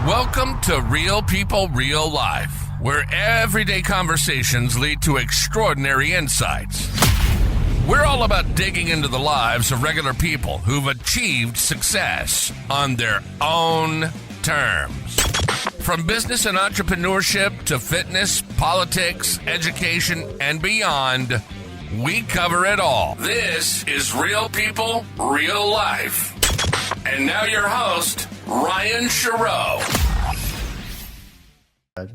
Welcome to Real People, Real Life, where everyday conversations lead to extraordinary insights. We're all about digging into the lives of regular people who've achieved success on their own terms. From business and entrepreneurship to fitness, politics, education, and beyond, we cover it all. This is Real People, Real Life. And now your host, Ryan Chereau.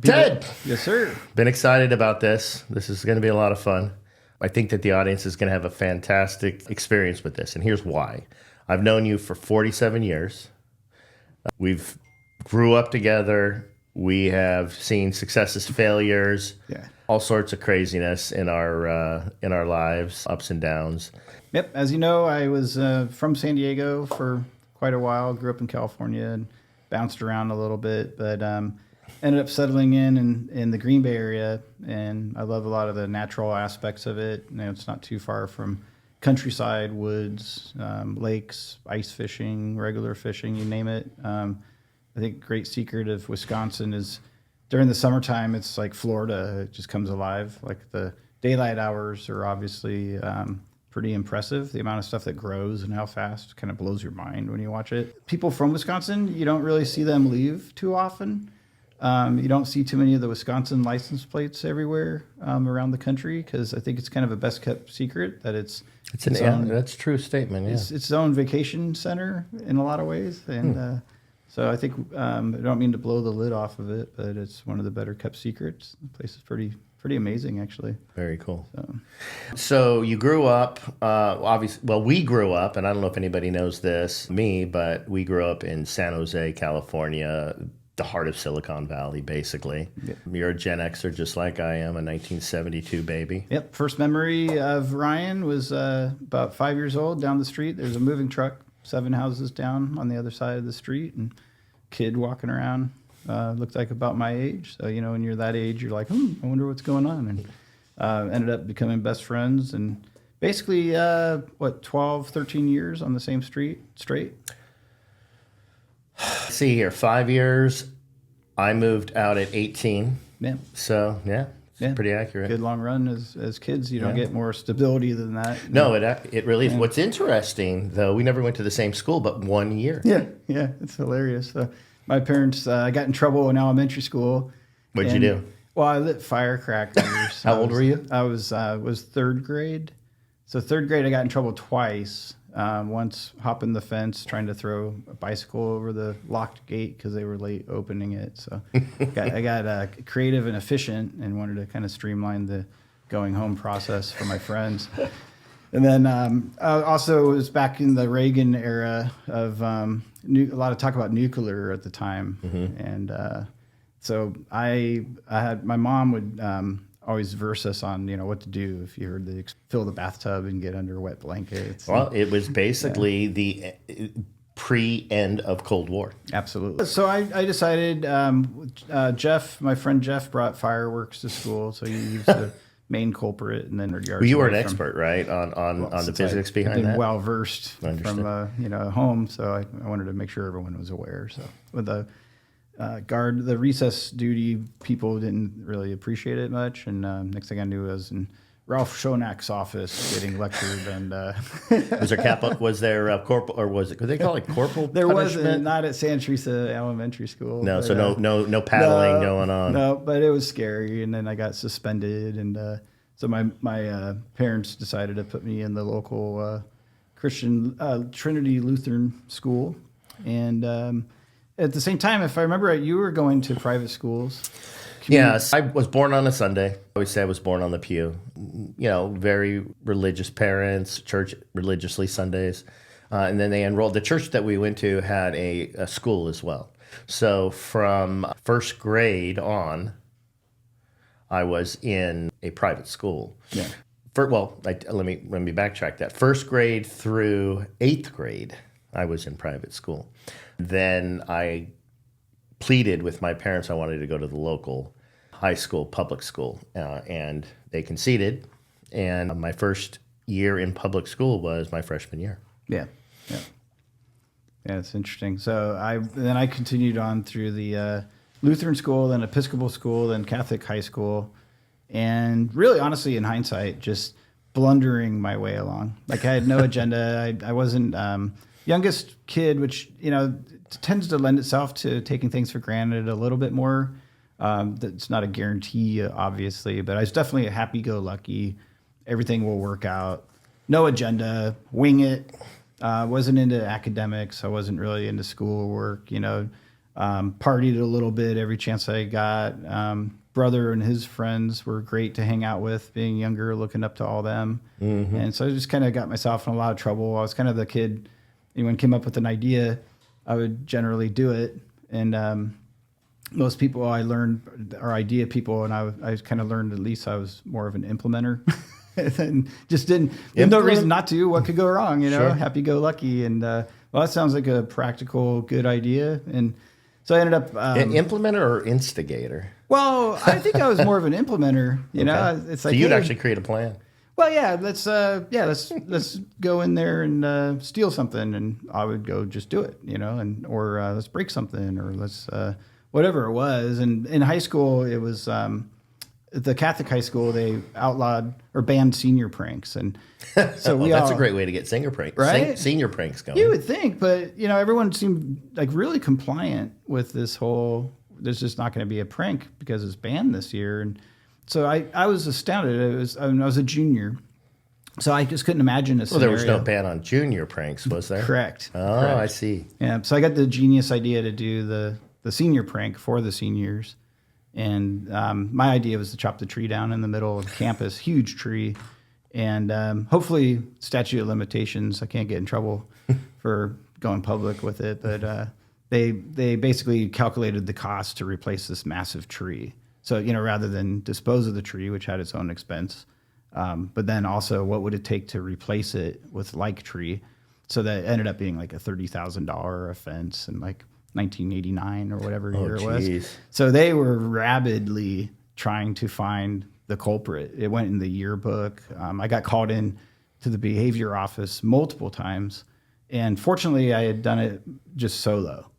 Ted! Yes, sir. Been excited about this. This is going to be a lot of fun. I think that the audience is going to have a fantastic experience with this, and here's why. I've known you for 47 years. We've grew up together. We have seen successes, failures, all sorts of craziness in our lives, ups and downs. Yep. As you know, I was from San Diego for quite a while. Grew up in California and bounced around a little bit, but ended up settling in the Green Bay area, and I love a lot of the natural aspects of it. You know, it's not too far from countryside, woods, lakes, ice fishing, regular fishing, you name it. I think great secret of Wisconsin is during the summertime, it's like Florida. It just comes alive. Like the daylight hours are obviously pretty impressive. The amount of stuff that grows and how fast kind of blows your mind when you watch it. People from Wisconsin, you don't really see them leave too often. You don't see too many of the Wisconsin license plates everywhere around the country because I think it's kind of a best kept secret that it's that's a true statement. Yeah. It's its own vacation center in a lot of ways, and so I think I don't mean to blow the lid off of it, but it's one of the better kept secrets. The place is pretty amazing, actually. Very cool. So you grew up, obviously. Well, we grew up, and I don't know if anybody knows this, but we grew up in San Jose, California, the heart of Silicon Valley, basically. Yep. You're a Gen Xer just like I am, a 1972 baby. Yep. First memory of Ryan was about 5 years old. Down the street, there's a moving truck 7 houses down on the other side of the street, and kid walking around. Looked like about my age. So, you know, when you're that age, you're like, I wonder what's going on. And ended up becoming best friends. And basically, 12, 13 years on the same street straight? See here, 5 years. I moved out at 18. Yeah. So, it's pretty accurate. Good long run as kids. You don't get more stability than that. No, it really is. What's interesting, though, we never went to the same school, but 1 year. Yeah, it's hilarious. My parents got in trouble in elementary school. What'd you do? Well, I lit firecrackers. How old were you? I was third grade. So third grade, I got in trouble twice. Once hopping the fence, trying to throw a bicycle over the locked gate because they were late opening it. So I got creative and efficient and wanted to kind of streamline the going home process for my friends. And then also it was back in the Reagan era of a lot of talk about nuclear at the time. Mm-hmm. And so I had my mom would always verse us on, what to do if you heard the fill the bathtub and get under wet blankets. Well, it was basically the pre-end of Cold War. Absolutely. So I decided, Jeff, my friend Jeff brought fireworks to school. So you use the main culprit and then yards. Well, you were an expert, right, on the physics behind that? Well versed from home. So I wanted to make sure everyone was aware. So with the the recess duty, people didn't really appreciate it much. And next thing I knew, I was in Ralph Schonak's office getting lectured. And was there corporal, or was it? Could they call it corporal? There punishment? wasn't. Not at Santa Teresa Elementary School. No, so no paddling going on. No, but it was scary. And then I got suspended, and so my parents decided to put me in the local Christian Trinity Lutheran school, and at the same time, if I remember right, you were going to private schools. Yes, I was born on a Sunday. I always say I was born on the pew. Very religious parents, church religiously Sundays. And then they enrolled. The church that we went to had a school as well. So from first grade on, I was in a private school. Yeah. Let me backtrack that. First grade through 8th grade, I was in private school. Then I pleaded with my parents I wanted to go to the local high school, public school, and they conceded. And my first year in public school was my freshman year. Yeah. Yeah, it's interesting. So I continued on through the Lutheran school, then Episcopal school, then Catholic high school, and really, honestly, in hindsight, just blundering my way along. Like I had no agenda. I wasn't youngest kid, which tends to lend itself to taking things for granted a little bit more. That's not a guarantee, obviously, but I was definitely a happy-go-lucky. Everything will work out. No agenda, wing it. Wasn't into academics. I wasn't really into schoolwork. Partied a little bit every chance I got. Brother and his friends were great to hang out with, being younger, looking up to all them. Mm-hmm. And so I just kind of got myself in a lot of trouble. I was kind of the kid, anyone came up with an idea, I would generally do it. And most people I learned are idea people, and I kind of learned at least I was more of an implementer. And just didn't, no reason not to. What could go wrong, Sure. Happy-go-lucky. And well, that sounds like a practical, good idea. And so I ended up... An implementer or instigator? Well, I think I was more of an implementer. Okay. It's like, so you'd actually create a plan. Well, yeah, let's go in there and steal something, and I would go just do it, or let's break something, or let's whatever it was. And in high school, it was the Catholic high school. They outlawed or banned senior pranks, and so that's a great way to get senior pranks, right? Senior pranks going. You would think, but everyone seemed like really compliant with this whole. There's just not going to be a prank because it's banned this year. And so I was astounded. I was a junior, so I just couldn't imagine a scenario. Well, there was no ban on junior pranks, was there? Correct. Oh, Correct. I see. Yeah, so I got the genius idea to do the senior prank for the seniors. And my idea was to chop the tree down in the middle of campus, huge tree. And hopefully statute of limitations, I can't get in trouble for going public with it, but... They basically calculated the cost to replace this massive tree. So, rather than dispose of the tree, which had its own expense, but then also what would it take to replace it with like tree? So that ended up being like a $30,000 offense in like 1989 or whatever year it was. So they were rabidly trying to find the culprit. It went in the yearbook. I got called in to the behavior office multiple times. And fortunately, I had done it just solo.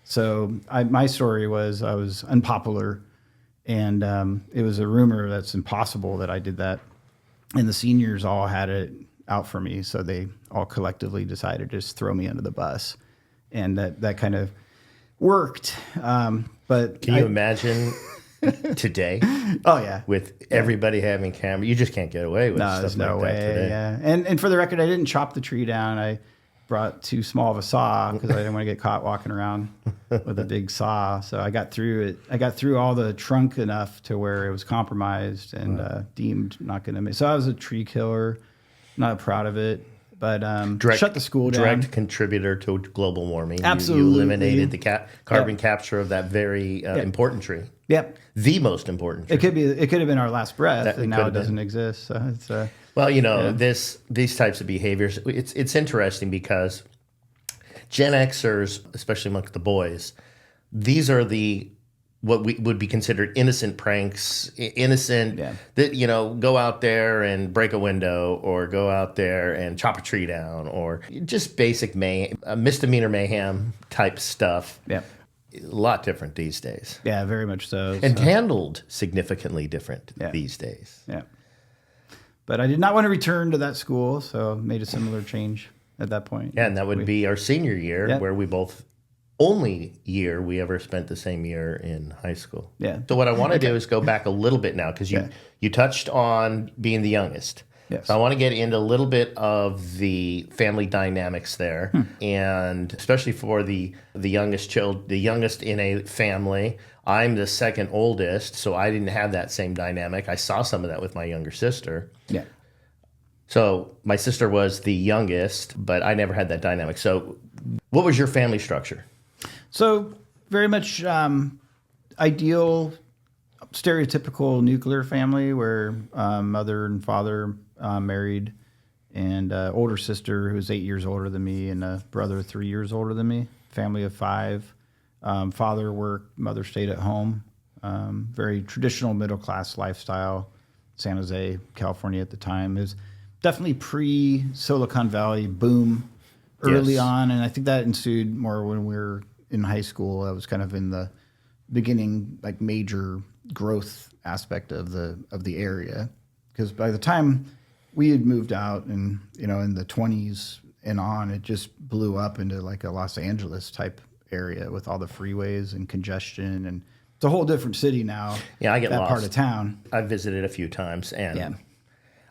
So my story was I was unpopular, and it was a rumor that's impossible that I did that. And the seniors all had it out for me, so they all collectively decided to just throw me under the bus. And that kind of worked. But can you imagine today? Oh, yeah. With everybody having camera, you just can't get away with stuff there's no like way, that today. Yeah. And for the record, I didn't chop the tree down. I brought too small of a saw because I didn't want to get caught walking around with a big saw. So I got through it. I got through all the trunk enough to where it was compromised and deemed not going to make. So I was a tree killer. Not proud of it, but shut the school down. Direct contributor to global warming. Absolutely. You eliminated the carbon capture of that very important tree. Yep. The most important tree. It could have been our last breath, and now it doesn't exist. So it's well, these types of behaviors, it's interesting because Gen Xers, especially amongst the boys, these are what we would be considered innocent pranks, that, go out there and break a window or go out there and chop a tree down or just basic misdemeanor mayhem type stuff. Yeah. A lot different these days. Yeah, very much so. And handled significantly different these days. Yeah. But I did not want to return to that school, so made a similar change at that point. Yeah, and that would be our senior year, where we both only year we ever spent the same year in high school. Yeah. So what I want to do is go back a little bit now, because you touched on being the youngest. Yes. So I want to get into a little bit of the family dynamics there, and especially for the youngest in a family. I'm the second oldest, so I didn't have that same dynamic. I saw some of that with my younger sister. Yeah. So my sister was the youngest, but I never had that dynamic. So what was your family structure? So very much ideal, stereotypical nuclear family where mother and father married, and older sister who was 8 years older than me, and a brother 3 years older than me. Family of 5. Father worked, mother stayed at home. Very traditional middle-class lifestyle. San Jose, California at the time. It was definitely pre-Silicon Valley boom, early Yes. on, and I think that ensued more when we were in high school. I was kind of in the beginning, like major growth aspect of the area, because by the time we had moved out, and in the 20s and on, it just blew up into like a Los Angeles type area with all the freeways and congestion, and it's a whole different city now. Yeah, I get that lost. part of town. I've visited a few times, and Yeah.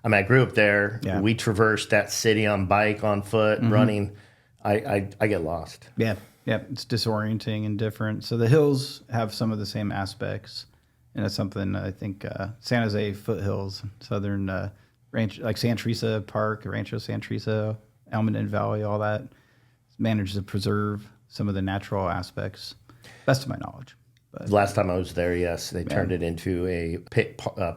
I mean, I grew up there. Yeah. We traversed that city on bike, on foot, running. I get lost. Yeah, it's disorienting and different. So the hills have some of the same aspects, and it's something I think San Jose foothills, southern ranch, like San Teresa Park, Rancho San Teresa, Almaden Valley, all that, managed to preserve some of the natural aspects, best of my knowledge. But The last time I was there, yes, they turned it into a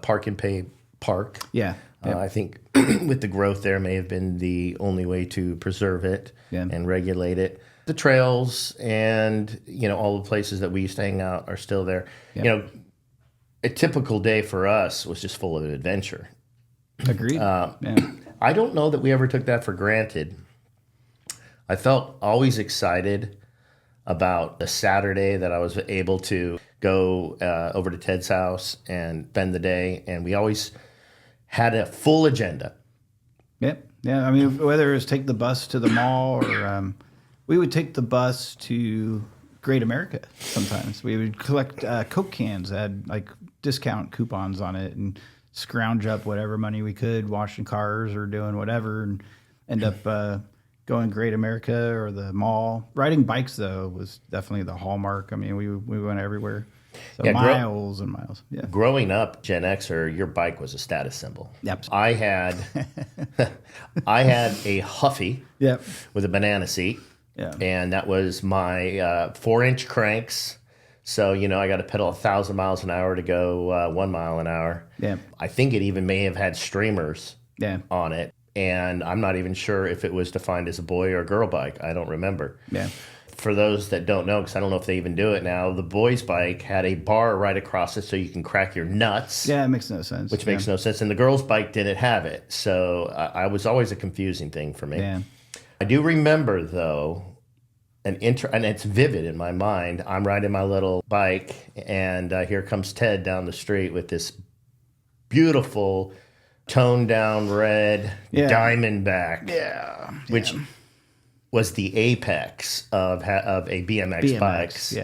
park and pay park. yeah, I think with the growth there may have been the only way to preserve it and regulate it. The trails and, all the places that we used to hang out are still there. Yeah. A typical day for us was just full of adventure. agreed. I don't know that we ever took that for granted. I felt always excited about the Saturday that I was able to go over to Ted's house and spend the day, and we always had a full agenda. Yeah. I mean, whether it was take the bus to the mall or we would take the bus to Great America sometimes. We would collect Coke cans that had like discount coupons on it and scrounge up whatever money we could, washing cars or doing whatever, and end up going Great America or the mall. Riding bikes, though, was definitely the hallmark. I mean, we went everywhere. So miles and miles. Yeah. Growing up, Gen Xer, your bike was a status symbol. Yep. I had a Huffy Yep. with a banana seat. Yeah. And that was my 4-inch cranks. So, I got to pedal 1,000 miles an hour to go 1 mile an hour. Yeah. I think it even may have had streamers on it. And I'm not even sure if it was defined as a boy or a girl bike. I don't remember. Yeah. For those that don't know, because I don't know if they even do it now, the boys' bike had a bar right across it so you can crack your nuts. Yeah, it makes no sense. Which makes no sense. And the girls' bike didn't have it. So I was always a confusing thing for me. Yeah. I do remember, though, and it's vivid in my mind. I'm riding my little bike, and here comes Ted down the street with this beautiful, toned down red Diamondback. Yeah. Which was the apex of a BMX bikes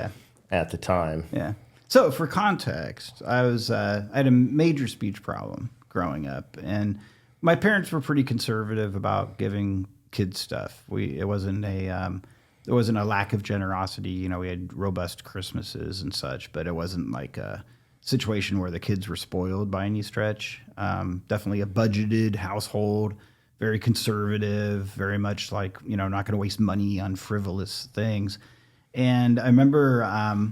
at the time. Yeah. So for context, I had a major speech problem growing up, and my parents were pretty conservative about giving kids stuff. There wasn't a lack of generosity. We had robust Christmases and such, but it wasn't like a situation where the kids were spoiled by any stretch. Definitely a budgeted household, very conservative, very much like, not going to waste money on frivolous things. And I remember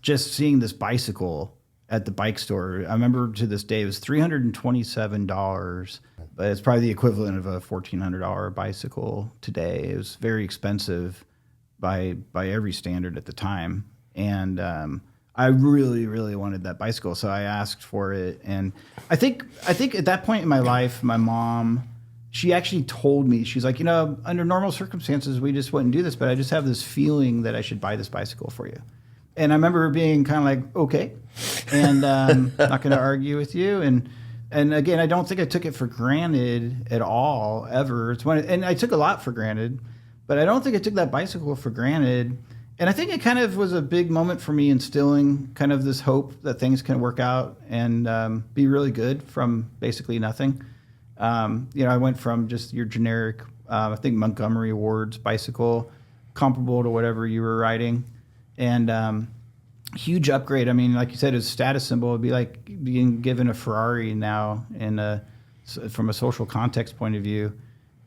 just seeing this bicycle at the bike store. I remember to this day, it was $327, but it's probably the equivalent of a $1,400 bicycle today. It was very expensive by every standard at the time. And I really, really wanted that bicycle. So I asked for it. And I think at that point in my life, my mom, she actually told me, she's like, under normal circumstances, we just wouldn't do this, but I just have this feeling that I should buy this bicycle for you. And I remember being kind of like, okay, and not going to argue with you. And again, I don't think I took it for granted at all, ever. And I took a lot for granted, but I don't think I took that bicycle for granted. And I think it kind of was a big moment for me, instilling kind of this hope that things can work out and be really good from basically nothing. I went from just your generic, I think Montgomery Ward's bicycle, comparable to whatever you were riding, and huge upgrade. I mean, like you said, it's a status symbol. It'd be like being given a Ferrari now from a social context point of view.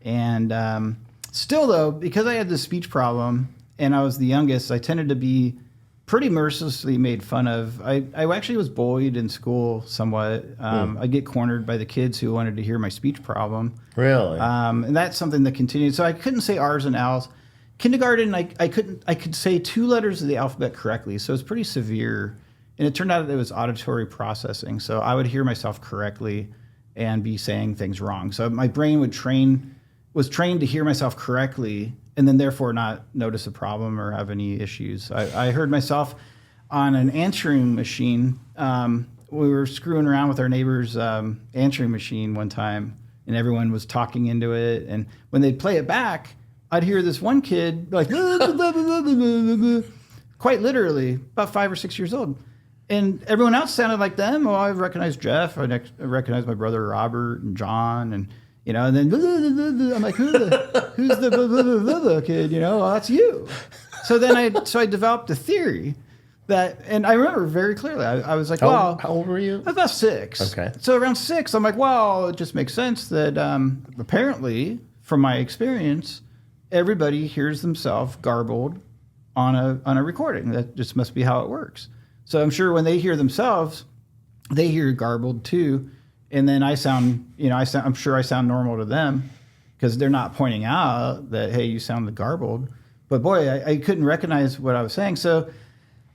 And still, though, because I had this speech problem and I was the youngest, I tended to be pretty mercilessly made fun of. I actually was bullied in school somewhat. I'd get cornered by the kids who wanted to hear my speech problem. Really? And that's something that continued. So I couldn't say R's and L's. Kindergarten, I could say 2 letters of the alphabet correctly. So it's pretty severe. And it turned out that it was auditory processing. So I would hear myself correctly and be saying things wrong. So my brain was trained to hear myself correctly and then therefore not notice a problem or have any issues. I heard myself on an answering machine. We were screwing around with our neighbor's answering machine one time, and everyone was talking into it. And when they'd play it back, I'd hear this one kid like, quite literally, about 5 or 6 years old. And everyone else sounded like them. Well, I recognized Jeff. I recognized my brother Robert and John, and and then I'm like, who's the kid? Well, that's you. So then I developed a theory that, and I remember very clearly. I was like, how old were you? I was about 6. Okay. So around 6, I'm like, well, it just makes sense that apparently, from my experience, everybody hears themselves garbled on a recording. That just must be how it works. So I'm sure when they hear themselves, they hear garbled too. And then I'm sure I sound normal to them because they're not pointing out that, hey, you sound garbled. But boy, I couldn't recognize what I was saying. So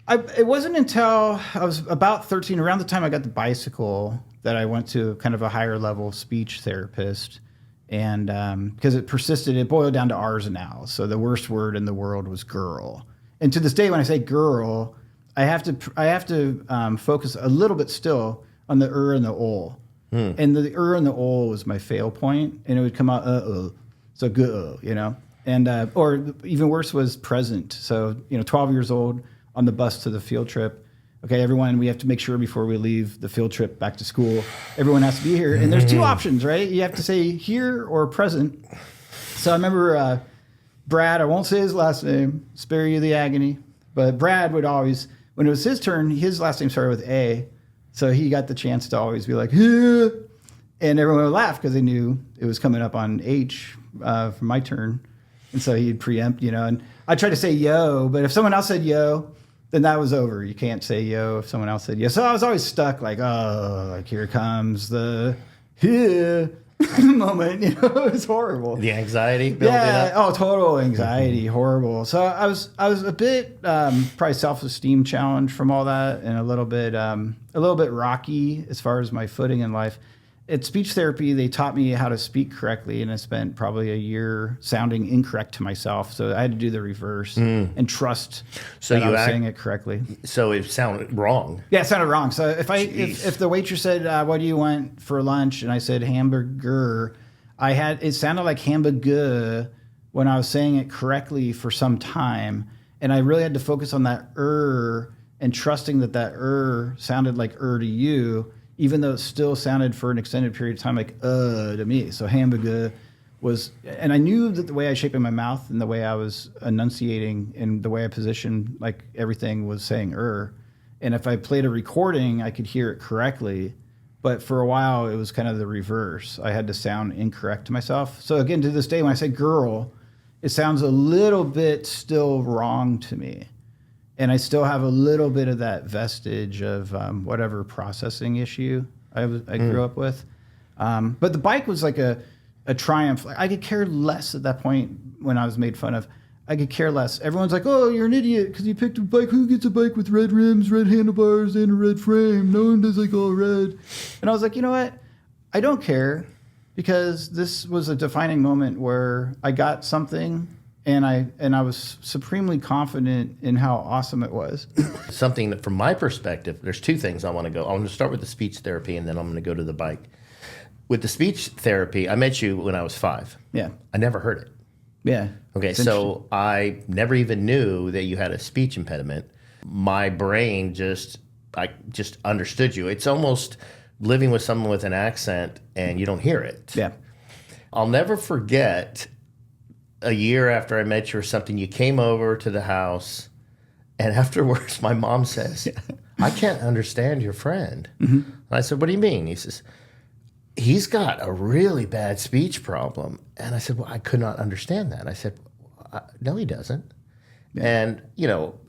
it wasn't until I was about 13, around the time I got the bicycle, that I went to kind of a higher level speech therapist. And because it persisted, it boiled down to R's and L's. So the worst word in the world was girl. And to this day, when I say girl, I have to focus a little bit still on the and the ol. And the and the ol was my fail point, and it would come out so good, and or even worse was present. So 12 years old on the bus to the field trip. Okay, everyone, we have to make sure before we leave the field trip back to school, everyone has to be here. And there's 2 options, right? You have to say here or present. So I remember Brad. I won't say his last name. Spare you the agony. But Brad would always, when it was his turn, his last name started with A. So he got the chance to always be like, yeah. And everyone would laugh because they knew it was coming up on H for my turn. And so he'd preempt, and I tried to say yo, but if someone else said yo, then that was over. You can't say yo if someone else said yo. So I was always stuck like, here comes the here moment. It was horrible. The anxiety building up. Oh, total anxiety, horrible. So I was a bit probably self-esteem challenged from all that, and a little bit rocky as far as my footing in life. At speech therapy, they taught me how to speak correctly, and I spent probably a year sounding incorrect to myself. So I had to do the reverse and trust that I was saying it correctly. So it sounded wrong. Yeah, it sounded wrong. So if the waitress said, "What do you want for lunch?" and I said hamburger, it sounded like hamburger when I was saying it correctly for some time, and I really had to focus on that and trusting that sounded like to you, even though it still sounded for an extended period of time like to me. So hamburger was, and I knew that the way I shaped in my mouth and the way I was enunciating and the way I positioned, like everything was saying And if I played a recording, I could hear it correctly. But for a while, it was kind of the reverse. I had to sound incorrect to myself. So again, to this day, when I say girl, it sounds a little bit still wrong to me. And I still have a little bit of that vestige of whatever processing issue I grew up with. But the bike was like a triumph. I could care less at that point when I was made fun of. I could care less. Everyone's like, oh, you're an idiot because you picked a bike. Who gets a bike with red rims, red handlebars, and a red frame? No one does like all red. And I was like, you know what? I don't care because this was a defining moment where I got something. And I was supremely confident in how awesome it was. Something that, from my perspective, there's 2 things I want to go. I want to start with the speech therapy, and then I'm going to go to the bike. With the speech therapy, I met you when I was 5. Yeah. I never heard it. Yeah. Okay, so I never even knew that you had a speech impediment. My brain I just understood you. It's almost living with someone with an accent and you don't hear it. Yeah. I'll never forget a year after I met you or something, you came over to the house, and afterwards my mom says, I can't understand your friend. Mm-hmm. I said, what do you mean? He says, he's got a really bad speech problem. And I said, well, I could not understand that. I said, no, he doesn't. Yeah. And,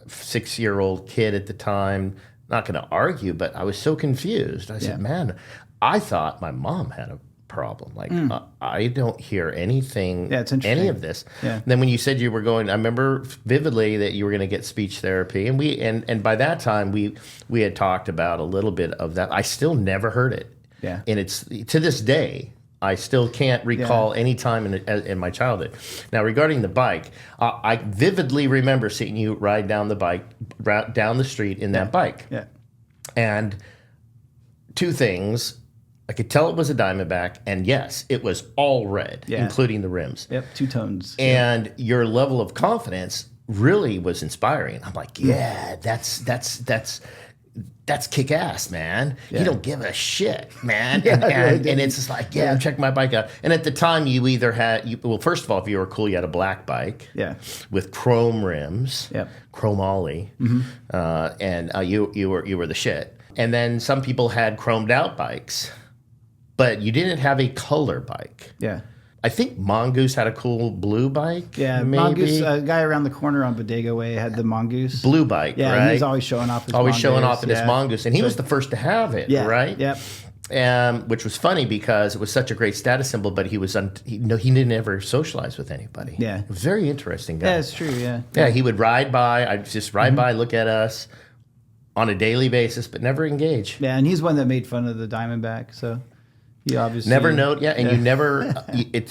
6-year-old kid at the time, not going to argue, but I was so confused. I said, man, I thought my mom had a problem. Like, I don't hear anything, any of this. Yeah. And then when you said you were going, I remember vividly that you were going to get speech therapy. And and by that time, we had talked about a little bit of that. I still never heard it. Yeah. And it's, to this day, I still can't recall any time in my childhood. Now, regarding the bike, I vividly remember seeing you ride down the street in that bike. Yeah. And two things, I could tell it was a Diamondback, and yes, it was all red, including the rims. Yep, two tones. And your level of confidence really was inspiring. I'm like, yeah, that's kick ass, man. You don't give a shit, man. And it's just like, I'm checking my bike out. And at the time, you either had, well, first of all, if you were cool, you had a black bike with chrome rims, chrome ollie, and you were the shit. And then some people had chromed out bikes, but you didn't have a color bike. Yeah. I think Mongoose had a cool blue bike. Yeah, maybe. Mongoose, a guy around the corner on Bodega Way had the Mongoose. Blue bike, right? He was always showing off his Mongoose. And he was the first to have it, right? Yep. Which was funny because it was such a great status symbol, but he didn't ever socialize with anybody. Yeah. It was a very interesting guy. Yeah, it's true, yeah. Yeah, he would ride by. I'd just ride by, look at us on a daily basis, but never engage. Yeah, and he's one that made fun of the Diamondback, so... You obviously never note, and you never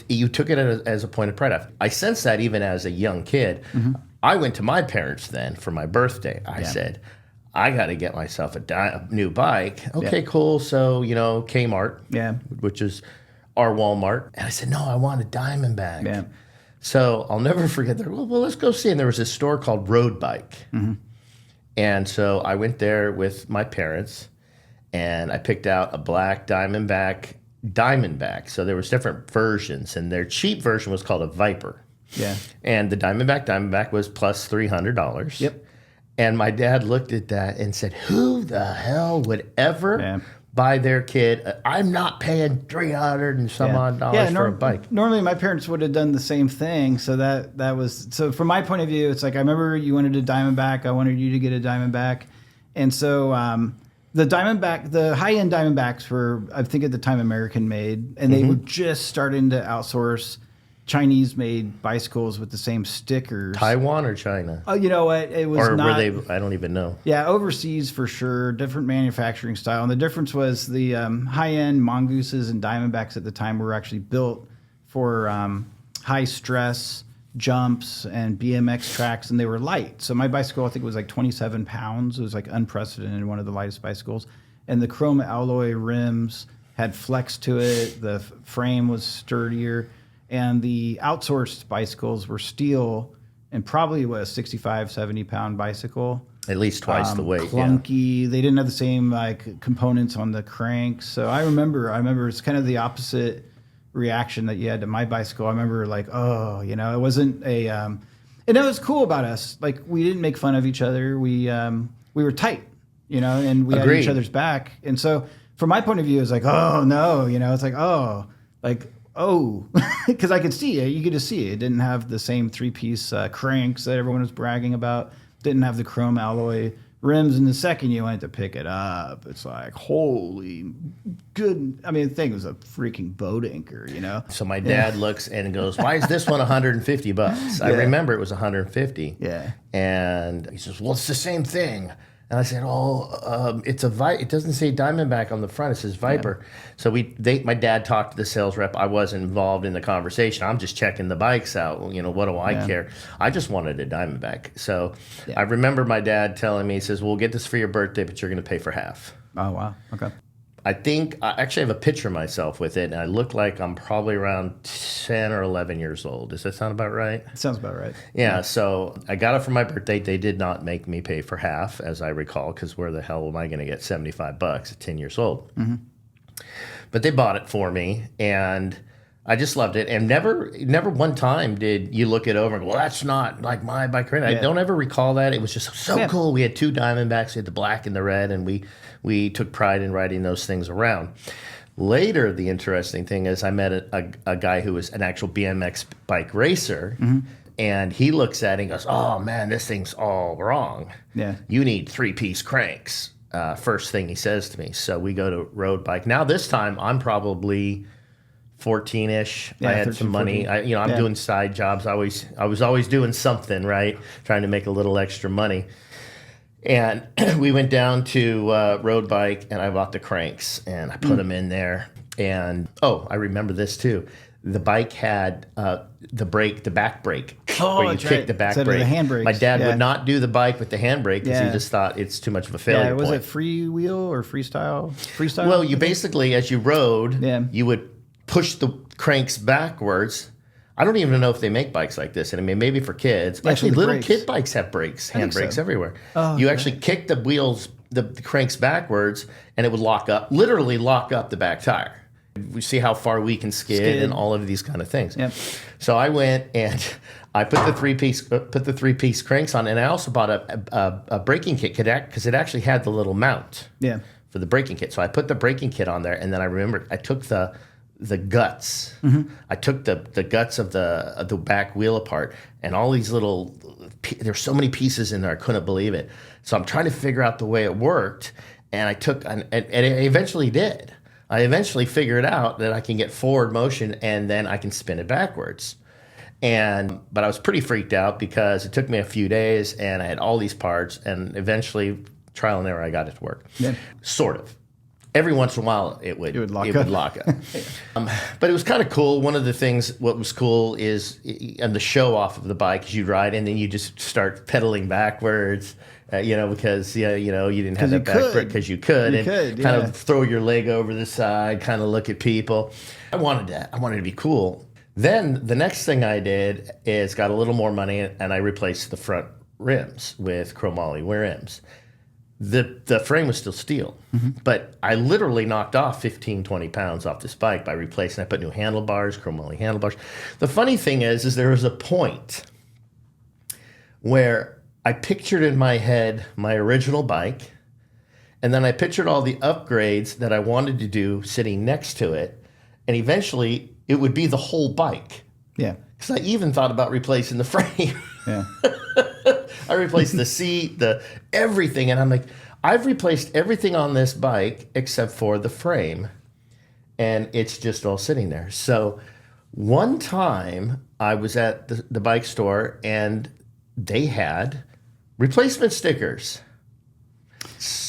you took it as a point of pride. I sensed that even as a young kid. I went to my parents then for my birthday. I said, I got to get myself a new bike. Okay, cool. So Kmart, which is our Walmart, and I said, no, I want a Diamondback. Yeah. So I'll never forget that. Well, let's go see. And there was this store called Road Bike, and so I went there with my parents, and I picked out a black Diamondback. So there was different versions, and their cheap version was called a Viper. Yeah. And the Diamondback was plus $300. Yep. And my dad looked at that and said, who the hell would ever buy their kid? I'm not paying $300 and some odd dollars for a bike. Normally my parents would have done the same thing. So that was, so from my point of view, it's like, I remember you wanted a Diamondback. I wanted you to get a Diamondback. And so, the Diamondback, the high-end Diamondbacks were, I think at the time, American-made, and they were just starting to outsource Chinese-made bicycles with the same stickers. Taiwan or China? Oh, you know what? It was not. Or were they? I don't even know. Yeah, overseas for sure. Different manufacturing style, and the difference was the high-end Mongooses and Diamondbacks at the time were actually built for high stress jumps and BMX tracks, and they were light. So my bicycle, I think, was like 27 pounds. It was like unprecedented, one of the lightest bicycles. And the chrome alloy rims had flex to it. The frame was sturdier. And the outsourced bicycles were steel and probably a 65, 70-pound bicycle. At least twice the weight. Clunky. Yeah. They didn't have the same components on the cranks. So I remember it's kind of the opposite reaction that you had to my bicycle. I remember it wasn't a and that was cool about us. Like, we didn't make fun of each other. We were tight, and we had each other's back. And so from my point of view, it's like, oh no, it's like, because I could see it. You could just see it. It didn't have the same 3-piece cranks that everyone was bragging about. Didn't have the chrome alloy rims. And the second you went to pick it up, it's like, holy good. I mean, the thing was a freaking boat anchor, So my dad looks and goes, why is this one $150? I remember it was $150. Yeah. And he says, well, it's the same thing. And I said, it's it doesn't say Diamondback on the front. It says Viper. Yeah. So my dad talked to the sales rep. I wasn't involved in the conversation. I'm just checking the bikes out. What do I care? I just wanted a Diamondback. So I remember my dad telling me, he says, we'll get this for your birthday, but you're going to pay for half. Oh, wow. Okay. I think I actually have a picture of myself with it, and I look like I'm probably around 10 or 11 years old. Does that sound about right? Sounds about right. Yeah, so I got it for my birthday. They did not make me pay for half, as I recall, because where the hell am I going to get $75 at 10 years old? Mm-hmm. But they bought it for me, and I just loved it. And never one time did you look it over and go, well, that's not like my bike. I don't ever recall that. It was just so cool. We had 2 Diamondbacks. We had the black and the red, and we took pride in riding those things around. Later, the interesting thing is I met a guy who was an actual BMX bike racer, and he looks at it and goes, oh, man, this thing's all wrong. Yeah. You need 3-piece cranks. First thing he says to me. So we go to road bike. Now this time I'm probably 14-ish. I had 13, some money. I'm doing side jobs. I was always doing something, right? Trying to make a little extra money. And we went down to road bike, and I bought the cranks, and I put them in there. And I remember this too. The bike had the back brake, Oh, where you that's kick right. the back Instead of brake. the hand brakes. My dad Yeah. would not do the bike with the handbrake because he Yeah. just thought it's too much of a failure Yeah, was point. it freewheel or freestyle? Freestyle? Well, you basically, as you rode, Yeah. you would push the cranks backwards. I don't even know if they make bikes like this. And I mean, maybe for kids. Yeah, Actually, for the little brakes. kid bikes have brakes, hand think brakes so. everywhere. Oh, you okay. actually kick the wheels, the cranks backwards, and it would literally lock up the back tire. We see how far we can skid and all of these kind of things. Yep. So I went and I put the three piece cranks on, and I also bought a braking kit because it actually had the little mount. Yeah. For the braking kit. So I put the braking kit on there, and then I remembered I took the guts. I took the guts of the back wheel apart, and all these little. There's so many pieces in there. I couldn't believe it. So I'm trying to figure out the way it worked, and and it eventually did. I eventually figured out that I can get forward motion, and then I can spin it backwards. But I was pretty freaked out because it took me a few days, and I had all these parts, and eventually, trial and error, I got it to work. Yeah. Sort of. Every once in a while, it would lock up. lock up. But it was kind of cool. One of the things, what was cool is, and the show off of the bike is you ride, and then you just start pedaling backwards, because you didn't have that back brake because you could, kind of throw your leg over the side, kind of look at people. I wanted that. I wanted to be cool. Then the next thing I did is got a little more money, and I replaced the front rims with chromoly rims. The frame was still steel, but I literally knocked off 15, 20 pounds off this bike by replacing. I put new handlebars, chromoly handlebars. The funny thing is there was a point where I pictured in my head my original bike, and then I pictured all the upgrades that I wanted to do sitting next to it, and eventually it would be the whole bike. Yeah. Because I even thought about replacing the frame. Yeah. I replaced the seat, everything, and I'm like, I've replaced everything on this bike except for the frame, and it's just all sitting there. So one time I was at the bike store, and they had replacement stickers.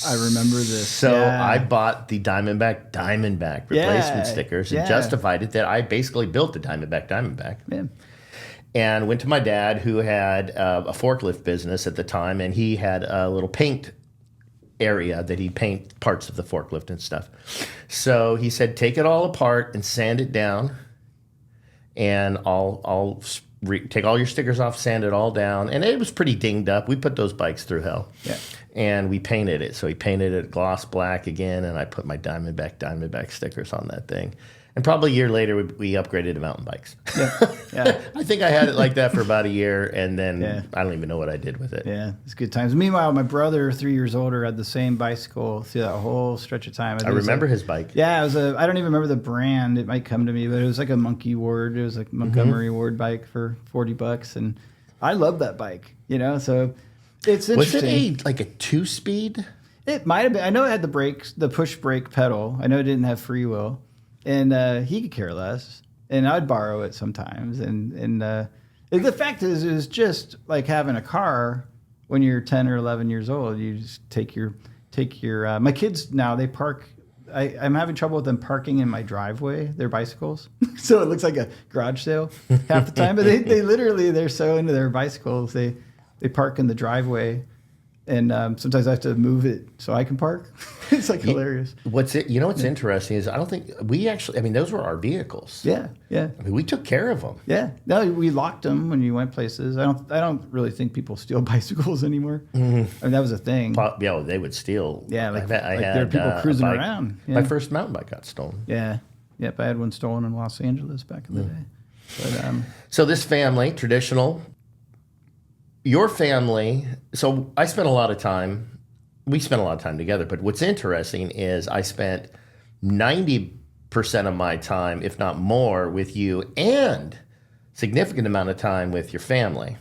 I remember this. So yeah. I bought the Diamondback replacement stickers and justified it that I basically built the Diamondback. Yeah. And went to my dad, who had a forklift business at the time, and he had a little paint area that he'd paint parts of the forklift and stuff. So he said, take it all apart and sand it down, and I'll take all your stickers off, sand it all down. And it was pretty dinged up. We put those bikes through hell. Yeah. And we painted it. So he painted it gloss black again, and I put my Diamondback stickers on that thing. And probably a year later, we upgraded to mountain bikes. Yeah. I think I had it like that for about a year, and then I don't even know what I did with it. Yeah, it's good times. Meanwhile, my brother, 3 years older, had the same bicycle through that whole stretch of time. I remember his bike. Yeah, it was I don't even remember the brand. It might come to me, but it was like a Monkey Ward. It was like Montgomery Ward bike for $40, and I love that bike. So it's interesting. Was it like a 2-speed? It might have been. I know it had the push brake pedal. I know it didn't have free wheel, and he could care less. And I'd borrow it sometimes. And the fact is, it was just like having a car when you're 10 or 11 years old. You just take your. My kids now, they park. I'm having trouble with them parking in my driveway, their bicycles. So it looks like a garage sale half the time. But they literally, they're so into their bicycles. They park in the driveway. And sometimes I have to move it so I can park. It's like hilarious. What's interesting is I don't think those were our vehicles. Yeah. We took care of them. Yeah. No, we locked them when you went places. I don't really think people steal bicycles anymore. Mm-hmm. That was a thing. Yeah, they would steal. Yeah, I there had were people cruising around. Yeah. My first mountain bike got stolen. Yeah. Yep, I had one stolen in Los Angeles back in the day. But so this family, traditional. Your family, so we spent a lot of time together, but what's interesting is I spent 90% of my time, if not more, with you and significant amount of time with your family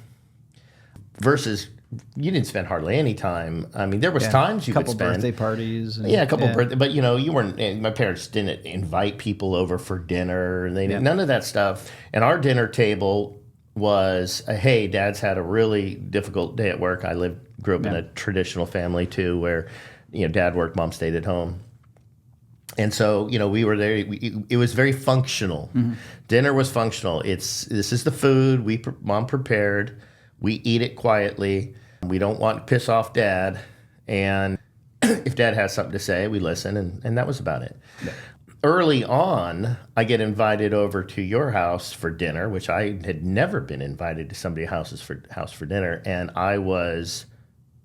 versus you didn't spend hardly any time. I mean, there was times you would spend. A couple birthday parties. A couple birthday, but you weren't, my parents didn't invite people over for dinner, and they didn't, none of that stuff. And our dinner table was, hey, Dad's had a really difficult day at work. I grew up in a traditional family too, where Dad worked, Mom stayed at home. And so, we were there. It was very functional. Dinner was functional. This is the food mom prepared. We eat it quietly. We don't want to piss off Dad. And if Dad has something to say, we listen. And that was about it. Yeah. Early on, I get invited over to your house for dinner, which I had never been invited to somebody's house for dinner. And I was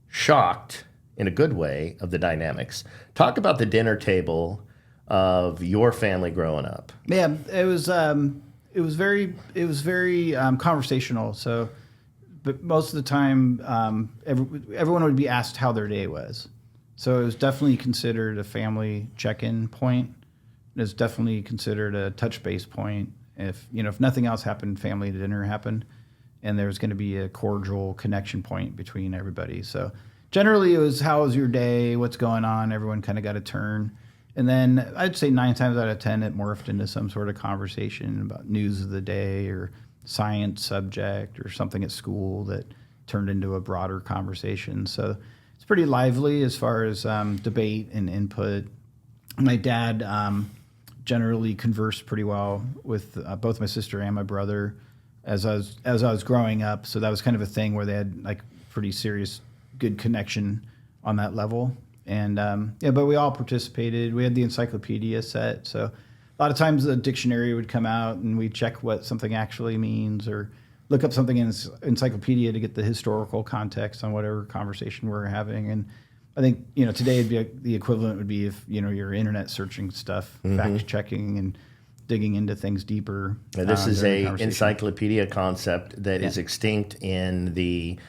shocked in a good way of the dynamics. Talk about the dinner table of your family growing up. Yeah, it was very conversational. So, but most of the time, everyone would be asked how their day was. So it was definitely considered a family check-in point. It was definitely considered a touch base point. If nothing else happened, family dinner happened, and there was going to be a cordial connection point between everybody. So generally, it was, how was your day? What's going on? Everyone kind of got a turn. And then I'd say 9 times out of 10, it morphed into some sort of conversation about news of the day or science subject or something at school that turned into a broader conversation. So it's pretty lively as far as debate and input. My dad generally conversed pretty well with both my sister and my brother as I was growing up. So that was kind of a thing where they had like pretty serious, good connection on that level. And but we all participated. We had the encyclopedia set, so a lot of times the dictionary would come out and we'd check what something actually means, or look up something in encyclopedia to get the historical context on whatever conversation we're having. And I think today it'd be the equivalent would be if you're internet searching stuff, fact checking and digging into things deeper. This is a encyclopedia concept that is extinct in the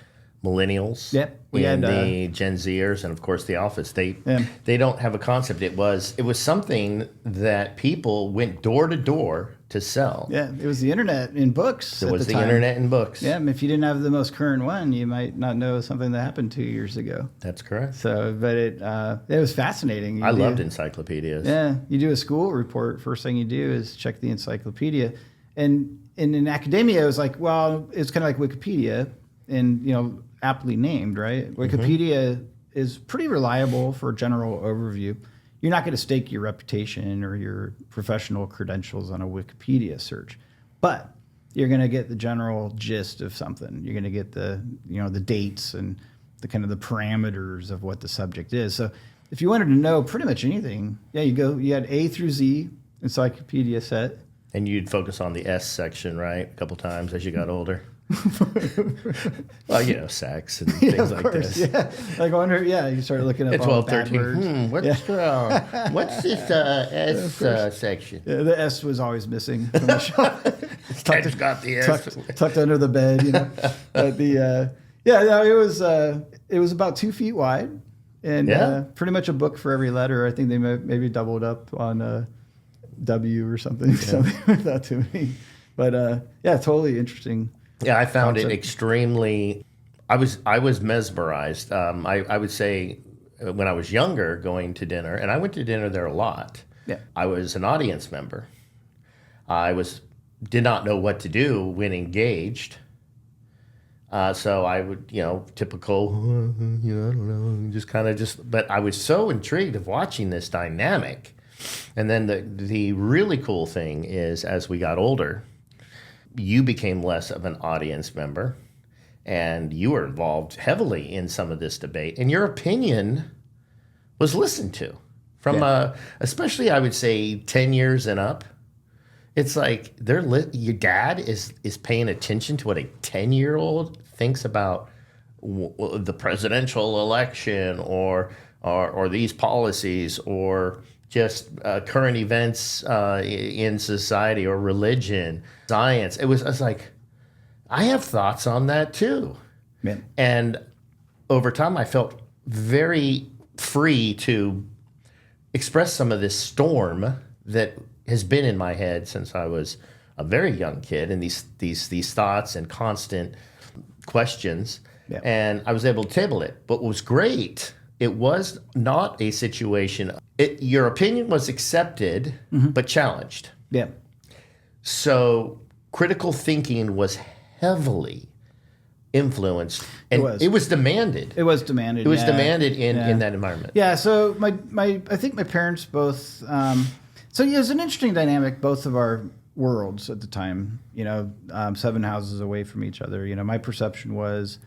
millennials, the Gen Zers, and of course the Office. They don't have a concept. It was something that people went door to door to sell. Yeah, it was the internet in books. It was the internet in books. Yeah, if you didn't have the most current one, you might not know something that happened 2 years ago. That's correct. So, but it was fascinating. I loved encyclopedias. Yeah, you do a school report. First thing you do is check the encyclopedia, and in academia, it was like, well, it's kind of like Wikipedia, and aptly named, right? Wikipedia is pretty reliable for a general overview. You're not going to stake your reputation or your professional credentials on a Wikipedia search, but you're going to get the general gist of something. You're going to get the dates and the kind of the parameters of what the subject is. So if you wanted to know pretty much anything, you had A through Z encyclopedia set. And you'd focus on the S section, right? A couple times as you got older. Well, sex and things like this. Yeah, like I wonder. Yeah, you start looking up at 12, 13. What's this S section? Yeah, the S was always missing from the shop. Got the S tucked under the bed. But it was about 2 feet wide, and pretty much a book for every letter. I think they maybe doubled up on W or something. Something not too many, but totally interesting. Yeah, I found it extremely. I was mesmerized. I would say when I was younger, going to dinner, and I went to dinner there a lot. Yeah, I was an audience member. Did not know what to do when engaged. So I would, typical, I don't know, but I was so intrigued of watching this dynamic. And then the really cool thing is, as we got older, you became less of an audience member, and you were involved heavily in some of this debate, and your opinion was listened to from especially, I would say, 10 years and up. It's like your dad is paying attention to what a 10-year-old thinks about the presidential election or these policies or just current events in society or religion, science. I was like, I have thoughts on that too. Yeah. And over time, I felt very free to express some of this storm that has been in my head since I was a very young kid, and these thoughts and constant questions. Yeah. And I was able to table it. But what was great, it was not a situation. Your opinion was accepted, but challenged. Yeah. So critical thinking was heavily influenced, and it was demanded. It was demanded. It was demanded in that environment. Yeah. So I think my parents both. So it was an interesting dynamic. Both of our worlds at the time. 7 houses away from each other. My perception was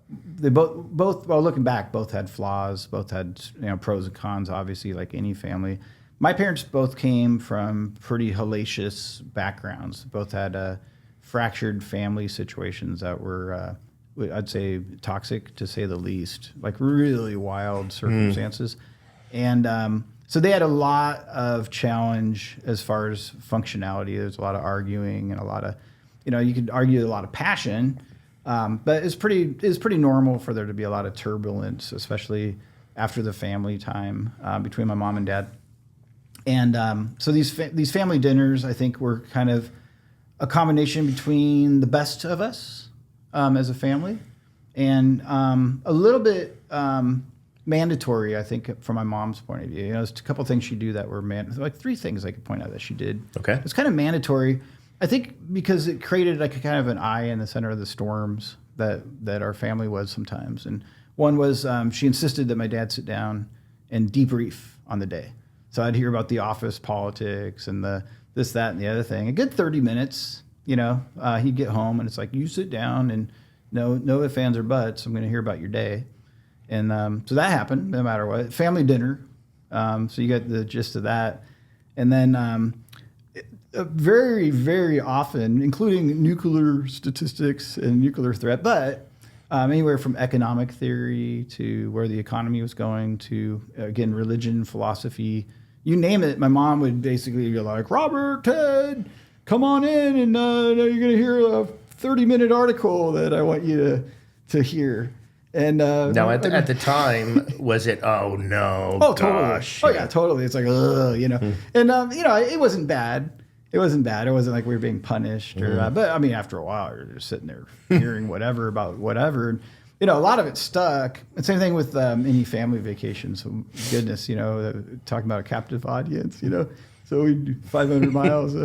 they both. Well, looking back, both had flaws. Both had pros and cons. Obviously, like any family. My parents both came from pretty hellacious backgrounds. Both had fractured family situations that were, I'd say, toxic to say the least, like really wild circumstances. And so they had a lot of challenge as far as functionality. There's a lot of arguing and a lot of, you could argue a lot of passion, but it's pretty normal for there to be a lot of turbulence, especially after the family time between my mom and dad. And so these family dinners, I think, were kind of a combination between the best of us as a family and a little bit mandatory, I think, from my mom's point of view. There's a couple things she do that were like 3 things I could point out that she did. Okay. It's kind of mandatory, I think, because it created like a kind of an eye in the center of the storms that our family was sometimes. And one was she insisted that my dad sit down and debrief on the day. So I'd hear about the office politics and the this, that, and the other thing. A good 30 minutes, he'd get home and it's like, you sit down and no ifs, ands, or buts. I'm going to hear about your day. And so that happened no matter what. Family dinner. So you got the gist of that. And then very, very often, including nuclear statistics and nuclear threat, but anywhere from economic theory to where the economy was going to, again, religion, philosophy, you name it. My mom would basically be like, Robert, Ted, come on in and you're going to hear a 30-minute article that I want you to hear. And now at the time, was it, oh no, oh, gosh. Totally. Oh yeah, totally. It's like, and it wasn't bad. It wasn't bad. It wasn't like we were being punished or, but I mean, after a while, you're just sitting there hearing whatever about whatever. And, a lot of it stuck. And same thing with any family vacation. So goodness, talking about a captive audience, so we do 500 miles,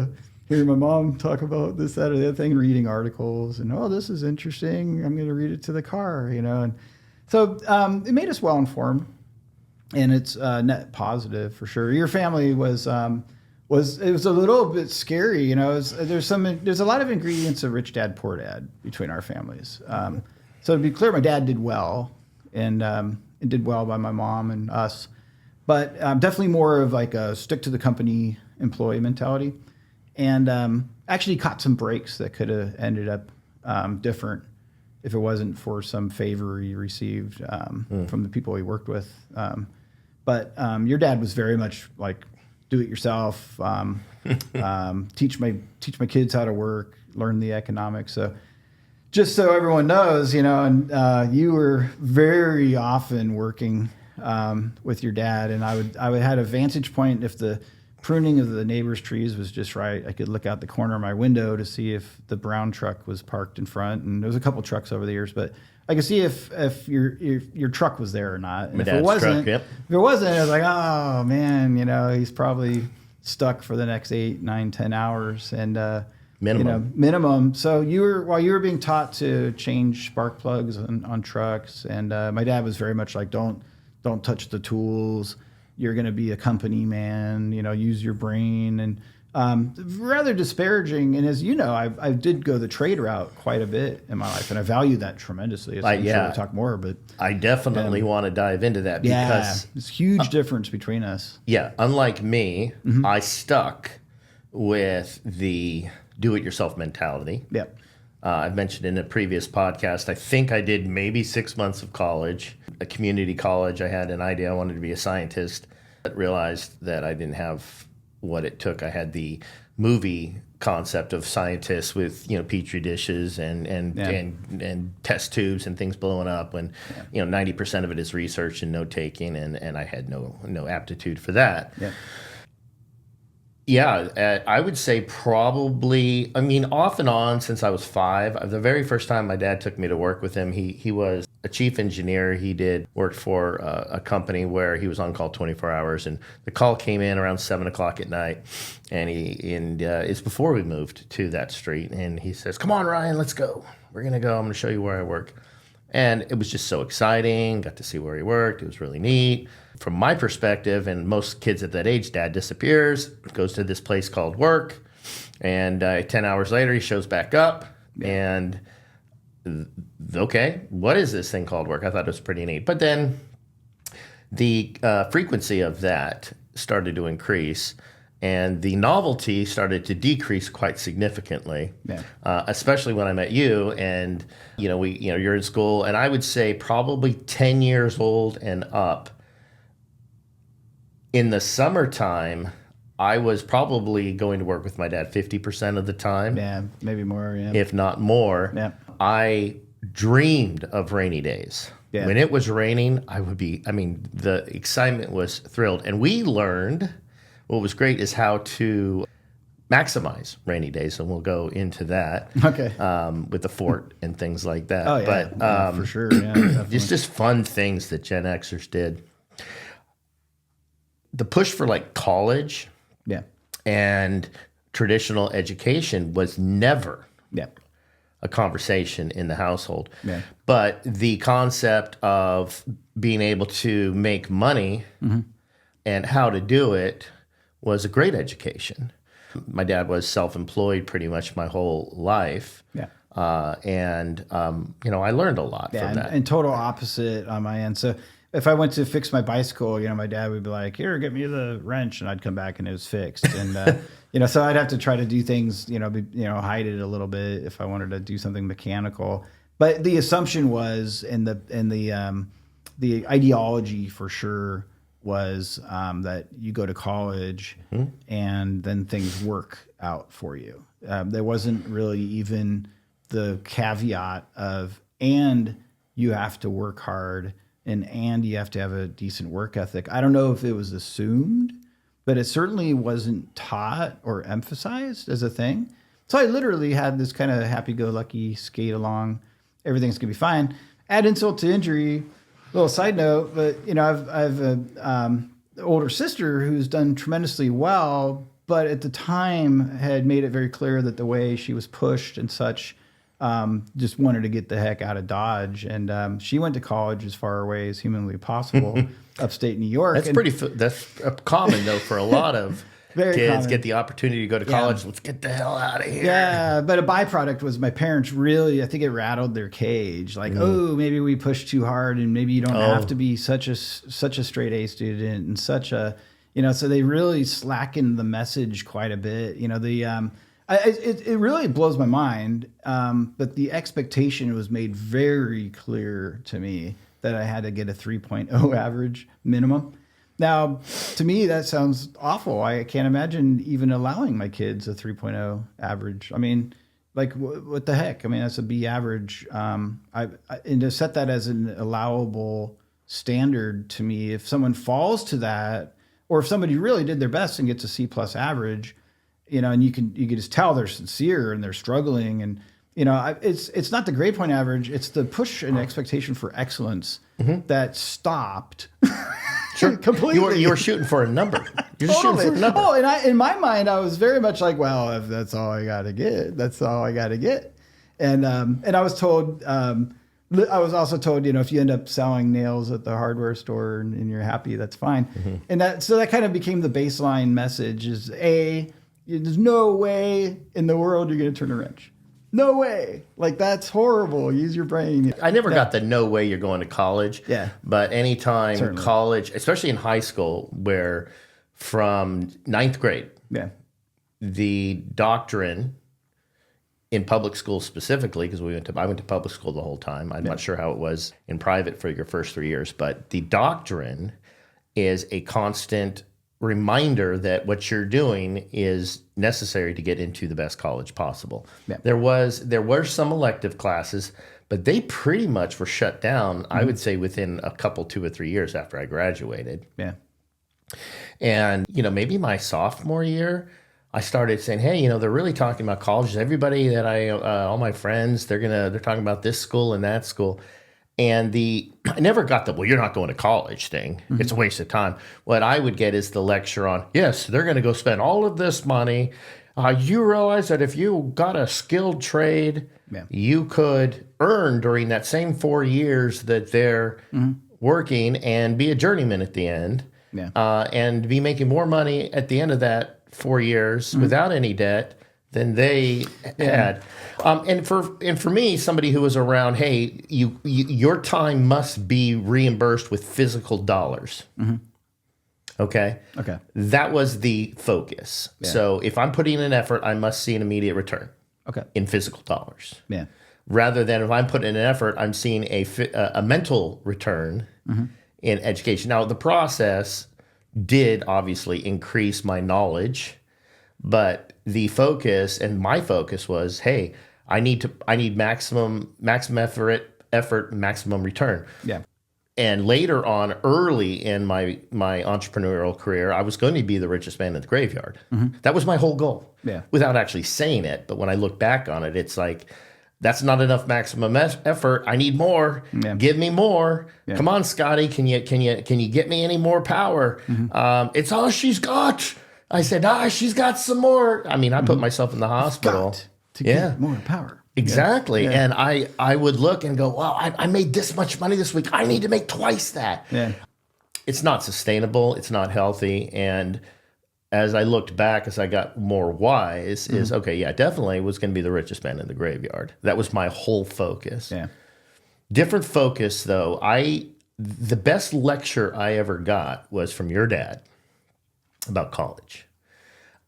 hearing my mom talk about this, that, or the other thing, reading articles and, oh, this is interesting. I'm going to read it to the car, and so it made us well-informed and it's net positive for sure. Your family was a little bit scary, there's a lot of ingredients of rich dad, poor dad between our families. So to be clear, my dad did well and it did well by my mom and us, but definitely more of like a stick to the company employee mentality. And actually caught some breaks that could have ended up different if it wasn't for some favor he received from the people he worked with. But your dad was very much like, do it yourself, teach my kids how to work, learn the economics. So just so everyone knows, and you were very often working with your dad, and I would had a vantage point if the pruning of the neighbor's trees was just right. I could look out the corner of my window to see if the brown truck was parked in front, and there was a couple trucks over the years, but I could see if your truck was there or not. And if it wasn't, I was like, oh man, he's probably stuck for the next 8, 9, 10 hours, and minimum. So while you were being taught to change spark plugs on trucks, and my dad was very much like, don't touch the tools. You're going to be a company man, use your brain, and rather disparaging. And as you know, I did go the trade route quite a bit in my life, and I value that tremendously. I'm sure we'll talk more, but I definitely want to dive into that because it's a huge difference between us. Yeah, unlike me, I stuck with the do-it-yourself mentality. Yep. I've mentioned in a previous podcast, I think I did maybe 6 months of college, a community college. I had an idea I wanted to be a scientist, but realized that I didn't have what it took. I had the movie concept of scientists with petri dishes and test tubes and things blowing up when 90% of it is research and note taking, and I had no aptitude for that. Yeah. Yeah, I would say probably, off and on since I was 5. The very first time my dad took me to work with him, he was a chief engineer. He worked for a company where he was on call 24 hours, and the call came in around 7 o'clock at night, and it's before we moved to that street, and he says, "Come on, Ryan, let's go. we're going to go. I'm going to show you where I work. And it was just so exciting. Got to see where he worked. It was really neat. From my perspective, and most kids at that age, dad disappears, goes to this place called work. And 10 hours later, he shows back up. And okay, what is this thing called work? I thought it was pretty neat. But then the frequency of that started to increase. And the novelty started to decrease quite significantly, especially when I met you. And you're in school, and I would say probably 10 years old and up. In the summertime, I was probably going to work with my dad 50% of the time. Yeah, maybe more. Yeah, if not more. Yeah. I dreamed of rainy days. Yeah. When it was raining, the excitement was thrilled, and we learned. What was great is how to maximize rainy days, and we'll go into that. Okay. With the fort and things like that. Oh yeah, but for sure. Yeah, just fun things that Gen Xers did. The push for like college, and traditional education was never a conversation in the household. Yeah. But the concept of being able to make money and how to do it was a great education. My dad was self-employed pretty much my whole life. Yeah. I learned a lot from that. And total opposite on my end. So if I went to fix my bicycle, my dad would be like, "Here, get me the wrench," and I'd come back and it was fixed. And so I'd have to try to do things, hide it a little bit if I wanted to do something mechanical. But the assumption was, and the ideology for sure was that you go to college and then things work out for you. There wasn't really even the caveat of, and you have to work hard and you have to have a decent work ethic. I don't know if it was assumed, but it certainly wasn't taught or emphasized as a thing. So I literally had this kind of happy-go-lucky skate along. Everything's gonna be fine. Add insult to injury. Little side note, but I've an older sister who's done tremendously well, but at the time had made it very clear that the way she was pushed and such, just wanted to get the heck out of Dodge. And she went to college as far away as humanly possible, upstate New York. That's common though for a lot of kids common. Get the opportunity to go to college. Let's get the hell out of here. Yeah, but a byproduct was my parents really, I think it rattled their cage. Like, maybe we push too hard, and maybe you don't have to be such a straight A student and such a, so they really slackened the message quite a bit. It really blows my mind. But the expectation was made very clear to me that I had to get a 3.0 average minimum. Now, to me, that sounds awful. I can't imagine even allowing my kids a 3.0 average. I mean, like, what the heck? I mean, that's a B average. And to set that as an allowable standard to me, if someone falls to that, or if somebody really did their best and gets a C plus average, and you can just tell they're sincere and they're struggling, and it's not the grade point average, it's the push and expectation for excellence that stopped. Sure. Completely. You were shooting for a number. You're just shooting for a number. Oh, and in my mind, I was very much like, well, if that's all I got to get, that's all I got to get. And I was told, I was also told, if you end up selling nails at the hardware store and you're happy, that's fine. And that kind of became the baseline message: is there's no way in the world you're going to turn a wrench. No way. Like, that's horrible. Use your brain. I never got the no way you're going to college. Yeah. But anytime college, especially in high school, where from 9th grade, the doctrine in public school specifically, because I went to public school the whole time. I'm not sure how it was in private for your first 3 years, but the doctrine is a constant reminder that what you're doing is necessary to get into the best college possible. Yeah. There were some elective classes, but they pretty much were shut down, I would say, within a couple, 2 or 3 years after I graduated. Yeah. And, maybe my sophomore year, I started saying, hey, they're really talking about colleges. Everybody that all my friends, they're talking about this school and that school. And I never got the, well, you're not going to college thing. It's a waste of time. What I would get is the lecture on, yes, they're going to go spend all of this money. You realize that if you got a skilled trade, Yeah. you could earn during that same 4 years that they're working and be a journeyman at the end, Yeah. and be making more money at the end of that 4 years without any debt than they had. And for me, somebody who was around, hey, your time must be reimbursed with physical dollars. Okay. Okay. That was the focus. Yeah. So if I'm putting in an effort, I must see an immediate return Okay. in physical dollars. Yeah. Rather than if I'm putting in an effort, I'm seeing a mental return in education. Now, the process did obviously increase my knowledge, but the focus and my focus was, hey, I need maximum effort, maximum return. Yeah. And later on, early in my entrepreneurial career, I was going to be the richest man in the graveyard. That was my whole goal. Yeah. Without actually saying it, but when I look back on it, it's like, that's not enough maximum effort. I need more. Yeah. Give me more. Yeah. Come on, Scotty. Can you get me any more power? It's all she's got. I said, she's got some more. I mean, I put myself in the hospital. Got to get more power. Exactly. Yeah. And I would look and go, wow, I made this much money this week. I need to make twice that. Yeah. It's not sustainable. It's not healthy. And as I looked back, as I got more wise, is okay, yeah, definitely was going to be the richest man in the graveyard. That was my whole focus. Yeah. Different focus, though. The best lecture I ever got was from your dad about college.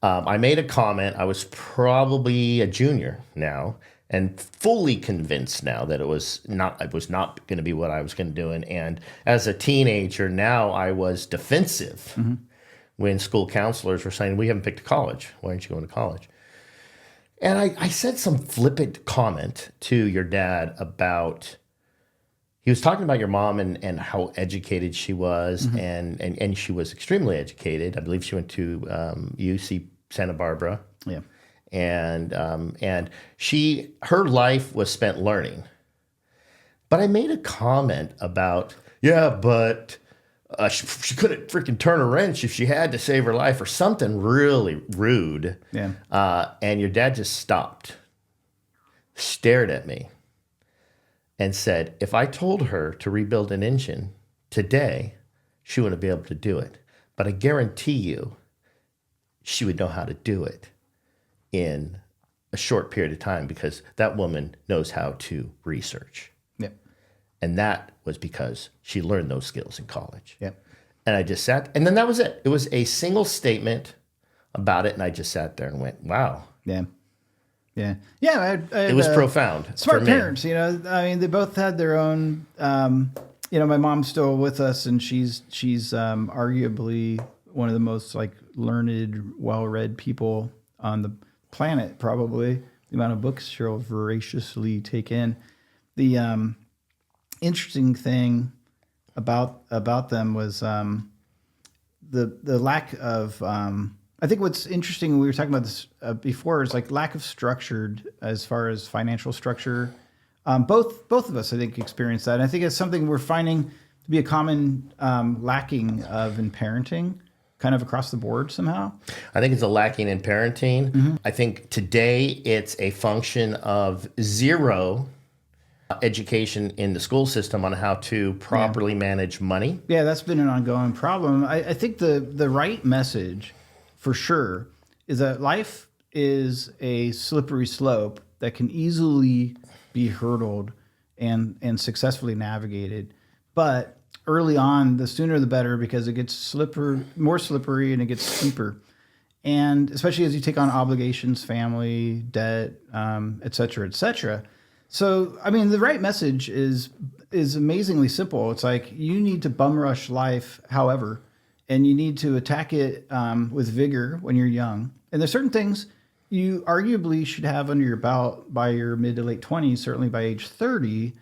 I made a comment. I was probably a junior now, and fully convinced now that it was not going to be what I was going to do. And as a teenager, now I was defensive when school counselors were saying, we haven't picked a college. Why aren't you going to college? And I said some flippant comment to your dad about, he was talking about your mom and how educated she was, and she was extremely educated. I believe she went to UC Santa Barbara. Yeah. And her life was spent learning. But I made a comment about, but she couldn't freaking turn a wrench if she had to save her life, or something really rude. Yeah. And your dad just stopped, stared at me, and said, if I told her to rebuild an engine today, she wouldn't be able to do it. But I guarantee you, she would know how to do it in a short period of time, because that woman knows how to research. Yep. And that was because she learned those skills in college. Yep. And I just sat, and then that was it. It was a single statement about it, and I just sat there and went, wow. Yeah. Yeah. Yeah. I had, It was profound. Smart for me. parents, I mean, they both had their own, my mom's still with us, and she's arguably one of the most learned, well-read people on the planet, probably. The amount of books she'll voraciously take in. The interesting thing about them was the lack of. I think what's interesting, we were talking about this before, is lack of structured as far as financial structure. Both of us, I think, experience that. And I think it's something we're finding to be a common lacking of in parenting, kind of across the board somehow. I think it's a lacking in parenting. I think today it's a function of zero education in the school system on how to properly manage money. Yeah, that's been an ongoing problem. I think the right message, for sure, is that life is a slippery slope that can easily be hurdled and successfully navigated. But early on, the sooner the better, because it gets more slippery, and it gets steeper. And especially as you take on obligations, family, debt, et cetera, et cetera. So, I mean, the right message is amazingly simple. It's you need to bum rush life, however, and you need to attack it with vigor when you're young. And there's certain things you arguably should have under your belt by your mid to late 20s, certainly by age 30,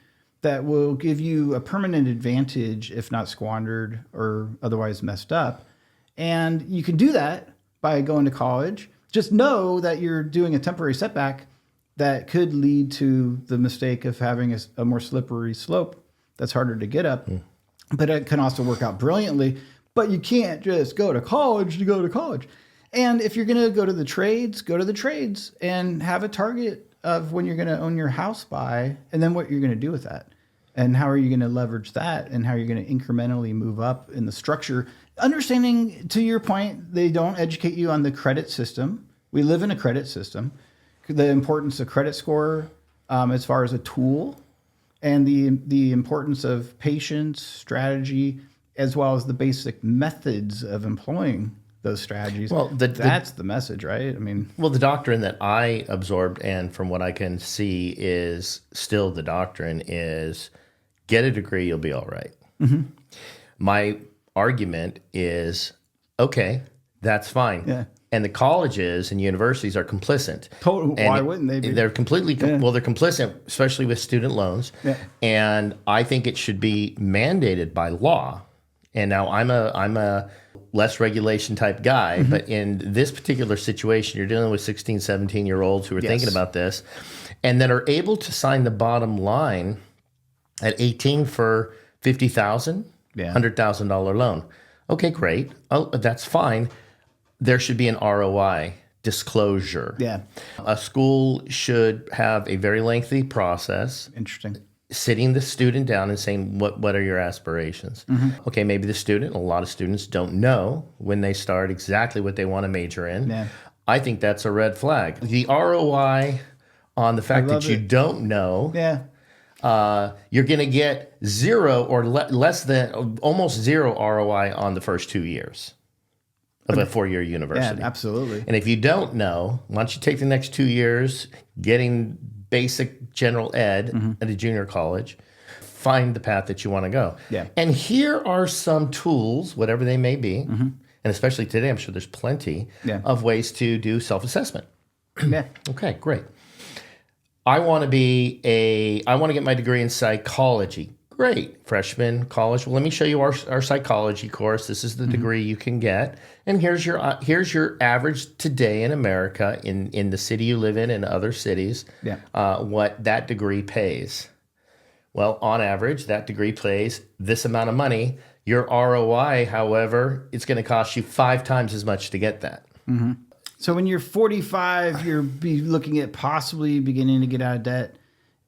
that will give you a permanent advantage if not squandered or otherwise messed up. And you can do that by going to college. Just know that you're doing a temporary setback that could lead to the mistake of having a more slippery slope that's harder to get up. But it can also work out brilliantly. But you can't just go to college to go to college. And if you're going to go to the trades and have a target of when you're going to own your house by, and then what you're going to do with that. And how are you going to leverage that? And how are you going to incrementally move up in the structure? Understanding, to your point, they don't educate you on the credit system. We live in a credit system. The importance of credit score as far as a tool, and the importance of patience, strategy, as well as the basic methods of employing those strategies. Well, that's the message, right? I mean, well, the doctrine that I absorbed, and from what I can see is still the doctrine, is get a degree, you'll be all right. Mm-hmm. My argument is, okay, that's fine. Yeah. And the colleges and universities are complicit. Why wouldn't they be? They're completely, well, they're complicit, especially with student loans. Yeah. And I think it should be mandated by law. And now I'm a less regulation type guy, mm-hmm. but in this particular situation, you're dealing with 16, 17-year-olds who are thinking about this and that are able to sign the bottom line at 18 for $50,000, $100,000 loan. Okay, great. Oh, that's fine. There should be an ROI disclosure. Yeah. A school should have a very lengthy process. Interesting. Sitting the student down and saying, what are your aspirations? Mm-hmm. Okay, maybe the student, a lot of students don't know when they start exactly what they want to major in. Yeah. I think that's a red flag. The ROI on the fact that you don't know. Yeah. You're going to get zero or less than almost zero ROI on the first 2 years of a 4-year university. Yeah, absolutely. And if you don't know, why don't you take the next 2 years getting basic general ed mm-hmm. at a junior college, find the path that you want to go. Yeah. And here are some tools, whatever they may be, mm-hmm. and especially today, I'm sure there's plenty of ways to do self-assessment. Yeah. Okay, great. I want to get my degree in psychology. Great. Freshman, college. Well, let me show you our psychology course. This is the mm-hmm. degree you can get. And here's your average today in America, in the city you live in and other cities, what that degree pays. Well, on average, that degree pays this amount of money. Your ROI, however, it's going to cost you 5 times as much to get that. Mm-hmm. So when you're 45, you're be looking at possibly beginning to get out of debt.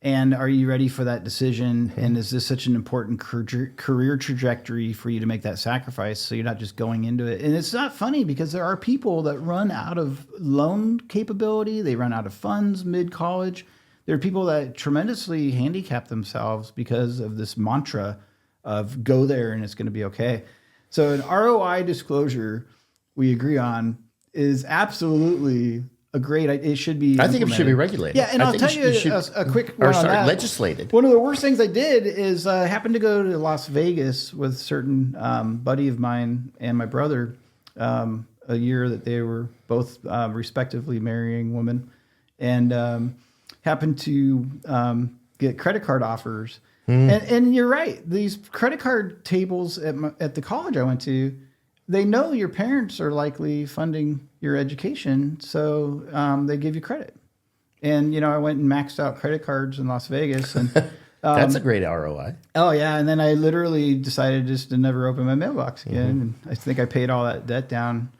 And are you ready for that decision? And is this such an important career trajectory for you to make that sacrifice so you're not just going into it? And it's not funny because there are people that run out of loan capability. They run out of funds mid-college. There are people that tremendously handicap themselves because of this mantra of go there and it's going to be okay. So an ROI disclosure we agree on is absolutely a great idea. It should be I think it should be regulated. Yeah, and I'll tell you a quick one on that. Legislated. One of the worst things I did is I happened to go to Las Vegas with a certain buddy of mine and my brother a year that they were both respectively marrying women, and happened to get credit card offers. And you're right. These credit card tables at the college I went to, they know your parents are likely funding your education, so they give you credit. And, I went and maxed out credit cards in Las Vegas. And that's a great ROI. Oh, yeah. And then I literally decided just to never open my mailbox again. Mm-hmm. And I think I paid all that debt down.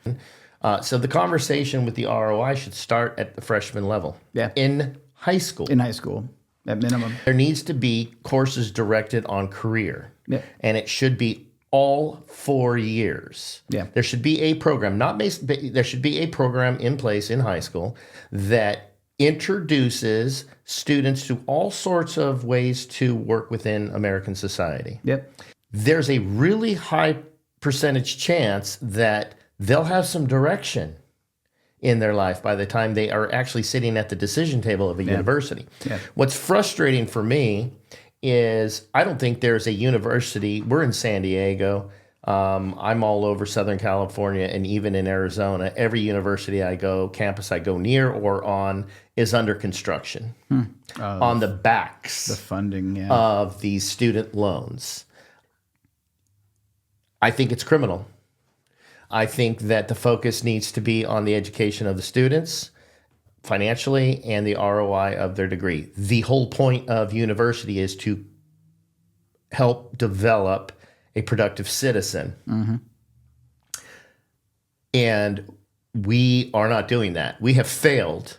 So the conversation with the ROI should start at the freshman level. Yeah. In high school. In high school, at minimum. There needs to be courses directed on career. Yeah. And it should be all 4 years. Yeah. There should be a program, there should be a program in place in high school that introduces students to all sorts of ways to work within American society. Yep. There's a really high percentage chance that they'll have some direction in their life by the time they are actually sitting at the decision table of a university. Yeah. What's frustrating for me is I don't think there's a university. We're in San Diego. I'm all over Southern California and even in Arizona. Every university campus I go near or on is under construction on the backs the funding of these student loans. I think it's criminal. I think that the focus needs to be on the education of the students financially and the ROI of their degree. The whole point of university is to help develop a productive citizen. Mm-hmm. And we are not doing that. We have failed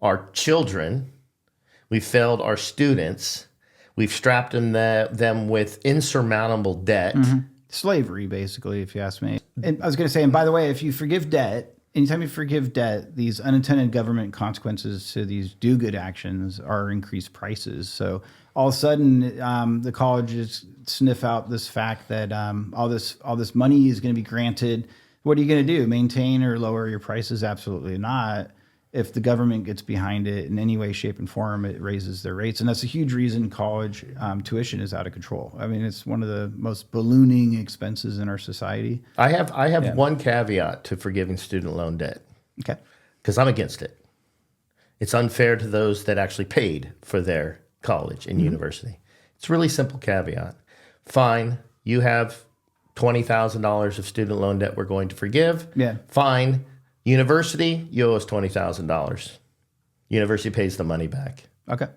our children. We've failed our students. We've strapped them with insurmountable debt. Slavery, basically, if you ask me. And I was going to say, and by the way, if you forgive debt, anytime you forgive debt, these unintended government consequences to these do-good actions are increased prices. So all of a sudden, the colleges sniff out this fact that all this money is going to be granted. What are you going to do? Maintain or lower your prices? Absolutely not. If the government gets behind it in any way, shape, and form, it raises their rates. And that's a huge reason college tuition is out of control. I mean, it's one of the most ballooning expenses in our society. I have one caveat to forgiving student loan debt. Okay. Because I'm against it. It's unfair to those that actually paid for their college and university. It's a really simple caveat. Fine, you have $20,000 of student loan debt we're going to forgive. Yeah. Fine. University, you owe us $20,000. University pays the money back. Okay.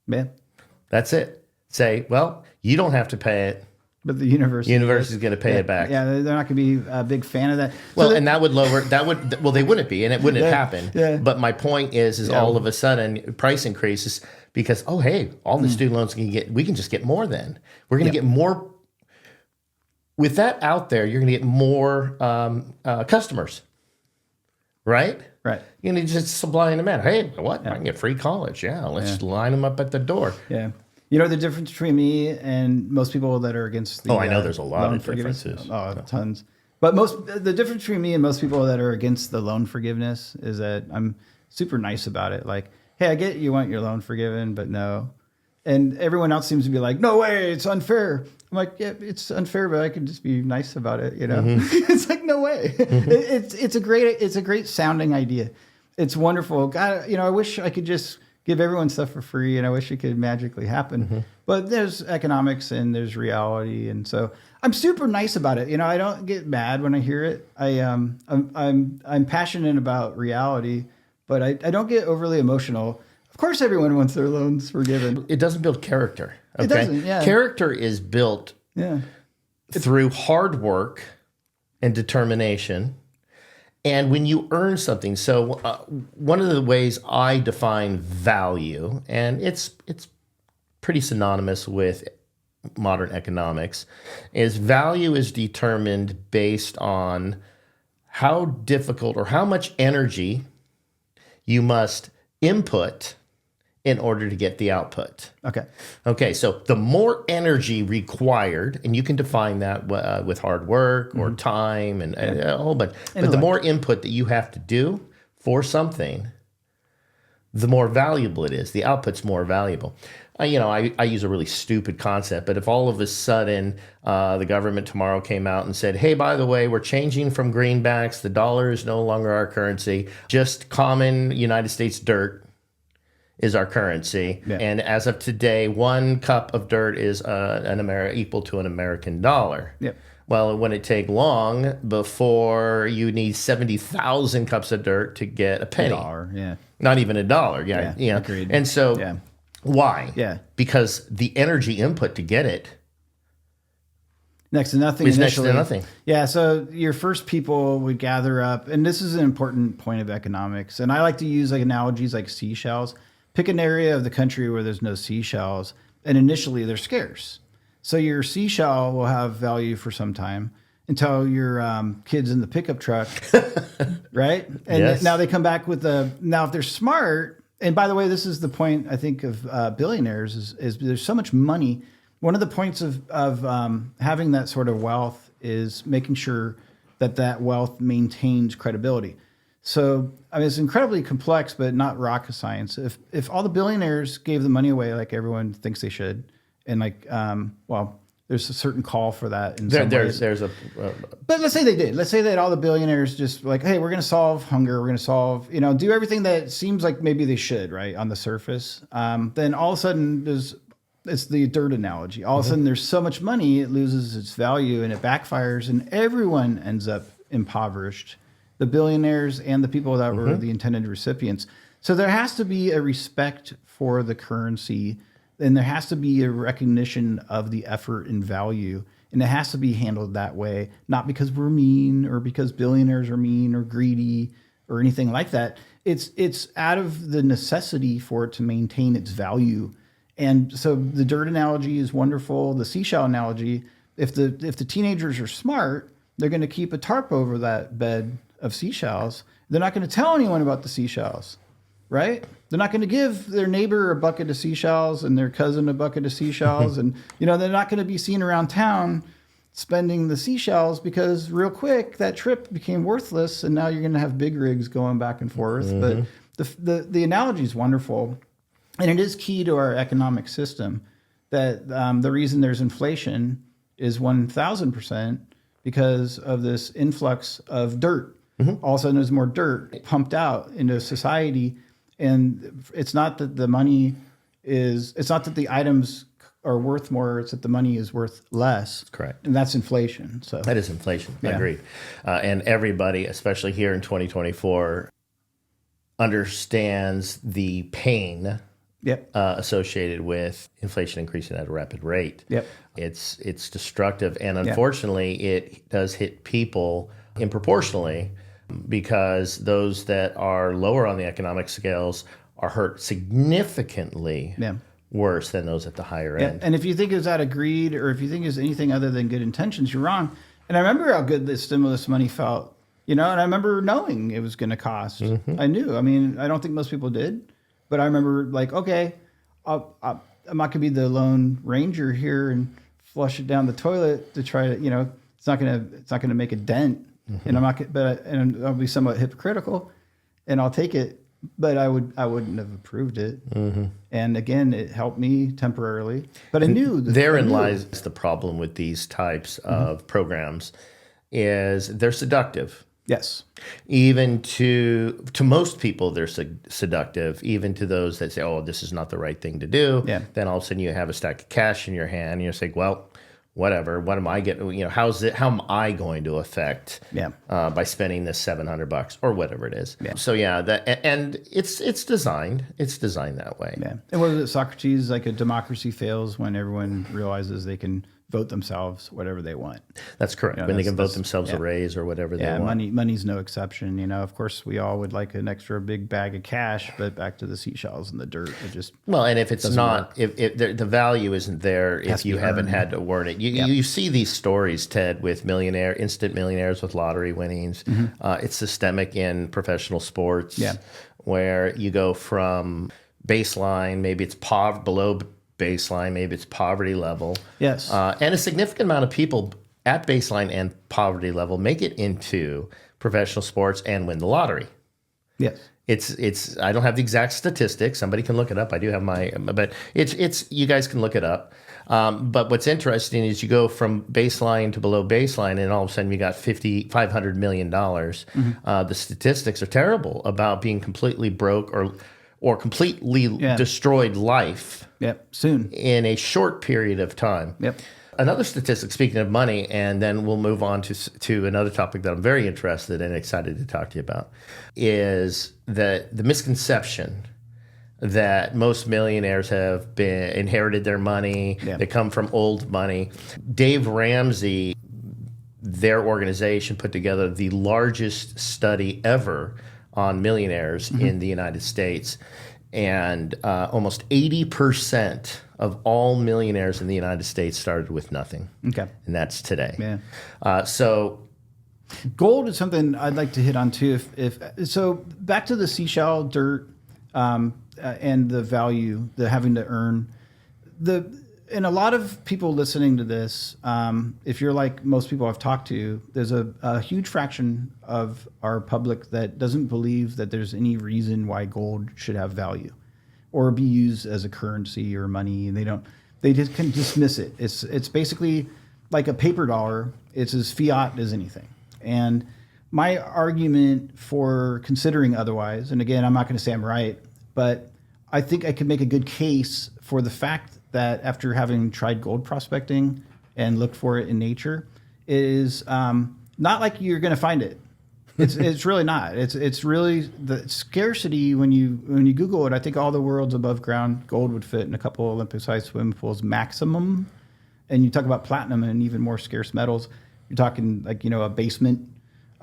Yeah. That's it. Say, well, you don't have to pay it. But the university is going to pay it back. Yeah, they're not going to be a big fan of that. Well, and that would lower, well, they wouldn't be, and it wouldn't happen. Yeah. But my point is all of a sudden price increases because, oh, hey, all the student loans we can just get more then. We're going to get more. With that out there, you're going to get more customers. Right? Right. You need to just supply and demand. Hey, what? I can get free college. Yeah, let's line them up at the door. Yeah. You know the difference between me and most people that are against the I know there's a lot loan of differences. Oh, tons. But the difference between me and most people that are against the loan forgiveness is that I'm super nice about it. Like, hey, I get you want your loan forgiven, but no. And everyone else seems to be like, no way, it's unfair. I'm like, yeah, it's unfair, but I can just be nice about it, you know? It's like, no way. It's a great sounding idea. It's wonderful. God, I wish I could just give everyone stuff for free, and I wish it could magically happen. But there's economics and there's reality, and so I'm super nice about it. I don't get mad when I hear it. I'm passionate about reality, but I don't get overly emotional. Of course, everyone wants their loans forgiven. It doesn't build character. Okay? It doesn't, yeah. Character is built through hard work and determination. And when you earn something, so one of the ways I define value, and it's pretty synonymous with modern economics, is value is determined based on how difficult or how much energy you must input in order to get the output. Okay, so the more energy required, and you can define that with hard work or time and a whole bunch, but the more input that you have to do for something, the more valuable it is. The output's more valuable. I use a really stupid concept, but if all of a sudden the government tomorrow came out and said, hey, by the way, we're changing from greenbacks, the dollar is no longer our currency, just common United States dirt is our currency. Yeah. And as of today, 1 cup of dirt is equal to an American dollar. Yep. Well, it wouldn't take long before you need 70,000 cups of dirt to get a penny. $1, yeah. Not even $1. Yeah. Agreed. And so why? Yeah. Because the energy input to get it next to nothing. Is next to nothing. Yeah. So your first people would gather up, and this is an important point of economics. And I like to use analogies like seashells. Pick an area of the country where there's no seashells, and initially they're scarce. So your seashell will have value for some time until your kid's in the pickup truck, right? And now they come back with now if they're smart, and by the way, this is the point I think of billionaires is there's so much money. One of the points of having that sort of wealth is making sure that wealth maintains credibility. So it's incredibly complex, but not rocket science. If all the billionaires gave the money away like everyone thinks they should, and there's a certain call for that in some ways. But let's say they did. Let's say that all the billionaires just like, hey, we're going to solve hunger. We're going to solve, do everything that seems like maybe they should, right, on the surface. Then all of a sudden it's the dirt analogy. All of a sudden there's so much money, it loses its value and it backfires and everyone ends up impoverished. The billionaires and the people that were the intended recipients. So there has to be a respect for the currency, and there has to be a recognition of the effort and value, and it has to be handled that way, not because we're mean or because billionaires are mean or greedy. or anything like that. It's out of the necessity for it to maintain its value. And so the dirt analogy is wonderful. The seashell analogy, if the teenagers are smart, they're going to keep a tarp over that bed of seashells. They're not going to tell anyone about the seashells, right? They're not going to give their neighbor a bucket of seashells and their cousin a bucket of seashells. And, they're not going to be seen around town spending the seashells, because real quick that trip became worthless, and now you're going to have big rigs going back and forth. But the analogy is wonderful, and it is key to our economic system that the reason there's inflation is 1,000% because of this influx of dirt. All of a sudden there's more dirt pumped out into society, and it's not that the items are worth more, it's that the money is worth less. Correct. And that's inflation. So that is inflation. Yeah. Agreed. And everybody, especially here in 2024, understands the pain associated with inflation increasing at a rapid rate. Yep. It's destructive. And unfortunately, it does hit people improportionally, because those that are lower on the economic scales are hurt significantly worse than those at the higher end. And if you think it's out of greed, or if you think it's anything other than good intentions, you're wrong. And I remember how good the stimulus money felt, and I remember knowing it was going to cost. I knew. I mean, I don't think most people did, but I remember like, okay, I'm not going to be the lone ranger here and flush it down the toilet to try to, it's not going to make a dent. And and I'll be somewhat hypocritical, and I'll take it, but I wouldn't have approved it. And again, it helped me temporarily, but I knew therein lies the problem with these types of programs, is they're seductive. Yes. Even to most people, they're seductive, even to those that say, oh, this is not the right thing to do. Yeah. Then all of a sudden you have a stack of cash in your hand, and you're saying, well, whatever, what am I getting? How am I going to affect by spending this $700 or whatever it is? Yeah. So and it's designed that way. Yeah. And what was it, Socrates, like a democracy fails when everyone realizes they can vote themselves whatever they want. That's correct. When they can vote themselves a raise or whatever they want. Money's no exception. Of course, we all would like an extra big bag of cash, but back to the seashells and the dirt, it just and if it's not, if the value isn't there, if you haven't had to earn it, you see these stories, Ted, with instant millionaires with lottery winnings. It's systemic in professional sports, where you go from baseline, maybe it's below baseline, maybe it's poverty level. Yes. And a significant amount of people at baseline and poverty level make it into professional sports and win the lottery. Yes. It's I don't have the exact statistics. Somebody can look it up. I do have but it's you guys can look it up. But what's interesting is you go from baseline to below baseline, and all of a sudden you got $500 million. The statistics are terrible about being completely broke or completely destroyed life soon in a short period of time. Another statistic, speaking of money, and then we'll move on to another topic that I'm very interested and excited to talk to you about, is that the misconception that most millionaires have inherited their money. They come from old money. Dave Ramsey, their organization, put together the largest study ever on millionaires in the United States. And almost 80% of all millionaires in the United States started with nothing. Okay. And that's today. So gold is something I'd like to hit on too. So back to the seashell dirt and the value, the having to earn. And a lot of people listening to this, if you're like most people I've talked to, there's a huge fraction of our public that doesn't believe that there's any reason why gold should have value or be used as a currency or money. And they just can dismiss it. It's basically like a paper dollar. It's as fiat as anything. And my argument for considering otherwise, and again, I'm not going to say I'm right, but I think I could make a good case for the fact that after having tried gold prospecting and looked for it in nature, is not like you're going to find it. It's really not. It's really the scarcity when you Google it. I think all the world's above ground gold would fit in a couple Olympic-sized swimming pools maximum. And you talk about platinum and even more scarce metals. You're talking like a basement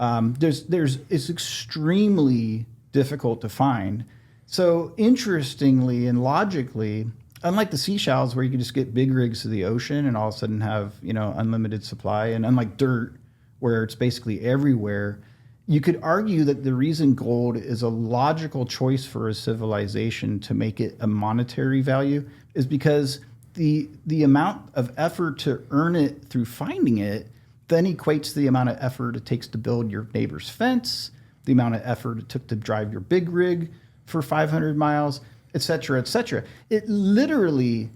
It's extremely difficult to find. So interestingly and logically, unlike the seashells where you can just get big rigs to the ocean and all of a sudden have, unlimited supply, and unlike dirt where it's basically everywhere, you could argue that the reason gold is a logical choice for a civilization to make it a monetary value is because the amount of effort to earn it through finding it then equates to the amount of effort it takes to build your neighbor's fence, the amount of effort it took to drive your big rig for 500 miles, et cetera, et cetera. It literally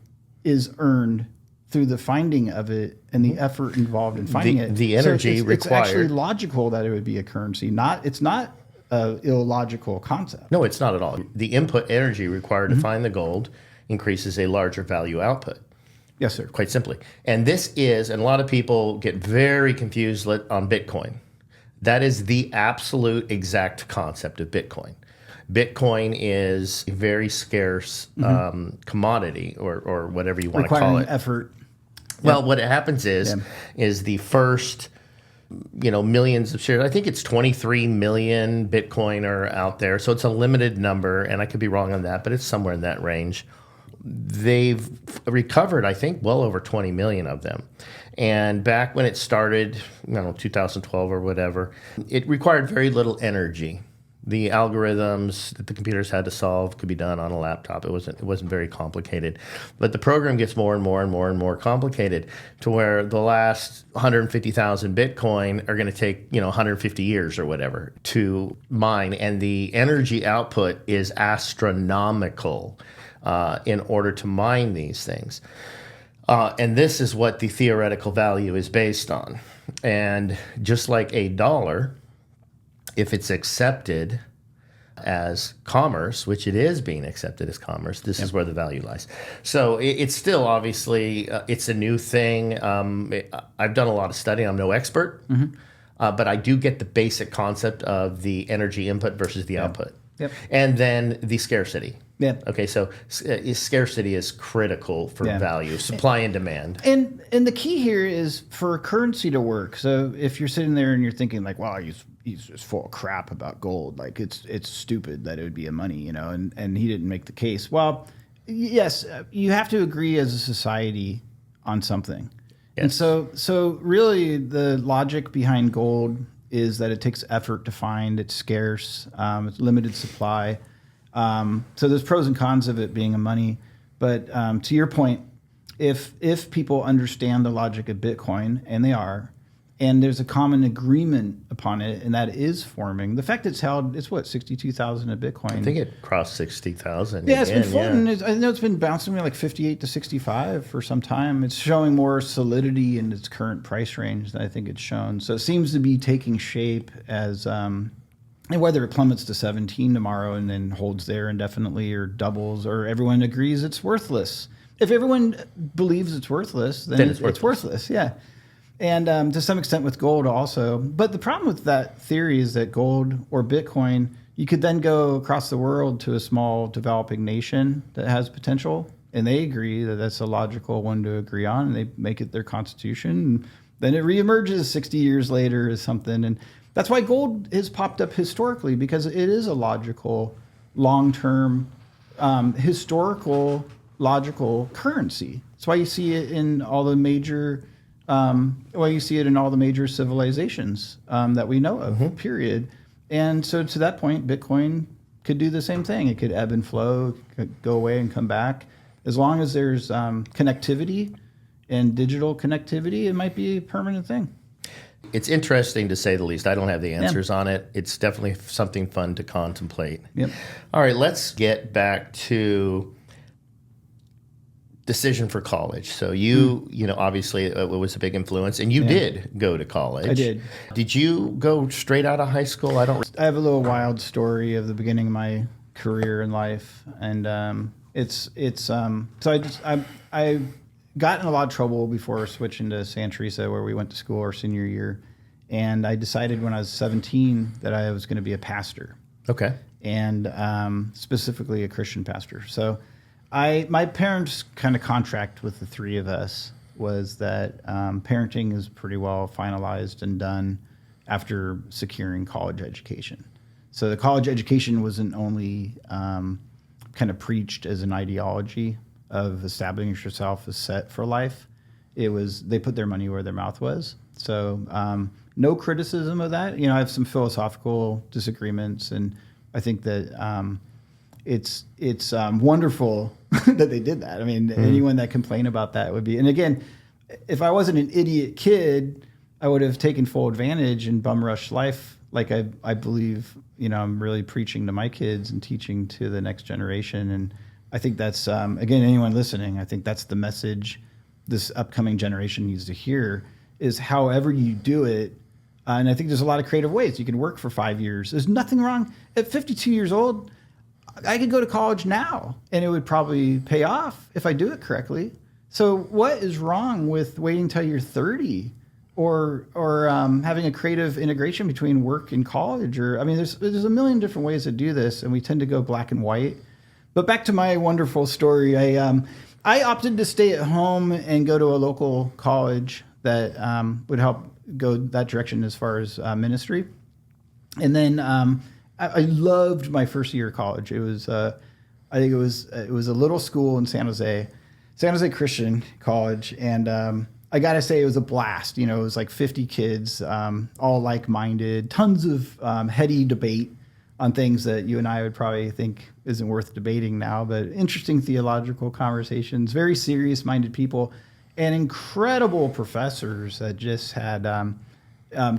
is earned through the finding of it and the effort involved in finding it. The energy required. It's actually logical that it would be a currency. It's not an illogical concept. No, it's not at all. The input energy required to find the gold increases a larger value output. Yes, sir. Quite simply. And this is, and a lot of people get very confused on Bitcoin. That is the absolute exact concept of Bitcoin. Bitcoin is a very scarce commodity or whatever you want to call it. Requiring effort. Well, what happens is the first, millions of shares. I think it's 23 million Bitcoin are out there. So it's a limited number, and I could be wrong on that, but it's somewhere in that range. They've recovered, I think, well over 20 million of them. And back when it started, 2012 or whatever, it required very little energy. The algorithms that the computers had to solve could be done on a laptop. It wasn't very complicated. But the program gets more and more and more and more complicated to where the last 150,000 Bitcoin are going to take, 150 years or whatever to mine. And the energy output is astronomical in order to mine these things. And this is what the theoretical value is based on. And just like a dollar, if it's accepted as commerce, which it is being accepted as commerce, this is where the value lies. So it's still obviously, it's a new thing. I've done a lot of study. I'm no expert, but I do get the basic concept of the energy input versus the output. Yep. And then the scarcity. Yeah. Okay, so scarcity is critical for value, supply and demand. And the key here is for a currency to work. So if you're sitting there and you're thinking like, wow, he's just full of crap about gold. Like it's stupid that it would be a money, and he didn't make the case. Well, yes, you have to agree as a society on something. Yes. And so really the logic behind gold is that it takes effort to find, it's scarce, it's limited supply. So there's pros and cons of it being a money. But to your point, if people understand the logic of Bitcoin, and they are, and there's a common agreement upon it, and that is forming. The fact it's held, it's what, 62,000 a Bitcoin? I think it crossed 60,000. Yeah, it's been floating. Yeah. I know it's been bouncing me like 58 to 65 for some time. It's showing more solidity in its current price range than I think it's shown. So it seems to be taking shape as, and whether it plummets to 17 tomorrow and then holds there indefinitely or doubles, or everyone agrees it's worthless. If everyone believes it's worthless, then it's worthless. Yeah. And to some extent with gold also. But the problem with that theory is that gold or Bitcoin, you could then go across the world to a small developing nation that has potential, and they agree that that's a logical one to agree on, and they make it their constitution. And then it reemerges 60 years later as something. And that's why gold has popped up historically, because it is a logical, long-term, historical, logical currency. That's why you see it in all the major... you see it in all the major civilizations that we know of, period. And so to that point, Bitcoin could do the same thing. It could ebb and flow, could go away and come back. As long as there's connectivity and digital connectivity, it might be a permanent thing. It's interesting to say the least. I don't have the answers on it. It's definitely something fun to contemplate. Yep. All right, let's get back to decision for college. So you obviously it was a big influence, and you did go to college. I did. Did you go straight out of high school? I have a little wild story of the beginning of my career in life, and I got in a lot of trouble before switching to Santa Teresa, where we went to school our senior year, and I decided when I was 17 that I was going to be a pastor. Okay. And specifically a Christian pastor. So my parents' kind of contract with the three of us was that parenting is pretty well finalized and done, after securing college education. So the college education wasn't only kind of preached as an ideology of establishing yourself as set for life. It was, they put their money where their mouth was. So no criticism of that. You know, I have some philosophical disagreements, and I think that it's wonderful that they did that. I mean, anyone that complained about that would be, and again, if I wasn't an idiot kid, I would have taken full advantage and bum rushed life. Like I believe, you know, I'm really preaching to my kids and teaching to the next generation. And I think that's, again, anyone listening, I think that's the message this upcoming generation needs to hear, is however you do it. And I think there's a lot of creative ways. You can work for 5 years. There's nothing wrong. At 52 years old, I could go to college now and it would probably pay off if I do it correctly. So what is wrong with waiting till you're 30 or having a creative integration between work and college? Or, I mean, there's a million different ways to do this, and we tend to go black and white. But back to my wonderful story, I opted to stay at home and go to a local college that would help go that direction as far as ministry. And then I loved my first year of college. It was, I think it was a little school in San Jose Christian College. And I got to say, it was a blast. You know, it was like 50 kids, all like-minded, tons of heady debate on things that you and I would probably think isn't worth debating now, but interesting theological conversations, very serious-minded people, and incredible professors that just had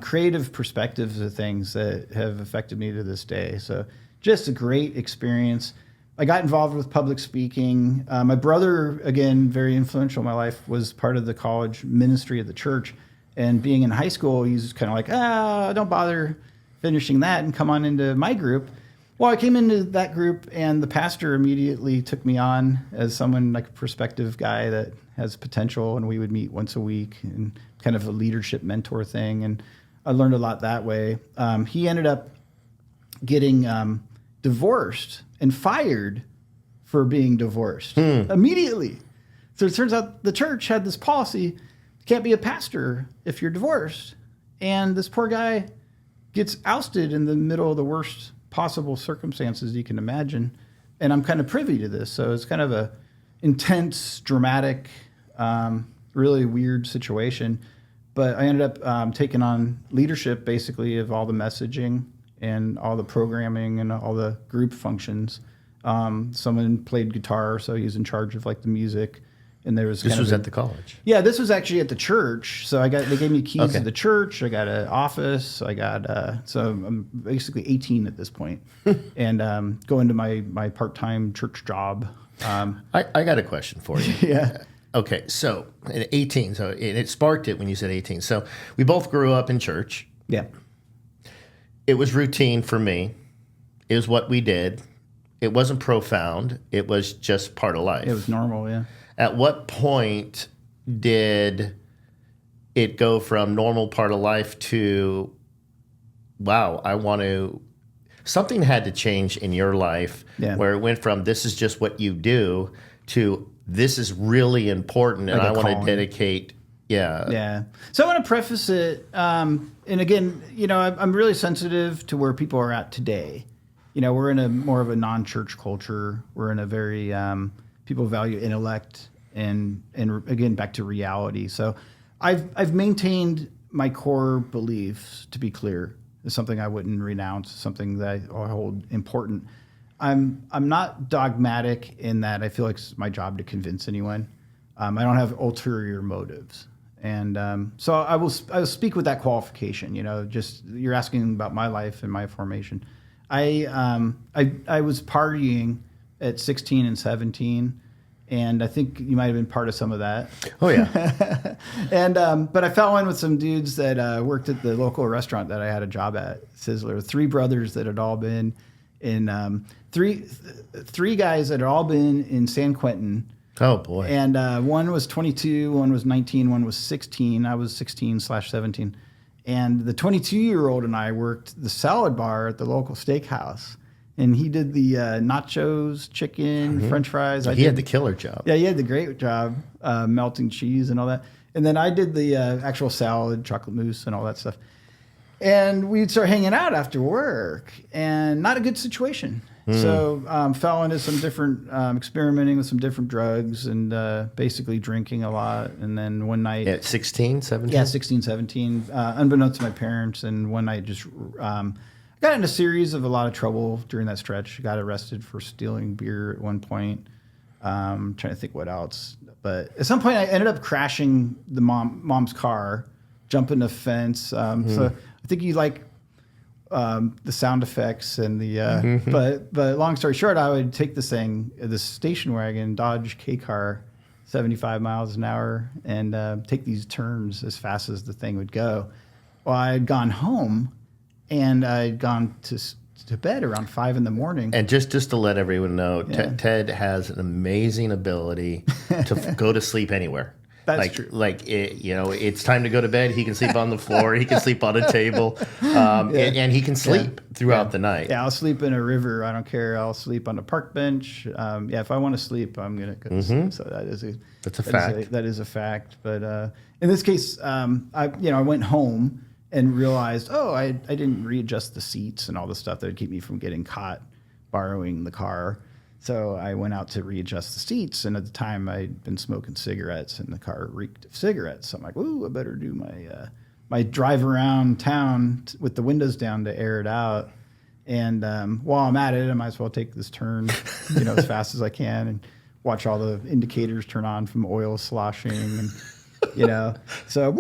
creative perspectives of things that have affected me to this day. So just a great experience. I got involved with public speaking. My brother, again, very influential in my life, was part of the college ministry of the church. And being in high school, he's kind of like, don't bother finishing that and come on into my group. Well, I came into that group, and the pastor immediately took me on as someone, like a prospective guy that has potential, and we would meet once a week and kind of a leadership mentor thing. And I learned a lot that way. He ended up getting divorced and fired for being divorced immediately. So it turns out the church had this policy, you can't be a pastor if you're divorced. And this poor guy gets ousted in the middle of the worst possible circumstances you can imagine. And I'm kind of privy to this. So it's kind of a intense, dramatic, really weird situation. But I ended up taking on leadership, basically, of all the messaging and all the programming and all the group functions. Someone played guitar, so he was in charge of like the music. And there was this was at the college. Yeah, this was actually at the church. So they gave me keys to the church. I got an office. I got so I'm basically 18 at this point, and going to my part-time church job. I got a question for you. Yeah. Okay, so at 18, so it sparked it when you said 18. So we both grew up in church. Yeah. It was routine for me. It was what we did. It wasn't profound. It was just part of life. It was normal, yeah. At what point did it go from normal part of life to, wow, I want to, something had to change in your life where it went from this is just what you do to this is really important and I want to dedicate. Yeah. Yeah. So I want to preface it. And again, you know, I'm really sensitive to where people are at today. You know, we're in a more of a non-church culture. We're in a very, people value intellect and again, back to reality. So I've maintained my core beliefs, to be clear. It's something I wouldn't renounce, something that I hold important. I'm not dogmatic in that I feel like it's my job to convince anyone. I don't have ulterior motives. And so I will speak with that qualification, you know, just you're asking about my life and my formation. I was partying at 16 and 17, and I think you might have been part of some of that. Oh yeah. And but I fell in with some dudes that worked at the local restaurant that I had a job at, Sizzler. Three brothers that had all been in three guys that had all been in San Quentin. Oh boy. And one was 22, one was 19, one was 16. I was 16/17. And the 22-year-old and I worked the salad bar at the local steakhouse. And he did the nachos, chicken, French fries. He had the killer job. Yeah, he had the great job, melting cheese and all that. And then I did the actual salad, chocolate mousse, and all that stuff. And we'd start hanging out after work, and not a good situation. So fell into some different experimenting with some different drugs, and basically drinking a lot. And then one night At 16, 17? Yeah, 16, 17, unbeknownst to my parents. And one night just got in a series of a lot of trouble during that stretch. Got arrested for stealing beer at one point. Trying to think what else. But at some point I ended up crashing the mom's car, jumping the fence. So I think you like the sound effects and the, but long story short, I would take this station wagon, Dodge K car, 75 miles an hour, and take these turns as fast as the thing would go. Well, I had gone home, and I'd gone to bed around 5 a.m. And just to let everyone know, Ted has an amazing ability to go to sleep anywhere. That's true. It's time to go to bed. He can sleep on the floor. He can sleep on a table, and he can sleep throughout the night. Yeah, I'll sleep in a river. I don't care. I'll sleep on a park bench. If I want to sleep, I'm gonna go to sleep. So that's a fact. That is a fact. But in this case, I went home and realized, I didn't readjust the seats and all the stuff that would keep me from getting caught borrowing the car. So I went out to readjust the seats, and at the time I'd been smoking cigarettes, and the car reeked of cigarettes. So I'm like, "Ooh, I better do my drive around town with the windows down to air it out." And while I'm at it, I might as well take this turn, as fast as I can, and watch all the indicators turn on from oil sloshing, and So,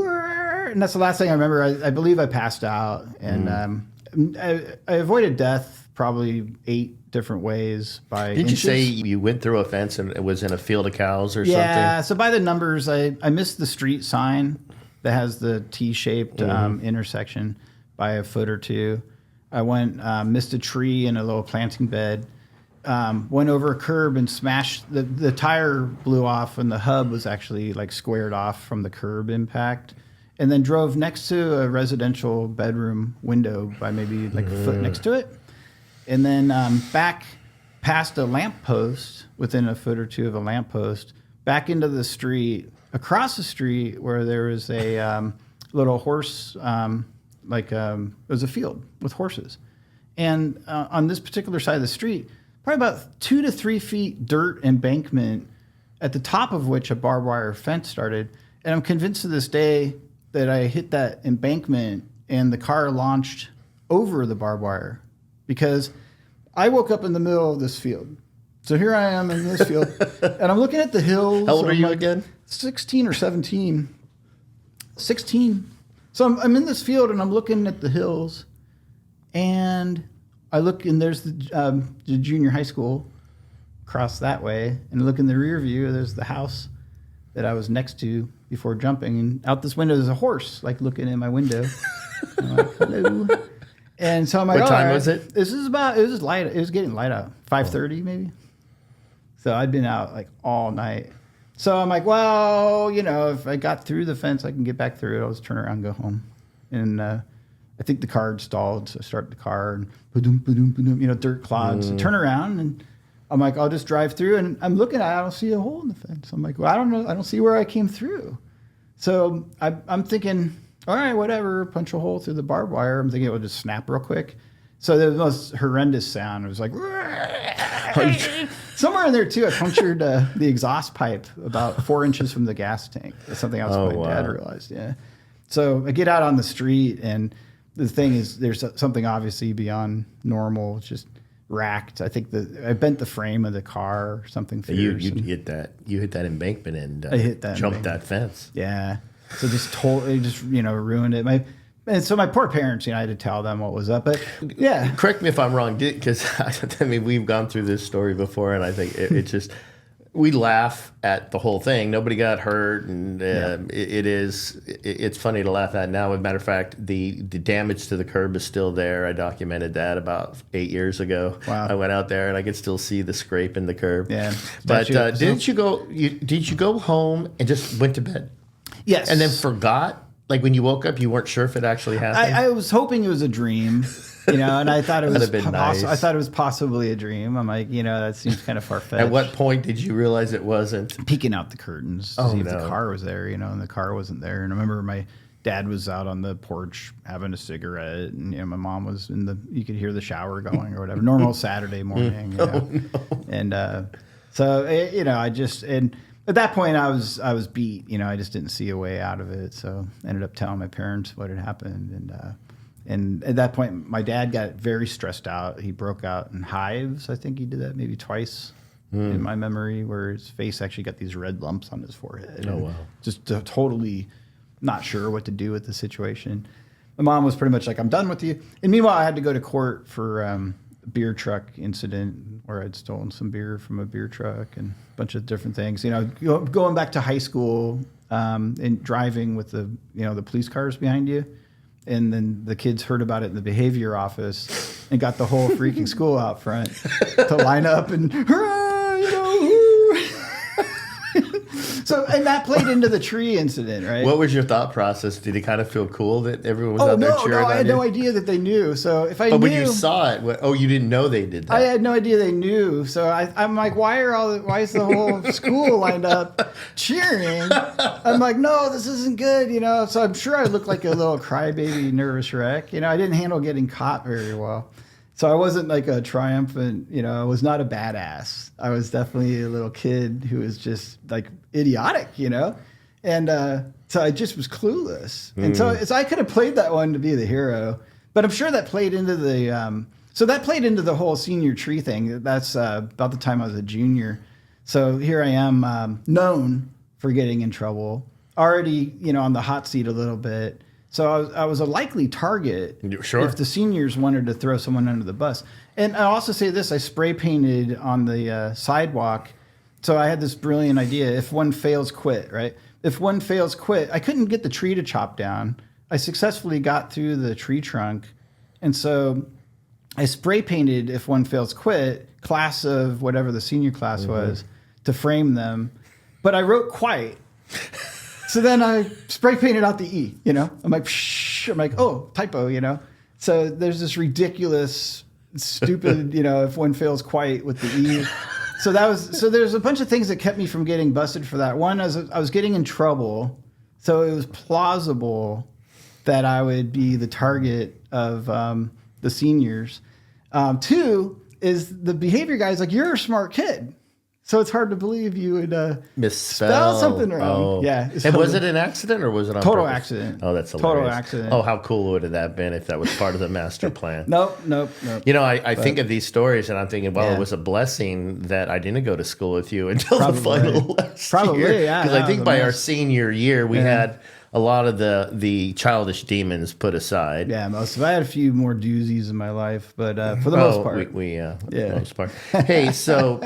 and that's the last thing I remember. I believe I passed out, and I avoided death probably 8 different ways by Did inches. you say you went through a fence and it was in a field of cows or something? Yeah, so by the numbers, I missed the street sign that has the T-shaped intersection by a foot or two. I missed a tree in a little planting bed, went over a curb and smashed, the tire blew off, and the hub was actually like squared off from the curb impact, and then drove next to a residential bedroom window by maybe like a foot next to it. And then back past a lamppost, within a foot or two of a lamppost, back into the street, across the street where there was a little horse, it was a field with horses. And on this particular side of the street, probably about 2 to 3 feet dirt embankment, at the top of which a barbed wire fence started. And I'm convinced to this day that I hit that embankment and the car launched over the barbed wire. Because I woke up in the middle of this field. So here I am in this field, and I'm looking at the hills. How old are you again? 16 or 17. 16. So I'm in this field, and I'm looking at the hills, and I look, and there's the junior high school across that way, and I look in the rear view, there's the house that I was next to before jumping, and out this window there's a horse, like looking in my window. I'm like, hello. And so I'm like, what time was it? It was light. It was getting light out, 5:30 maybe. So I'd been out like all night. So I'm like, well, if I got through the fence, I can get back through it. I'll just turn around and go home. And I think the car had stalled, so I start the car and ba-doom, ba-doom, ba-doom, dirt clods. And turn around, and I'm like, I'll just drive through. And I'm looking at it, I don't see a hole in the fence. I'm like, well, I don't know. I don't see where I came through. So I'm thinking, all right, whatever, punch a hole through the barbed wire. I'm thinking it would just snap real quick. So the most horrendous sound. It was like, somewhere in there too, I punctured the exhaust pipe about 4 inches from the gas tank. That's something else my dad realized, yeah. So I get out on the street, and the thing is, there's something obviously beyond normal. It's just racked. I think I bent the frame of the car or something fierce. You hit that embankment and I hit that jumped that fence. Yeah. So it just ruined it. And so my poor parents, I had to tell them what was up. But yeah, correct me if I'm wrong, because we've gone through this story before, and I think it's just, we laugh at the whole thing. Nobody got hurt, and it's funny to laugh at now. As a matter of fact, the damage to the curb is still there. I documented that about 8 years ago. Wow. I went out there, and I could still see the scrape in the curb. Yeah, but did you go home and just went to bed? Yes. And then forgot? Like when you woke up, you weren't sure if it actually happened? I was hoping it was a dream, and I thought it was nice. I thought it was possibly a dream. I'm like, that seems kind of far-fetched. At what point did you realize it wasn't? Peeking out the curtains to see if the car was there, and the car wasn't there. And I remember my Dad was out on the porch having a cigarette, and my mom was you could hear the shower going or whatever. Normal Saturday morning. No. And so and at that point I was beat. I just didn't see a way out of it. So I ended up telling my parents what had happened, and at that point my dad got very stressed out. He broke out in hives. I think he did that maybe twice in my memory, where his face actually got these red lumps on his forehead. Oh, wow. Just totally not sure what to do with the situation. My mom was pretty much like, I'm done with you. And meanwhile, I had to go to court for a beer truck incident where I'd stolen some beer from a beer truck and a bunch of different things. Going back to high school and driving with the police cars behind you. And then the kids heard about it in the behavior office and got the whole freaking school out front to line up and hurrah, So, and that played into the tree incident, right? What was your thought process? Did it kind of feel cool that everyone was out there cheering on you? I had no idea that they knew. So if I knew... But when you saw it, you didn't know they did that? I had no idea they knew. So I'm like, why is the whole school lined up cheering? I'm like, no, this isn't good, So I'm sure I looked like a little crybaby, nervous wreck. I didn't handle getting caught very well. So I wasn't like a triumphant, I was not a badass. I was definitely a little kid who was just like idiotic, And so I just was clueless. And so I could have played that one to be the hero, but I'm sure that played into the whole senior tree thing. That's about the time I was a junior. So here I am, known for getting in trouble, already, on the hot seat a little bit. So I was a likely target if the seniors wanted to throw someone under the bus. And I also say this, I spray painted on the sidewalk. So I had this brilliant idea. If one fails, quit, right? If one fails, quit. I couldn't get the tree to chop down. I successfully got through the tree trunk. And so I spray painted if one fails, quit, class of whatever the senior class was, to frame them. But I wrote quite. So then I spray painted out the E, I'm like, psh, I'm like, oh, typo, So there's this stupid, if one fails quite with the E. So there's a bunch of things that kept me from getting busted for that. One, I was getting in trouble. So it was plausible that I would be the target of the seniors. Two is the behavior guy's like, you're a smart kid. So it's hard to believe you would misspell something wrong. Oh. Yeah. And was it an accident or was it on total purpose? Accident? Oh, that's hilarious. Total accident. Oh, how cool would that have been if that was part of the master plan? Nope. I think of these stories and I'm thinking, well, it was a blessing that I didn't go to school with you until the final last year. Yeah. Because I think by our senior year, we had a lot of the childish demons put aside. Yeah, most of I had a few more doozies in my life, but for the most part. For the most part. Hey, so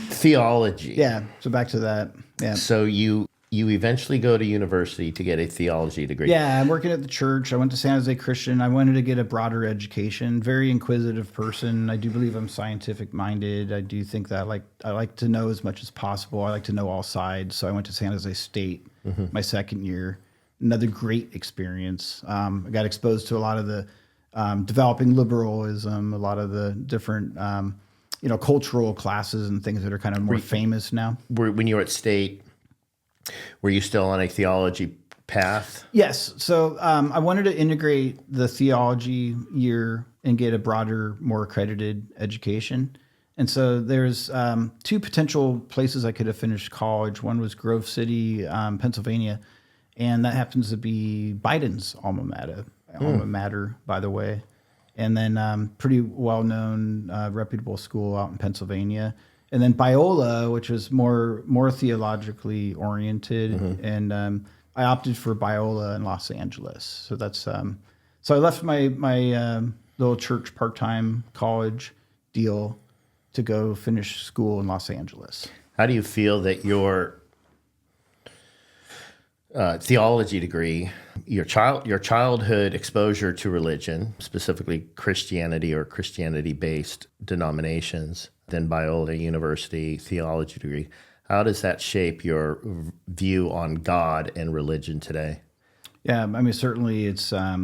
theology. Yeah, so back to that. Yeah. So you eventually go to university to get a theology degree. Yeah, I'm working at the church. I went to San Jose Christian. I wanted to get a broader education. Very inquisitive person. I do believe I'm scientific minded. I do think that I like to know as much as possible. I like to know all sides. So I went to San Jose State my second year. Another great experience. I got exposed to a lot of the developing liberalism, a lot of the different cultural classes and things that are kind of more famous now. When you were at State, were you still on a theology path? Yes. So I wanted to integrate the theology year and get a broader, more accredited education. And so there's two potential places I could have finished college. One was Grove City, Pennsylvania, and that happens to be Biden's alma mater, by the way. And then pretty well-known, reputable school out in Pennsylvania. And then Biola, which was more theologically oriented. And I opted for Biola in Los Angeles. So that's so I left my little church part-time college deal to go finish school in Los Angeles. How do you feel that your theology degree, your childhood exposure to religion, specifically Christianity or Christianity-based denominations, then Biola University theology degree, how does that shape your view on God and religion today? Yeah, I mean, certainly it's a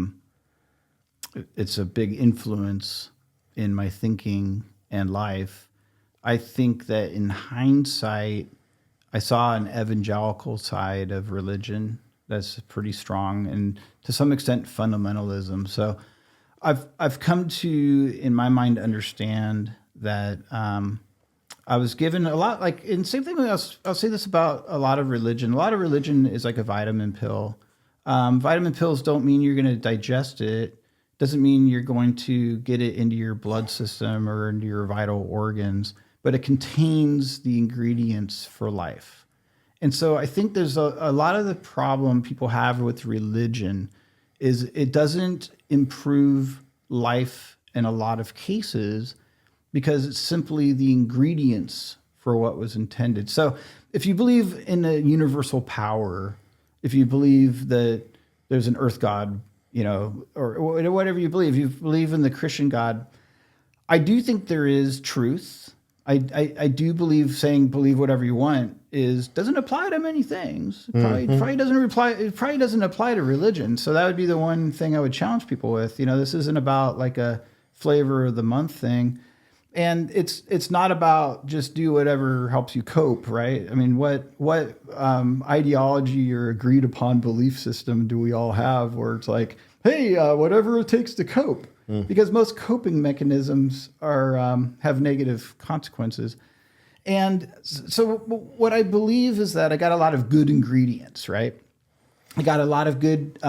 big influence in my thinking and life. I think that in hindsight, I saw an evangelical side of religion that's pretty strong, and to some extent fundamentalism. So I've come to, in my mind, understand that I was given a lot, like, and same thing. I'll say this about a lot of religion. A lot of religion is like a vitamin pill. Vitamin pills don't mean you're going to digest it. Doesn't mean you're going to get it into your blood system or into your vital organs, but it contains the ingredients for life. And so I think there's a lot of the problem people have with religion is it doesn't improve life in a lot of cases because it's simply the ingredients for what was intended. So if you believe in a universal power, if you believe that there's an earth god, or whatever you believe in the Christian God, I do think there is truth. I do believe saying believe whatever you want doesn't apply to many things. It probably doesn't apply to religion. So that would be the one thing I would challenge people with. This isn't about like a flavor of the month thing. And it's not about just do whatever helps you cope, right? I mean, what ideology or agreed upon belief system do we all have where it's like, hey, whatever it takes to cope? Because most coping mechanisms have negative consequences. And so what I believe is that I got a lot of good ingredients, right? I got a lot of good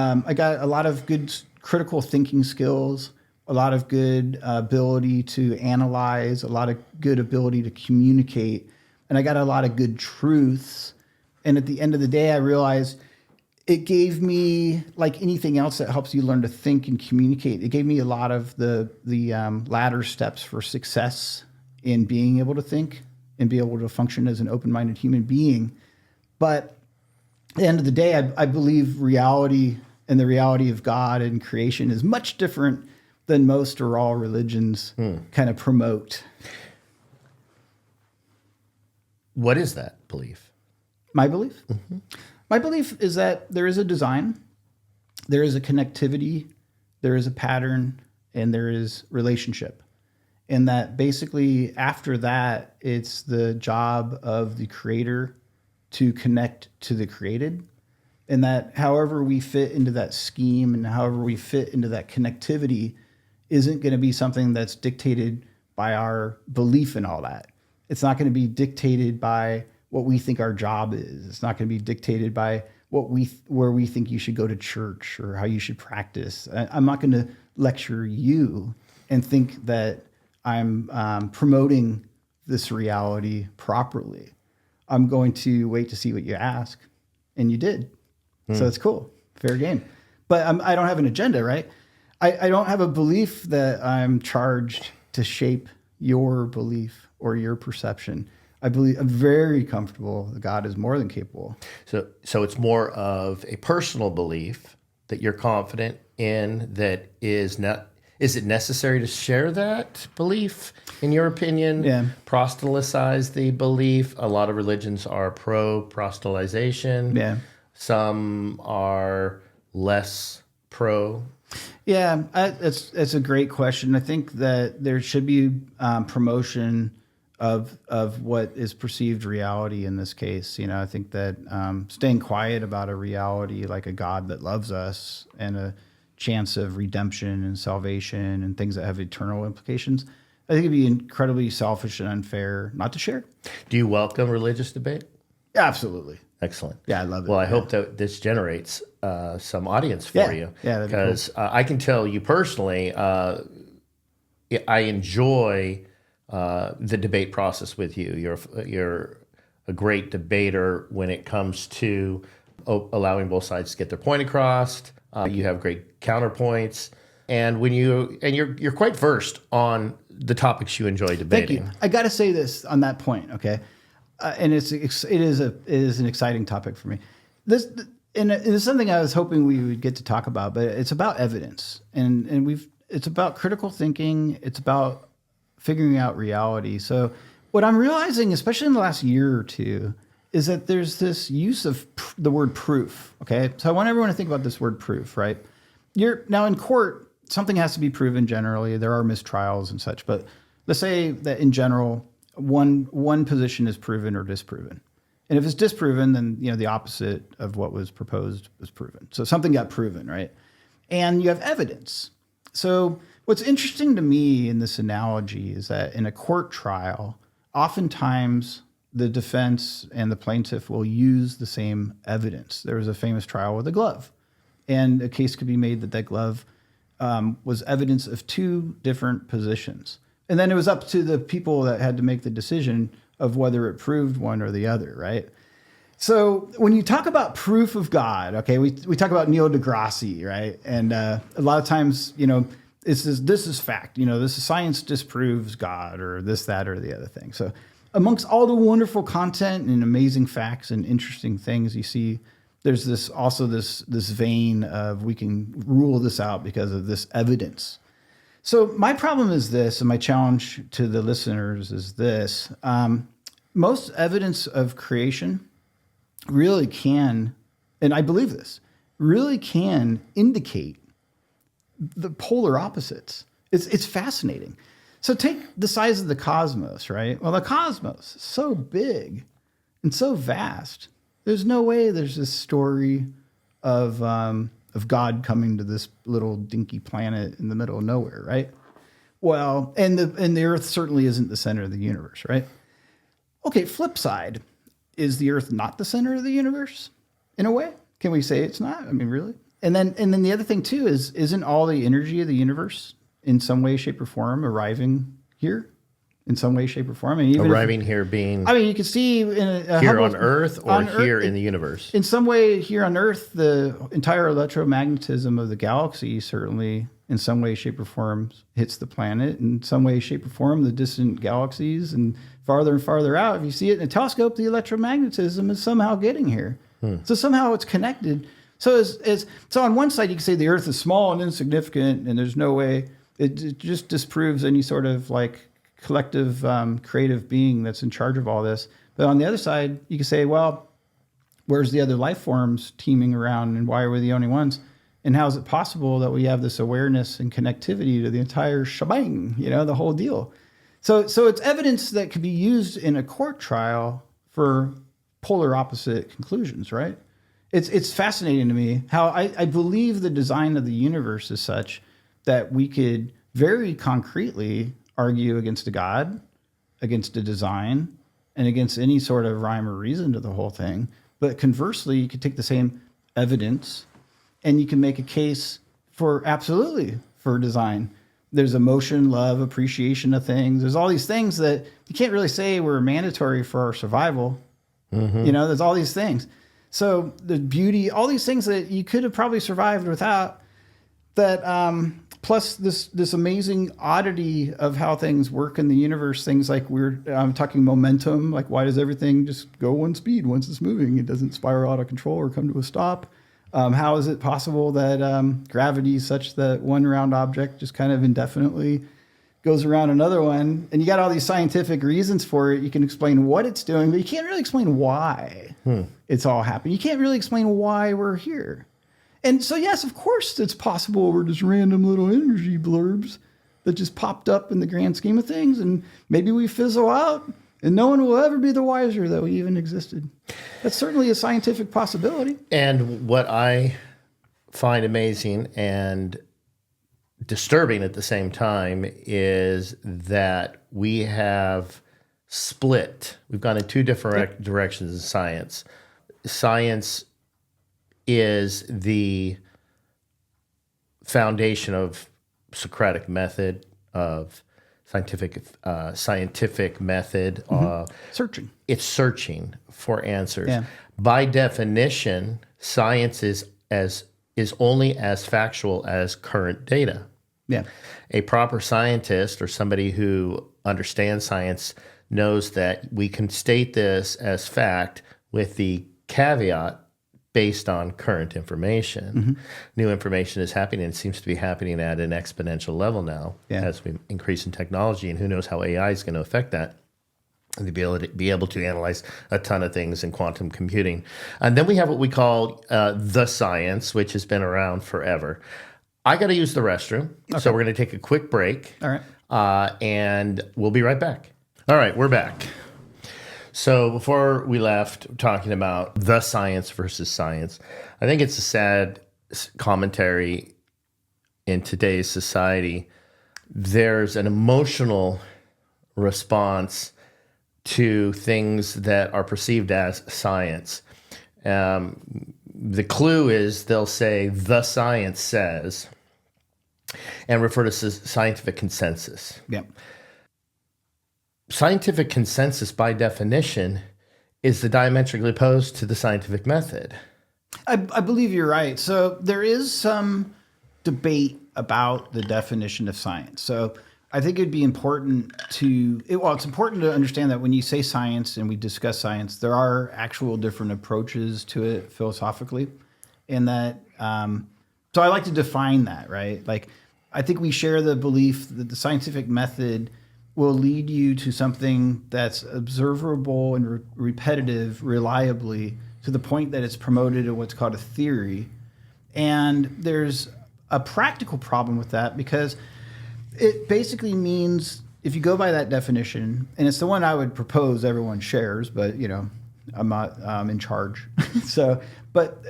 critical thinking skills, a lot of good ability to analyze, a lot of good ability to communicate, and I got a lot of good truths. And at the end of the day, I realized it gave me, like anything else that helps you learn to think and communicate, it gave me a lot of the ladder steps for success in being able to think and be able to function as an open-minded human being. But at the end of the day, I believe reality and the reality of God and creation is much different than most or all religions kind of promote. What is that belief? My belief? Mm-hmm. My belief is that there is a design, there is a connectivity, there is a pattern, and there is relationship. And that basically after that, it's the job of the creator to connect to the created. And that however we fit into that scheme and however we fit into that connectivity isn't going to be something that's dictated by our belief in all that. It's not going to be dictated by what we think our job is. It's not going to be dictated by where we think you should go to church or how you should practice. I'm not going to lecture you and think that I'm promoting this reality properly. I'm going to wait to see what you ask, and you did. So it's cool. Fair game. But I don't have an agenda, right? I don't have a belief that I'm charged to shape your belief or your perception. I'm very comfortable that God is more than capable. So it's more of a personal belief that you're confident in that is it necessary to share that belief, in your opinion? Yeah. Proselytize the belief. A lot of religions are pro-proselytization. Yeah. Some are less pro. Yeah, it's a great question. I think that there should be promotion of what is perceived reality in this case. I think that staying quiet about a reality like a God that loves us and a chance of redemption and salvation and things that have eternal implications, I think it'd be incredibly selfish and unfair not to share. Do you welcome religious debate? Absolutely. Excellent. Yeah, I love it. Well, I hope that this generates some audience for you. Yeah, because cool. I can tell you personally, I enjoy the debate process with you. You're a great debater when it comes to allowing both sides to get their point across. You have great counterpoints, and you're quite versed on the topics you enjoy debating. Thank you. I got to say this on that point, okay? And it is an exciting topic for me. It's something I was hoping we would get to talk about, but it's about evidence, and it's about critical thinking. It's about figuring out reality. So what I'm realizing, especially in the last year or two, is that there's this use of the word proof. Okay, so I want everyone to think about this word proof, right? Now in court, something has to be proven generally. There are mistrials and such, but let's say that in general, one position is proven or disproven. And if it's disproven, then the opposite of what was proposed was proven. So something got proven, right? And you have evidence. So what's interesting to me in this analogy is that in a court trial, oftentimes the defense and the plaintiff will use the same evidence. There was a famous trial with a glove, and a case could be made that glove was evidence of two different positions. And then it was up to the people that had to make the decision of whether it proved one or the other, right? So when you talk about proof of God, okay, we talk about Neil deGrasse, right? And a lot of times, this is fact. This is science disproves God, or this, that, or the other thing. So amongst all the wonderful content and amazing facts and interesting things you see, there's this vein of we can rule this out because of this evidence. So my problem is this, and my challenge to the listeners is this. Most evidence of creation really can, and I believe this, really can indicate the polar opposites. It's fascinating. So take the size of the cosmos, right? Well, the cosmos is so big and so vast. There's no way there's this story of God coming to this little dinky planet in the middle of nowhere, right? Well, and the Earth certainly isn't the center of the universe, right? Okay, flip side, is the Earth not the center of the universe in a way? Can we say it's not? I mean, really? And then the other thing too is, isn't all the energy of the universe in some way, shape, or form arriving here? In some way, shape, or form. And even arriving here being... I mean, you can see... here on Earth or here in the universe? In some way, here on Earth, the entire electromagnetism of the galaxy certainly, in some way, shape, or form, hits the planet. In some way, shape, or form, the distant galaxies, and farther and farther out, if you see it in a telescope, the electromagnetism is somehow getting here. So somehow it's connected. So so on one side, you can say the Earth is small and insignificant, and there's no way... It just disproves any sort of collective creative being that's in charge of all this. But on the other side, you can say, well, where's the other life forms teeming around, and why are we the only ones? And how is it possible that we have this awareness and connectivity to the entire shebang, the whole deal? So it's evidence that could be used in a court trial for polar opposite conclusions, right? It's fascinating to me how I believe the design of the universe is such that we could very concretely argue against a God, against a design, and against any sort of rhyme or reason to the whole thing. But conversely, you could take the same evidence and you can make a case for design. There's emotion, love, appreciation of things. There's all these things that you can't really say were mandatory for our survival. Mm-hmm. There's all these things. So the beauty, all these things that you could have probably survived without, that plus this amazing oddity of how things work in the universe. Things like I'm talking momentum, like why does everything just go one speed once it's moving? It doesn't spiral out of control or come to a stop. How is it possible that gravity is such that one round object just kind of indefinitely goes around another one? And you got all these scientific reasons for it. You can explain what it's doing, but you can't really explain why it's all happening. You can't really explain why we're here. And so, yes, of course, it's possible we're just random little energy blurbs that just popped up in the grand scheme of things. And maybe we fizzle out and no one will ever be the wiser that we even existed. That's certainly a scientific possibility. And what I find amazing and disturbing at the same time is that we have split. We've gone in two different directions in science. Science is the foundation of Socratic method, of scientific method. Searching. It's searching for answers. Yeah. By definition, science is only as factual as current data. Yeah. A proper scientist or somebody who understands science knows that we can state this as fact with the caveat based on current information. Mm-hmm. New information is happening, and it seems to be happening at an exponential level now as we increase in technology, and who knows how AI is going to affect that, and to be able to analyze a ton of things in quantum computing. And then we have what we call the science, which has been around forever. I got to use the restroom, so we're going to take a quick break. All right. And we'll be right back. All right, we're back. So before we left, talking about the science versus science, I think it's a sad commentary in today's society. There's an emotional response to things that are perceived as science. The clue is they'll say the science says and refer to scientific consensus. Yep. Scientific consensus, by definition, is the diametrically opposed to the scientific method. I believe you're right. So there is some debate about the definition of science. So I think it'd be important it's important to understand that when you say science and we discuss science, there are actual different approaches to it philosophically. And that, so I like to define that, right? Like, I think we share the belief that the scientific method will lead you to something that's observable and repetitive reliably to the point that it's promoted in what's called a theory. And there's a practical problem with that because it basically means, if you go by that definition, and it's the one I would propose everyone shares, but I'm not in charge. But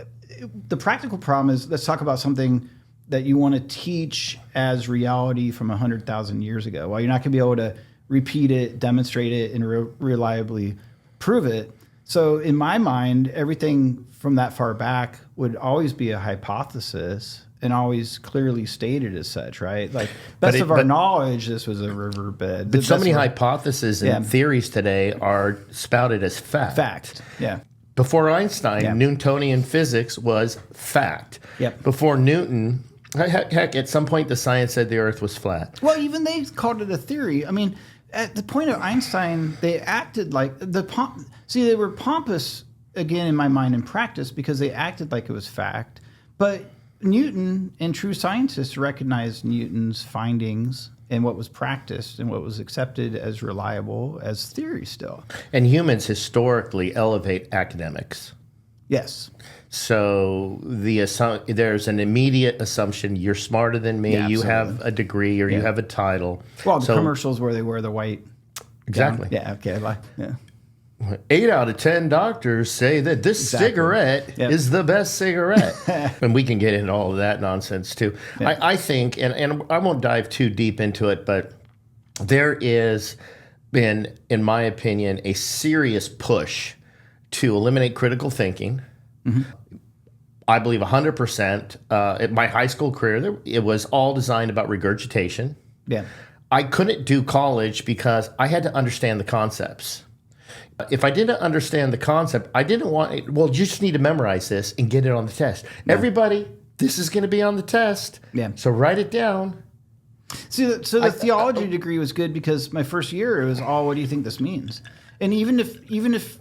the practical problem is, let's talk about something that you want to teach as reality from 100,000 years ago. Well, you're not going to be able to repeat it, demonstrate it, and reliably prove it. So in my mind, everything from that far back would always be a hypothesis and always clearly stated as such, right? Like, best of our knowledge, this was a riverbed. But so many hypotheses and theories today are spouted as fact. Fact, yeah. Before Einstein, Newtonian physics was fact. Yep. Before Newton, heck, at some point the science said the Earth was flat. Well, even they called it a theory. I mean, at the point of Einstein, they acted like they were pompous again in my mind in practice because they acted like it was fact. But Newton and true scientists recognized Newton's findings and what was practiced and what was accepted as reliable as theory still. And humans historically elevate academics. Yes. So there's an immediate assumption you're smarter than me, you have a degree or you have a title. Well, the commercials where they wear the white. Exactly. Gown. Yeah, okay. Yeah. 8 out of 10 doctors say that this cigarette is the best cigarette. And we can get into all of that nonsense too. Yeah. I think, and I won't dive too deep into it, but there is been, in my opinion, a serious push to eliminate critical thinking. Mm-hmm. I believe 100%. At my high school career, it was all designed about regurgitation. Yeah. I couldn't do college because I had to understand the concepts. If I didn't understand the concept, I didn't want it. Well, you just need to memorize this and get it on the test. Yeah. Everybody, this is going to be on the test. Yeah. So write it down. See, so the theology degree was good because my first year it was all, what do you think this means? And even if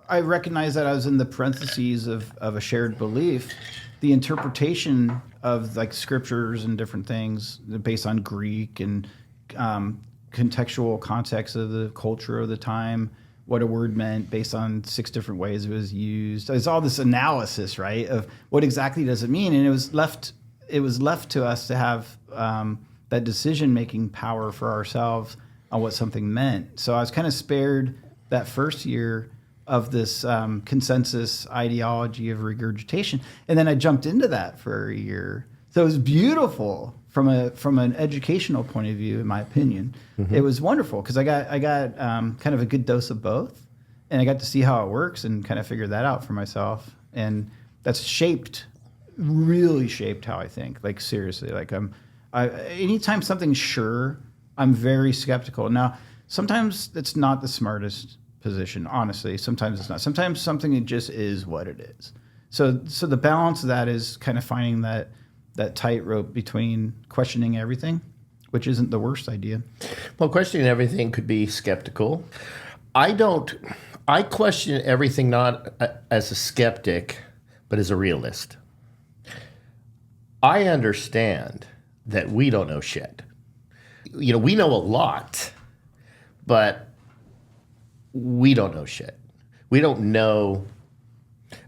I recognize that I was in the parentheses of a shared belief, the interpretation of like scriptures and different things based on Greek and contextual context of the culture of the time, what a word meant based on 6 different ways it was used. It's all this analysis, right, of what exactly does it mean, and it was left to us to have that decision-making power for ourselves on what something meant. So I was kind of spared that first year of this consensus ideology of regurgitation, and then I jumped into that for a year. So it was beautiful from an educational point of view, in my opinion. Mm-hmm. It was wonderful because I got kind of a good dose of both, and I got to see how it works and kind of figure that out for myself. And that's really shaped how I think. Like, seriously, like anytime something's sure, I'm very skeptical. Now, sometimes it's not the smartest position, honestly. Sometimes it's not. Sometimes something, it just is what it is. So the balance of that is kind of finding that tightrope between questioning everything, which isn't the worst idea. Well, questioning everything could be skeptical. I question everything not as a skeptic, but as a realist. I understand that we don't know shit. We know a lot, but we don't know shit. We don't know.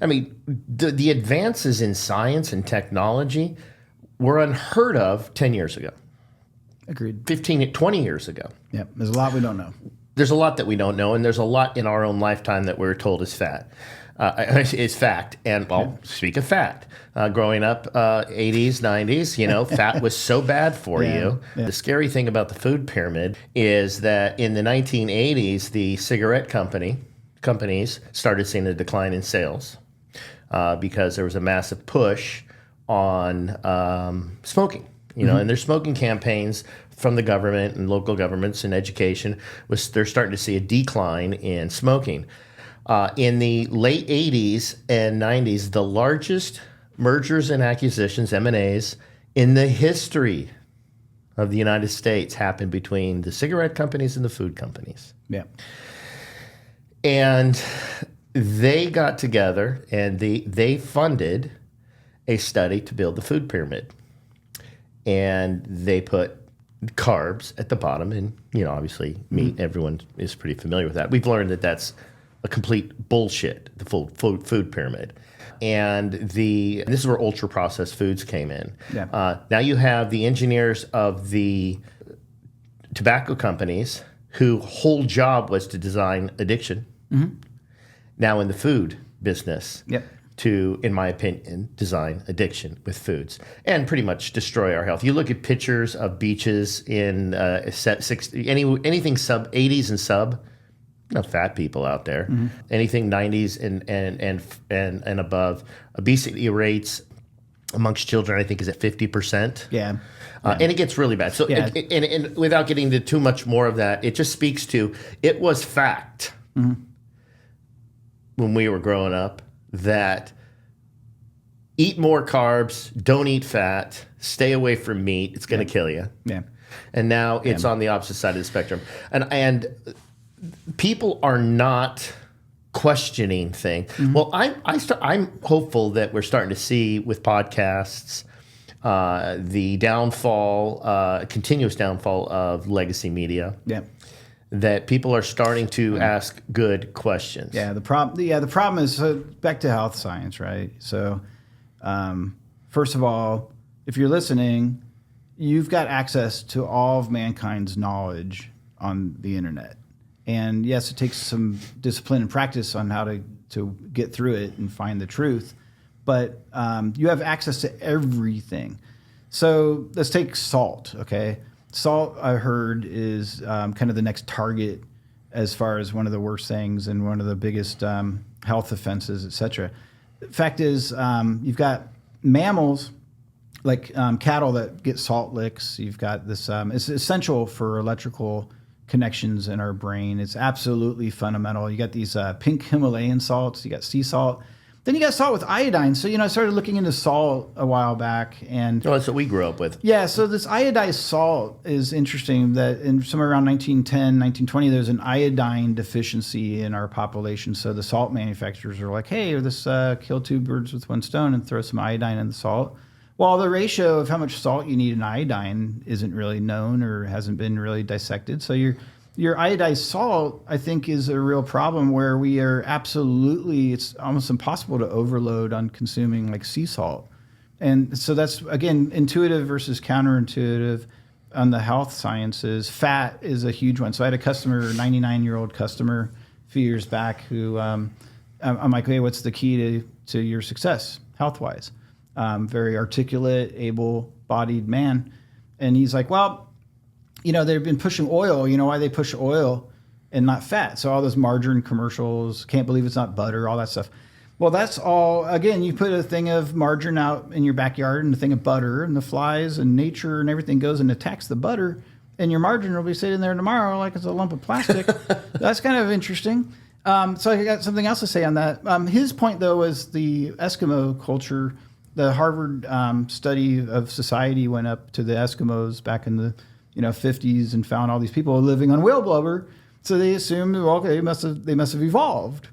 I mean, the advances in science and technology were unheard of 10 years ago. Agreed. 15, 20 years ago. Yeah, there's a lot we don't know. there's a lot that we don't know, and there's a lot in our own lifetime that we're told is fat. Is fact. And I'll speak of fact. Growing up, 80s, 90s, fat was so bad for you. Yeah. The scary thing about the food pyramid is that in the 1980s, the cigarette companies started seeing a decline in sales because there was a massive push on smoking. And their smoking campaigns from the government and local governments and education they're starting to see a decline in smoking. In the late 80s and 90s, the largest mergers and acquisitions, M&As, in the history of the United States happened between the cigarette companies and the food companies. Yeah. And they got together and they funded a study to build the food pyramid. And they put carbs at the bottom and, obviously meat. Everyone is pretty familiar with that. We've learned that that's a complete bullshit, the full food pyramid. And this is where ultra-processed foods came in. Yeah. Now you have the engineers of the tobacco companies whose whole job was to design addiction. Mm-hmm. Now in the food business, to, in my opinion, design addiction with foods and pretty much destroy our health. You look at pictures of beaches in anything sub 80s and sub, fat people out there. Mm-hmm. Anything 90s and above. Obesity rates amongst children, I think, is at 50%. Yeah. And it gets really bad. So, and without getting into too much more of that, it just speaks to it was fact when we were growing up that eat more carbs, don't eat fat, stay away from meat. It's going to kill you. Yeah. And now it's on the opposite side of the spectrum. And people are not questioning things. Mm-hmm. Well, I'm hopeful that we're starting to see with podcasts the continuous downfall of legacy media. Yeah. That people are starting to ask good questions. Yeah. The problem is back to health science, right? So, first of all, if you're listening, you've got access to all of mankind's knowledge on the internet. And yes, it takes some discipline and practice on how to get through it and find the truth. But you have access to everything. So let's take salt, okay? Salt, I heard, is kind of the next target as far as one of the worst things and one of the biggest health offenses, et cetera. The fact is, you've got mammals like cattle that get salt licks. You've got this, it's essential for electrical connections in our brain. It's absolutely fundamental. You got these pink Himalayan salts. You got sea salt. Then you got salt with iodine. So, I started looking into salt a while back. And that's what we grew up with. Yeah, so this iodized salt is interesting that in somewhere around 1910, 1920, there's an iodine deficiency in our population. So the salt manufacturers are like, hey, let's kill two birds with one stone and throw some iodine in the salt. Well, the ratio of how much salt you need in iodine isn't really known or hasn't been really dissected. So your iodized salt, I think, is a real problem where we are absolutely, it's almost impossible to overload on consuming like sea salt. And so that's, again, intuitive versus counterintuitive on the health sciences. Fat is a huge one. So I had a customer, 99-year-old customer a few years back who I'm like, hey, what's the key to your success health-wise? Very articulate, able-bodied man. And he's like, well, they've been pushing oil. You know why they push oil and not fat? So all those margarine commercials, can't believe it's not butter, all that stuff. Well, that's all, again, you put a thing of margarine out in your backyard and a thing of butter, and the flies and nature and everything goes and attacks the butter, and your margarine will be sitting there tomorrow like it's a lump of plastic. That's kind of interesting. So I got something else to say on that. His point, though, was the Eskimo culture. The Harvard study of society went up to the Eskimos back in the 50s and found all these people living on whale blubber. So they assumed, well, okay, they must have evolved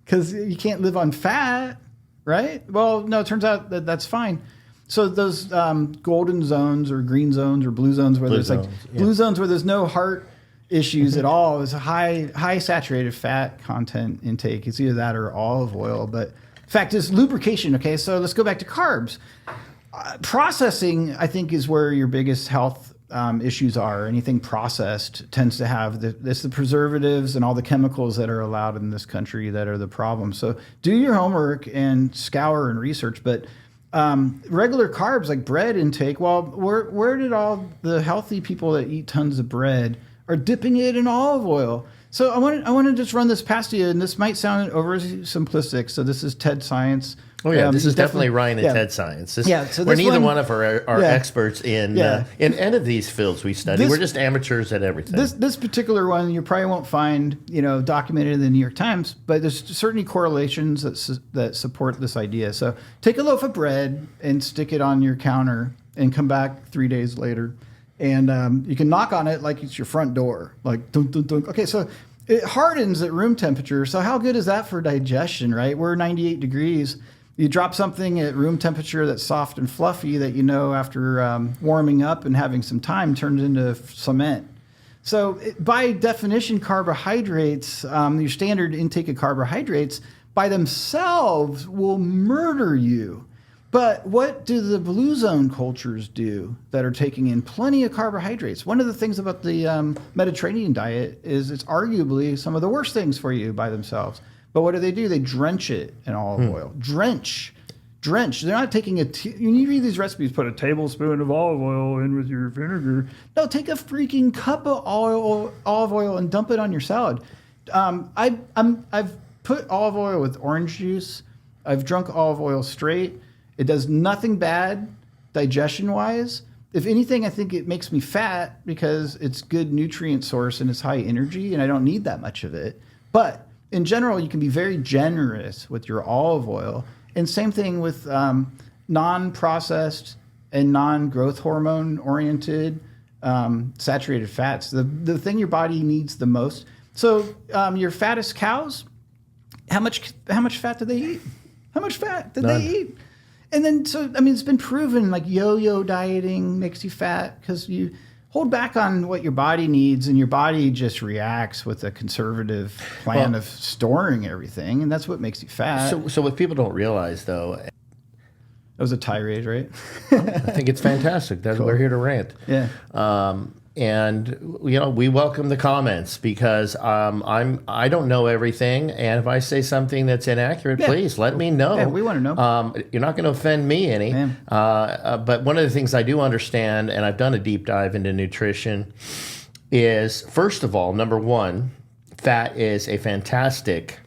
because you can't live on fat, right? Well, no, it turns out that that's fine. So those golden zones or green zones or blue zones where blue zones where there's no heart issues at all is a high saturated fat content intake. It's either that or olive oil, but fact is lubrication. Okay, so let's go back to carbs. Processing, I think, is where your biggest health issues are. Anything processed tends to have the preservatives and all the chemicals that are allowed in this country that are the problem. So do your homework and scour and research. But regular carbs like bread intake, well, where did all the healthy people that eat tons of bread are dipping it in olive oil? So I want to just run this past you, and this might sound overly simplistic. So this is TED Science. Oh yeah, this is definitely Ryan and TED Science. So we're neither one of our experts in any of these fields we study. We're just amateurs at everything. This particular one you probably won't find documented in the New York Times, but there's certainly correlations that support this idea. So take a loaf of bread and stick it on your counter, and come back 3 days later, and you can knock on it like it's your front door, like dunk dunk dunk. Okay, so it hardens at room temperature. So how good is that for digestion, right? We're 98 degrees. You drop something at room temperature that's soft and fluffy that after warming up and having some time turns into cement. So by definition, carbohydrates, your standard intake of carbohydrates by themselves will murder you. But what do the blue zone cultures do that are taking in plenty of carbohydrates? One of the things about the Mediterranean diet is it's arguably some of the worst things for you by themselves. But what do? They drench it in olive oil. Drench. They're not taking when you read these recipes, put a tablespoon of olive oil in with your vinegar. No, take a freaking cup of olive oil and dump it on your salad. I've put olive oil with orange juice. I've drunk olive oil straight. It does nothing bad digestion-wise. If anything, I think it makes me fat because it's good nutrient source and it's high energy, and I don't need that much of it. But in general, you can be very generous with your olive oil. And same thing with non-processed and non-growth hormone oriented saturated fats, the thing your body needs the most. So your fattest cows, how much fat do they eat? How much fat did they eat? And then, it's been proven like yo-yo dieting makes you fat because you hold back on what your body needs, and your body just reacts with a conservative plan of storing everything, and that's what makes you fat. So what people don't realize, though... That was a tirade, right? I think it's fantastic. Cool. We're here to rant. Yeah. And we welcome the comments because I don't know everything, and if I say something that's inaccurate, please let me know. Yeah, we want to know. You're not going to offend me any. But one of the things I do understand, and I've done a deep dive into nutrition, is first of all, number one, fat is a fantastic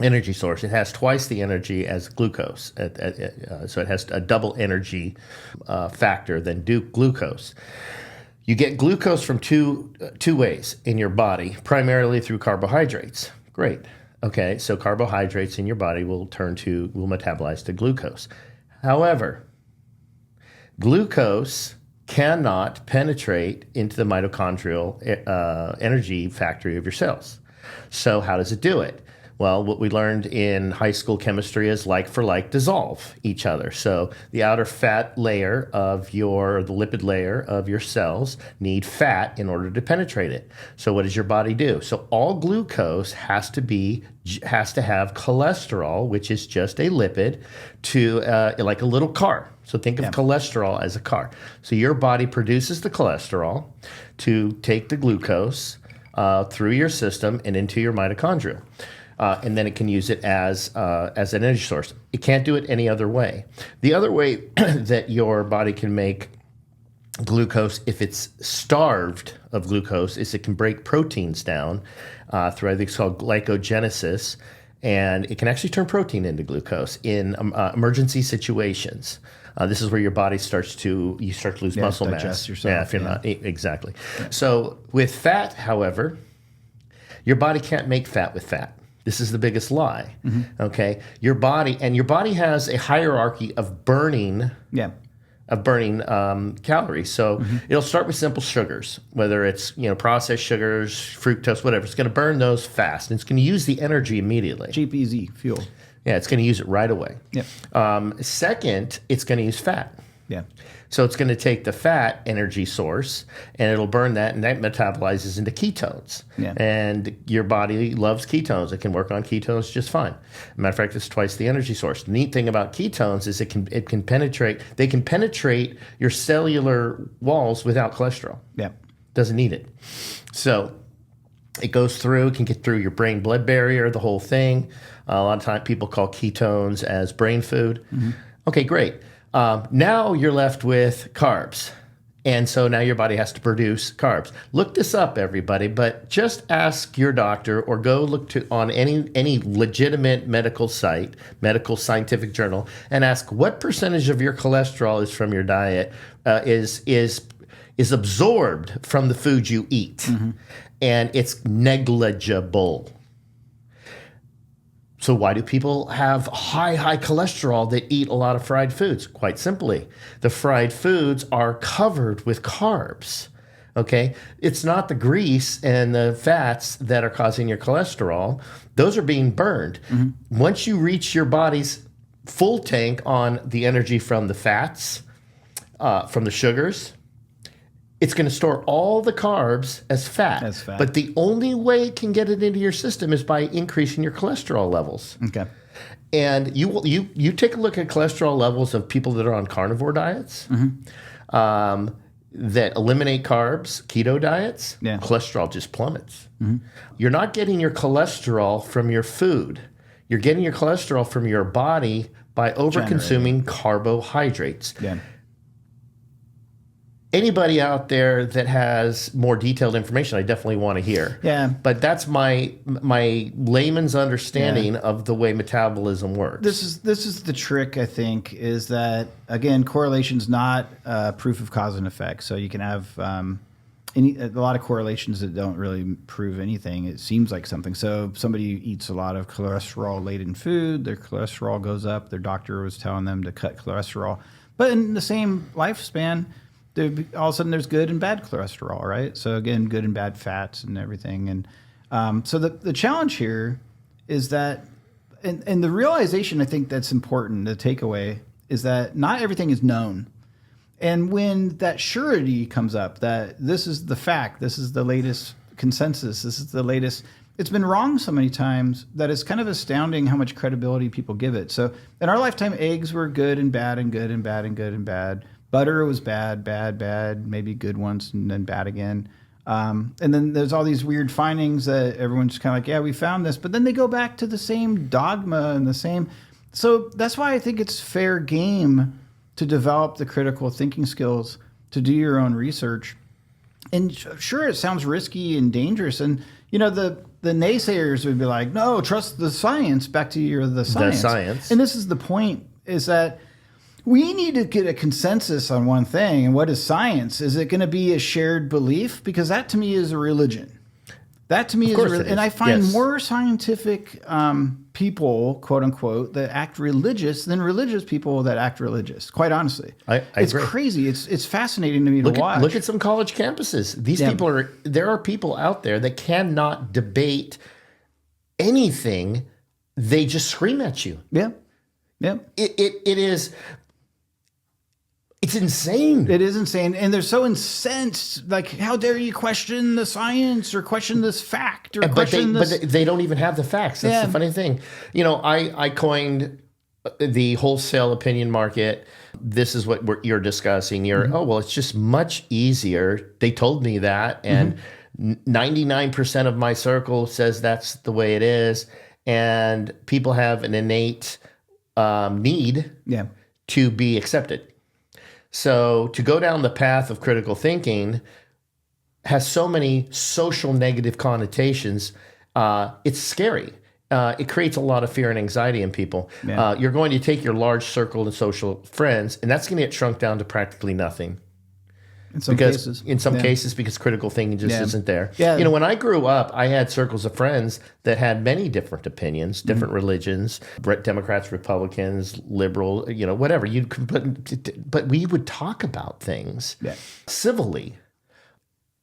energy source. It has twice the energy as glucose, so it has a double energy factor than glucose. You get glucose from two ways in your body, primarily through carbohydrates. Great. Okay, so carbohydrates in your body will metabolize to glucose. However, glucose cannot penetrate into the mitochondrial energy factory of your cells. So how does it do it? Well, what we learned in high school chemistry is like for like dissolve each other. So the outer fat layer of the lipid layer of your cells need fat in order to penetrate it. So what does your body do? So all glucose has to have cholesterol, which is just a lipid, to like a little car. So think of cholesterol as a car. So your body produces the cholesterol to take the glucose through your system and into your mitochondria. And then it can use it as an energy source. It can't do it any other way. The other way that your body can make glucose, if it's starved of glucose, is it can break proteins down through, I think it's called glycogenesis, and it can actually turn protein into glucose in emergency situations. This is where your body starts to lose muscle mass. Yourself. Yeah, if you're not exactly. Yeah. So with fat, however, your body can't make fat with fat. This is the biggest lie. Mm-hmm. Okay, your body has a hierarchy of burning. Yeah. Of burning calories. So it'll start with simple sugars, whether it's processed sugars, fructose, whatever. It's going to burn those fast, and it's going to use the energy immediately. Cheap, easy fuel. Yeah, it's going to use it right away. Yep. Second, it's going to use fat. Yeah. So it's going to take the fat energy source and it'll burn that, and that metabolizes into ketones. Yeah. And your body loves ketones. It can work on ketones just fine. Matter of fact, it's twice the energy source. The neat thing about ketones is they can penetrate your cellular walls without cholesterol. Yeah. Doesn't need it. So it goes through, it can get through your brain-blood barrier, the whole thing. A lot of times people call ketones as brain food. Mm-hmm. Okay, great. Now you're left with carbs. And so now your body has to produce carbs. Look this up, everybody, but just ask your doctor or go look on any legitimate medical site, medical scientific journal, and ask what percentage of your cholesterol is from your diet is absorbed from the food you eat. Mm-hmm. And it's negligible. So why do people have high cholesterol that eat a lot of fried foods? Quite simply, the fried foods are covered with carbs, okay? It's not the grease and the fats that are causing your cholesterol. Those are being burned. Mm-hmm. Once you reach your body's full tank on the energy from the fats, from the sugars, it's going to store all the carbs as fat. But the only way it can get it into your system is by increasing your cholesterol levels. Okay. And you take a look at cholesterol levels of people that are on carnivore diets, mm-hmm. That eliminate carbs, keto diets, cholesterol just plummets. Mm-hmm. You're not getting your cholesterol from your food. You're getting your cholesterol from your body by over-consuming carbohydrates. Yeah. Anybody out there that has more detailed information, I definitely want to hear. Yeah. But that's my layman's understanding of the way metabolism works. This is the trick, I think, is that, again, correlation's not proof of cause and effect. So you can have a lot of correlations that don't really prove anything. It seems like something. So if somebody eats a lot of cholesterol-laden food, their cholesterol goes up. Their doctor was telling them to cut cholesterol. But in the same lifespan, all of a sudden there's good and bad cholesterol, right? So again, good and bad fats and everything. And so the challenge here is that, and the realization I think that's important, the takeaway, is that not everything is known. And when that surety comes up, that this is the fact, this is the latest consensus, this is the latest, it's been wrong so many times that it's kind of astounding how much credibility people give it. So in our lifetime, eggs were good and bad and good and bad and good and bad. Butter was bad, maybe good once and then bad again. And then there's all these weird findings that everyone's kind of like, yeah, we found this. But then they go back to the same dogma and the same. So that's why I think it's fair game to develop the critical thinking skills, to do your own research. And sure, it sounds risky and dangerous. And, you know, the naysayers would be like, no, trust the science, back to the science. The science. And this is the point, is that we need to get a consensus on one thing. And what is science? Is it going to be a shared belief? Because that to me is a religion. That to me is and I find more scientific people, quote unquote, that act religious than religious people that act religious. Quite honestly, it's agree. Crazy. It's fascinating to me to watch. Look at some college campuses. There are people out there that cannot debate anything. They just scream at you. Yeah. It is. It's insane. It is insane. And they're so incensed. Like, how dare you question the science or question this fact or question this? But they don't even have the facts. That's the funny thing. You know, I coined the wholesale opinion market. This is what you're discussing. It's just much easier. They told me that. And 99% of my circle says that's the way it is. And people have an innate need to be accepted. So to go down the path of critical thinking has so many social negative connotations. It's scary. It creates a lot of fear and anxiety in people. Yeah. You're going to take your large circle of social friends, and that's going to get shrunk down to practically nothing. In some cases, because critical thinking just isn't there. Yeah. You know, when I grew up, I had circles of friends that had many different opinions, different religions, Democrats, Republicans, liberal, you know, whatever. But we would talk about things civilly.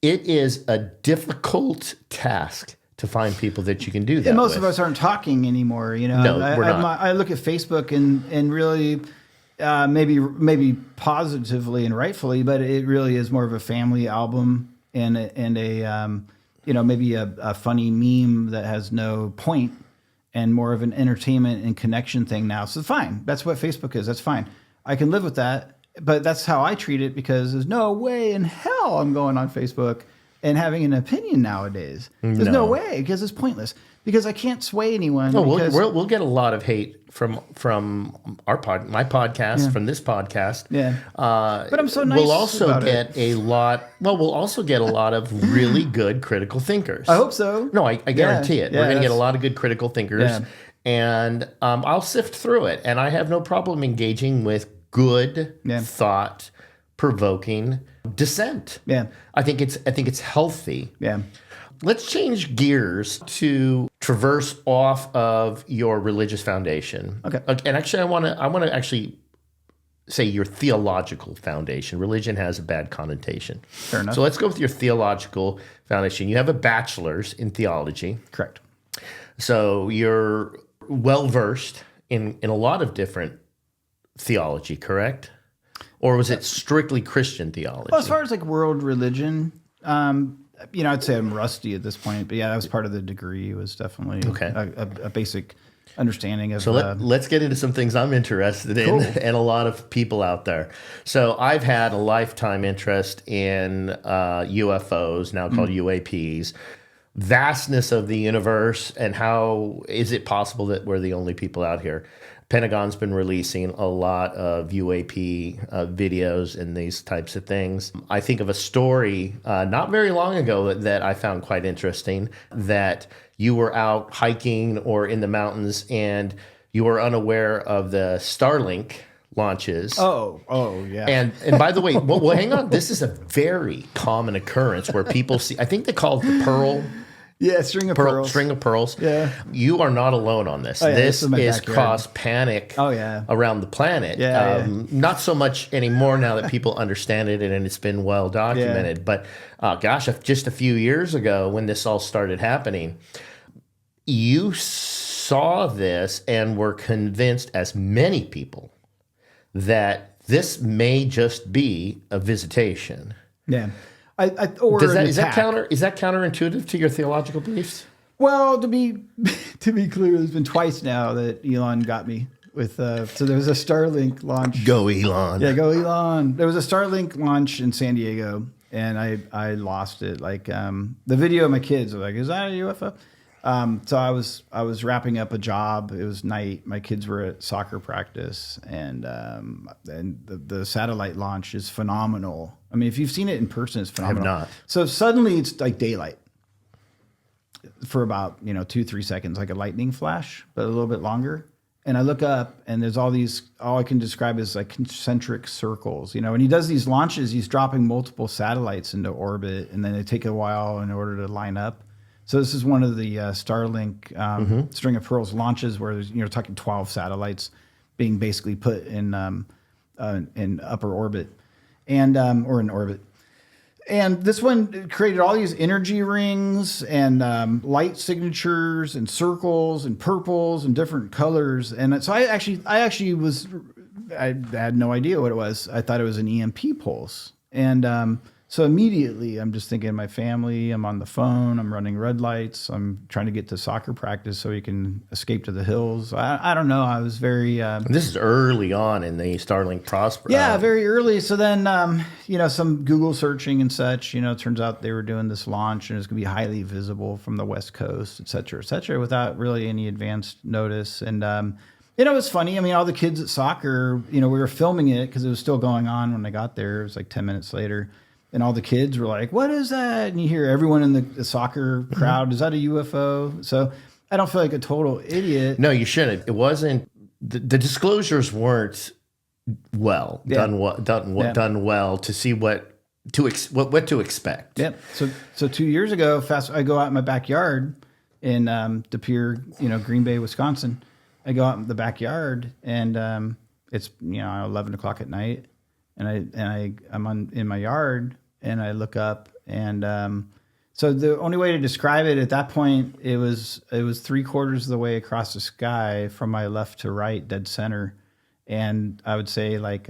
It is a difficult task to find people that you can do that and most of us aren't talking anymore, you know. No, we're not. I look at Facebook and really maybe positively and rightfully, but it really is more of a family album and a maybe a funny meme that has no point and more of an entertainment and connection thing now. So fine, that's what Facebook is. That's fine. I can live with that, but that's how I treat it because there's no way in hell I'm going on Facebook and having an opinion nowadays. There's no way because it's pointless. Because I can't sway anyone. No, we'll get a lot of hate from my podcast, from this podcast. Yeah, but I'm so nice. We'll also get a lot. Well, we'll also get a lot of really good critical thinkers. I hope so. No, I guarantee it. Yeah, we're going to get a lot of good critical thinkers, and I'll sift through it. And I have no problem engaging with good thought, provoking dissent. Yeah, I think it's healthy. Yeah. Let's change gears to traverse off of your religious foundation. Okay. And actually, I want to actually say your theological foundation. Religion has a bad connotation. Fair enough. So let's go with your theological foundation. You have a bachelor's in theology. Correct. So you're well-versed in a lot of different theology, correct? Or was it strictly Christian theology? Well, as far as like world religion, I'd say I'm rusty at this point, but yeah, that was part of the degree. It was definitely a basic understanding of. So let's get into some things I'm interested in, and a lot of people out there. So I've had a lifetime interest in UFOs, now called UAPs, vastness of the universe, and how is it possible that we're the only people out here? Pentagon's been releasing a lot of UAP videos and these types of things. I think of a story not very long ago that I found quite interesting, that you were out hiking or in the mountains and you were unaware of the Starlink launches. Oh, yeah. And by the way, well, hang on. This is a very common occurrence where people see, I think they call it the Pearl. Yeah, string of pearls. String of pearls. Yeah. You are not alone on this. Oh, yeah, this is is caused panic around the planet. Yeah, Not so much anymore now that people understand it and it's been well documented. But gosh, just a few years ago when this all started happening, you saw this and were convinced, as many people, that this may just be a visitation. Yeah. Is that counterintuitive to your theological beliefs? Well, to be clear, there's been twice now that Elon got me with. So there was a Starlink launch. Go Elon! Yeah, go Elon! There was a Starlink launch in San Diego, and I lost it. Like the video of my kids were like, "Is that a UFO?" So I was wrapping up a job. It was night. My kids were at soccer practice, and the satellite launch is phenomenal. I mean, if you've seen it in person, it's phenomenal. I have not. So suddenly it's like daylight for about 2-3 seconds, like a lightning flash, but a little bit longer. And I look up, and there's all I can describe as like concentric circles. When he does these launches, he's dropping multiple satellites into orbit, and then they take a while in order to line up. So this is one of the Starlink string of pearls launches where you're talking 12 satellites being basically put in upper orbit and or in orbit. And this one created all these energy rings and light signatures and circles and purples and different colors. And so I had no idea what it was. I thought it was an EMP pulse. And so immediately I'm just thinking of my family. I'm on the phone. I'm running red lights. I'm trying to get to soccer practice so he can escape to the hills. I don't know. I was very... this is early on in the Starlink prosper. Yeah, very early. So then, some Google searching and such, it turns out they were doing this launch and it was going to be highly visible from the West Coast, et cetera, without really any advanced notice. And, it was funny. I mean, all the kids at soccer, we were filming it because it was still going on when I got there. It was like 10 minutes later. And all the kids were like, "What is that?" And you hear everyone in the soccer crowd, "Is that a UFO?" So I don't feel like a total idiot. No, you shouldn't. It wasn't. The disclosures weren't done well to see what to expect. Yep. So 2 years ago, I go out in my backyard in De Pere, Green Bay, Wisconsin. I go out in the backyard and it's 11 o'clock at night. And I'm in my yard and I look up and so the only way to describe it at that point, it was 3/4 of the way across the sky from my left to right, dead center. And I would say like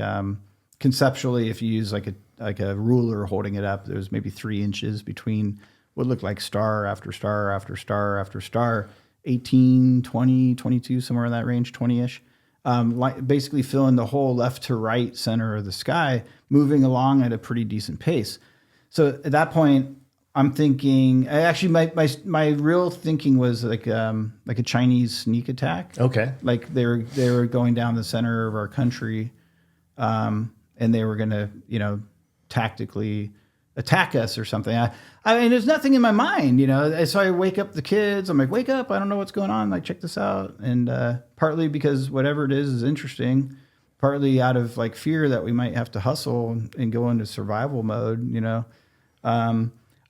conceptually, if you use like a ruler holding it up, there's maybe 3 inches between what looked like star after star after star after star, 18, 20, 22, somewhere in that range, 20-ish. Like basically filling the whole left to right center of the sky, moving along at a pretty decent pace. So at that point, I'm thinking. Actually, my real thinking was like a Chinese sneak attack. Okay. Like they were going down the center of our country, and they were going to tactically attack us or something. I mean, there's nothing in my mind, So I wake up the kids. I'm like, wake up! I don't know what's going on. Like, check this out. And partly because whatever it is interesting. Partly out of like fear that we might have to hustle and go into survival mode.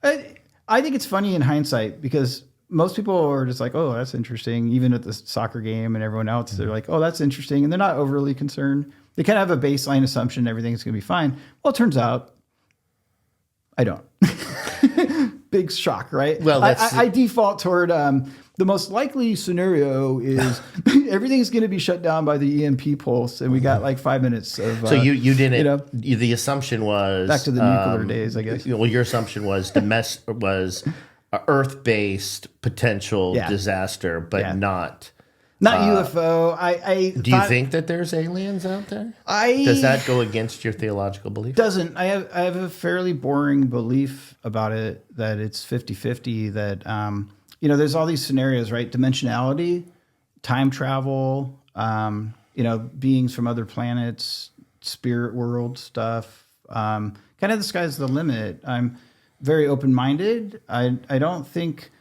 I think it's funny in hindsight because most people are just like, oh, that's interesting. Even at the soccer game and everyone else, they're like, oh, that's interesting. And they're not overly concerned. They kind of have a baseline assumption everything's going to be fine. Well, it turns out I don't. Big shock, right? Well, I default toward the most likely scenario is everything's going to be shut down by the EMP pulse, and we got like 5 minutes of. So you didn't. The assumption was back to the nuclear days, I guess. Well, your assumption was was a Earth-based potential disaster, but not UFO. Do you think that there's aliens out there? Does that go against your theological belief? Doesn't. I have a fairly boring belief about it that it's 50-50, that there's all these scenarios, right? Dimensionality, time travel, beings from other planets, spirit world stuff. Kind of the sky's the limit. I'm very open-minded. I don't think.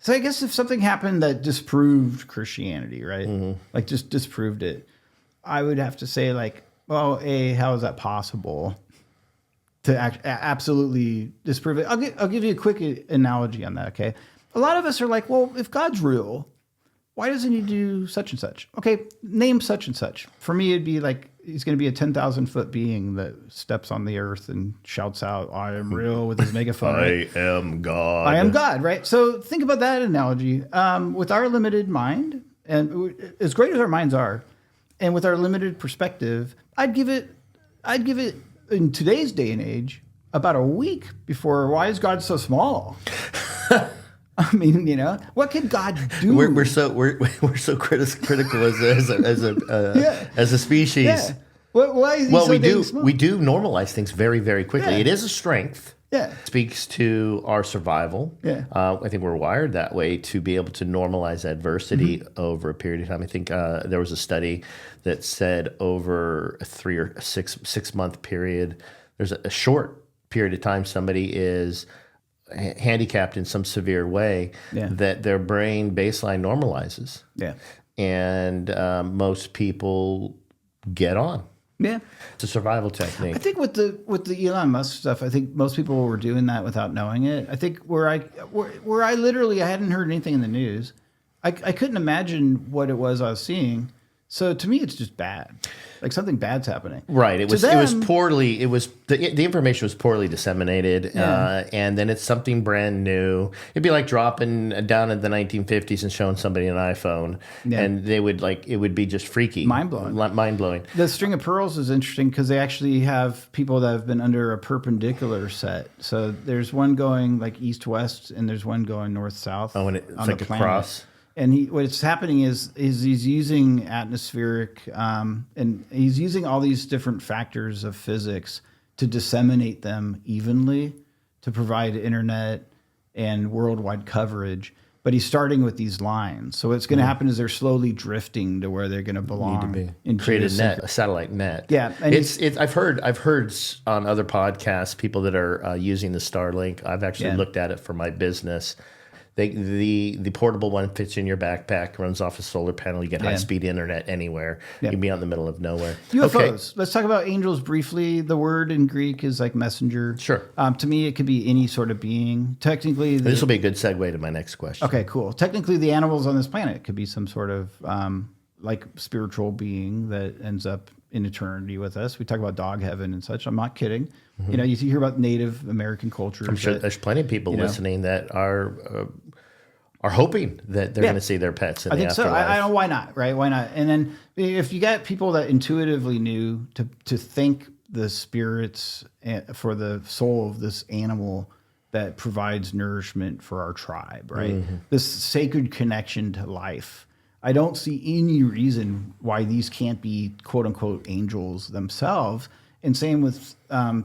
So I guess if something happened that disproved Christianity, right? Mm-hmm. Like just disproved it, I would have to say like, well, how is that possible to absolutely disprove it? I'll give you a quick analogy on that, okay? A lot of us are like, well, if God's real, why doesn't he do such and such? Okay, name such and such. For me, it'd be like, he's going to be a 10,000-foot being that steps on the earth and shouts out, I am real, with his megaphone. I am God. I am God, right? So think about that analogy. With our limited mind, and as great as our minds are, and with our limited perspective, I'd give it in today's day and age about a week before, why is God so small? I mean, what can God do? We're so critical as a species. Yeah. Why is he so we do normalize things very, very quickly. Yeah. It is a strength. Yeah. It speaks to our survival. Yeah. I think we're wired that way to be able to normalize adversity over a period of time. I think there was a study that said over a 3 or 6 month period, there's a short period of time somebody is handicapped in some severe way, that their brain baseline normalizes. Yeah. And most people get on. Yeah. It's a survival technique. I think with the Elon Musk stuff, I think most people were doing that without knowing it. I think where I literally, I hadn't heard anything in the news. I couldn't imagine what it was I was seeing. So to me, it's just bad. Like something bad's happening. Right. It was poorly. It was the information was poorly disseminated, and then it's something brand new. It'd be like dropping down in the 1950s and showing somebody an iPhone, and they would it would be just freaky, mind blowing. The string of pearls is interesting because they actually have people that have been under a perpendicular set. So there's one going like east west, and there's one going north south. Oh, and it's like a cross. And what's happening is he's using atmospheric, and he's using all these different factors of physics to disseminate them evenly to provide internet and worldwide coverage. But he's starting with these lines. So what's going to happen is they're slowly drifting to where they're going to belong. Need to be. Create a satellite net. Yeah, and I've heard on other podcasts people that are using the Starlink. I've actually looked at it for my business. The portable one fits in your backpack, runs off a solar panel. You get high-speed internet anywhere. You can be out in the middle of nowhere. UFOs. Okay. Let's talk about angels briefly. The word in Greek is like messenger. Sure. To me, it could be any sort of being. Technically, this will be a good segue to my next question. Okay, cool. Technically, the animals on this planet could be some sort of like spiritual being that ends up in eternity with us. We talk about dog heaven and such. I'm not kidding. Mm-hmm. You hear about Native American culture. I'm sure there's plenty of people listening that are are hoping that they're going to see their pets in I the think so. afterlife. I don't know why not, right? Why not? And then if you got people that intuitively knew to thank the spirits for the soul of this animal that provides nourishment for our tribe, right? This sacred connection to life. I don't see any reason why these can't be quote unquote angels themselves. And same with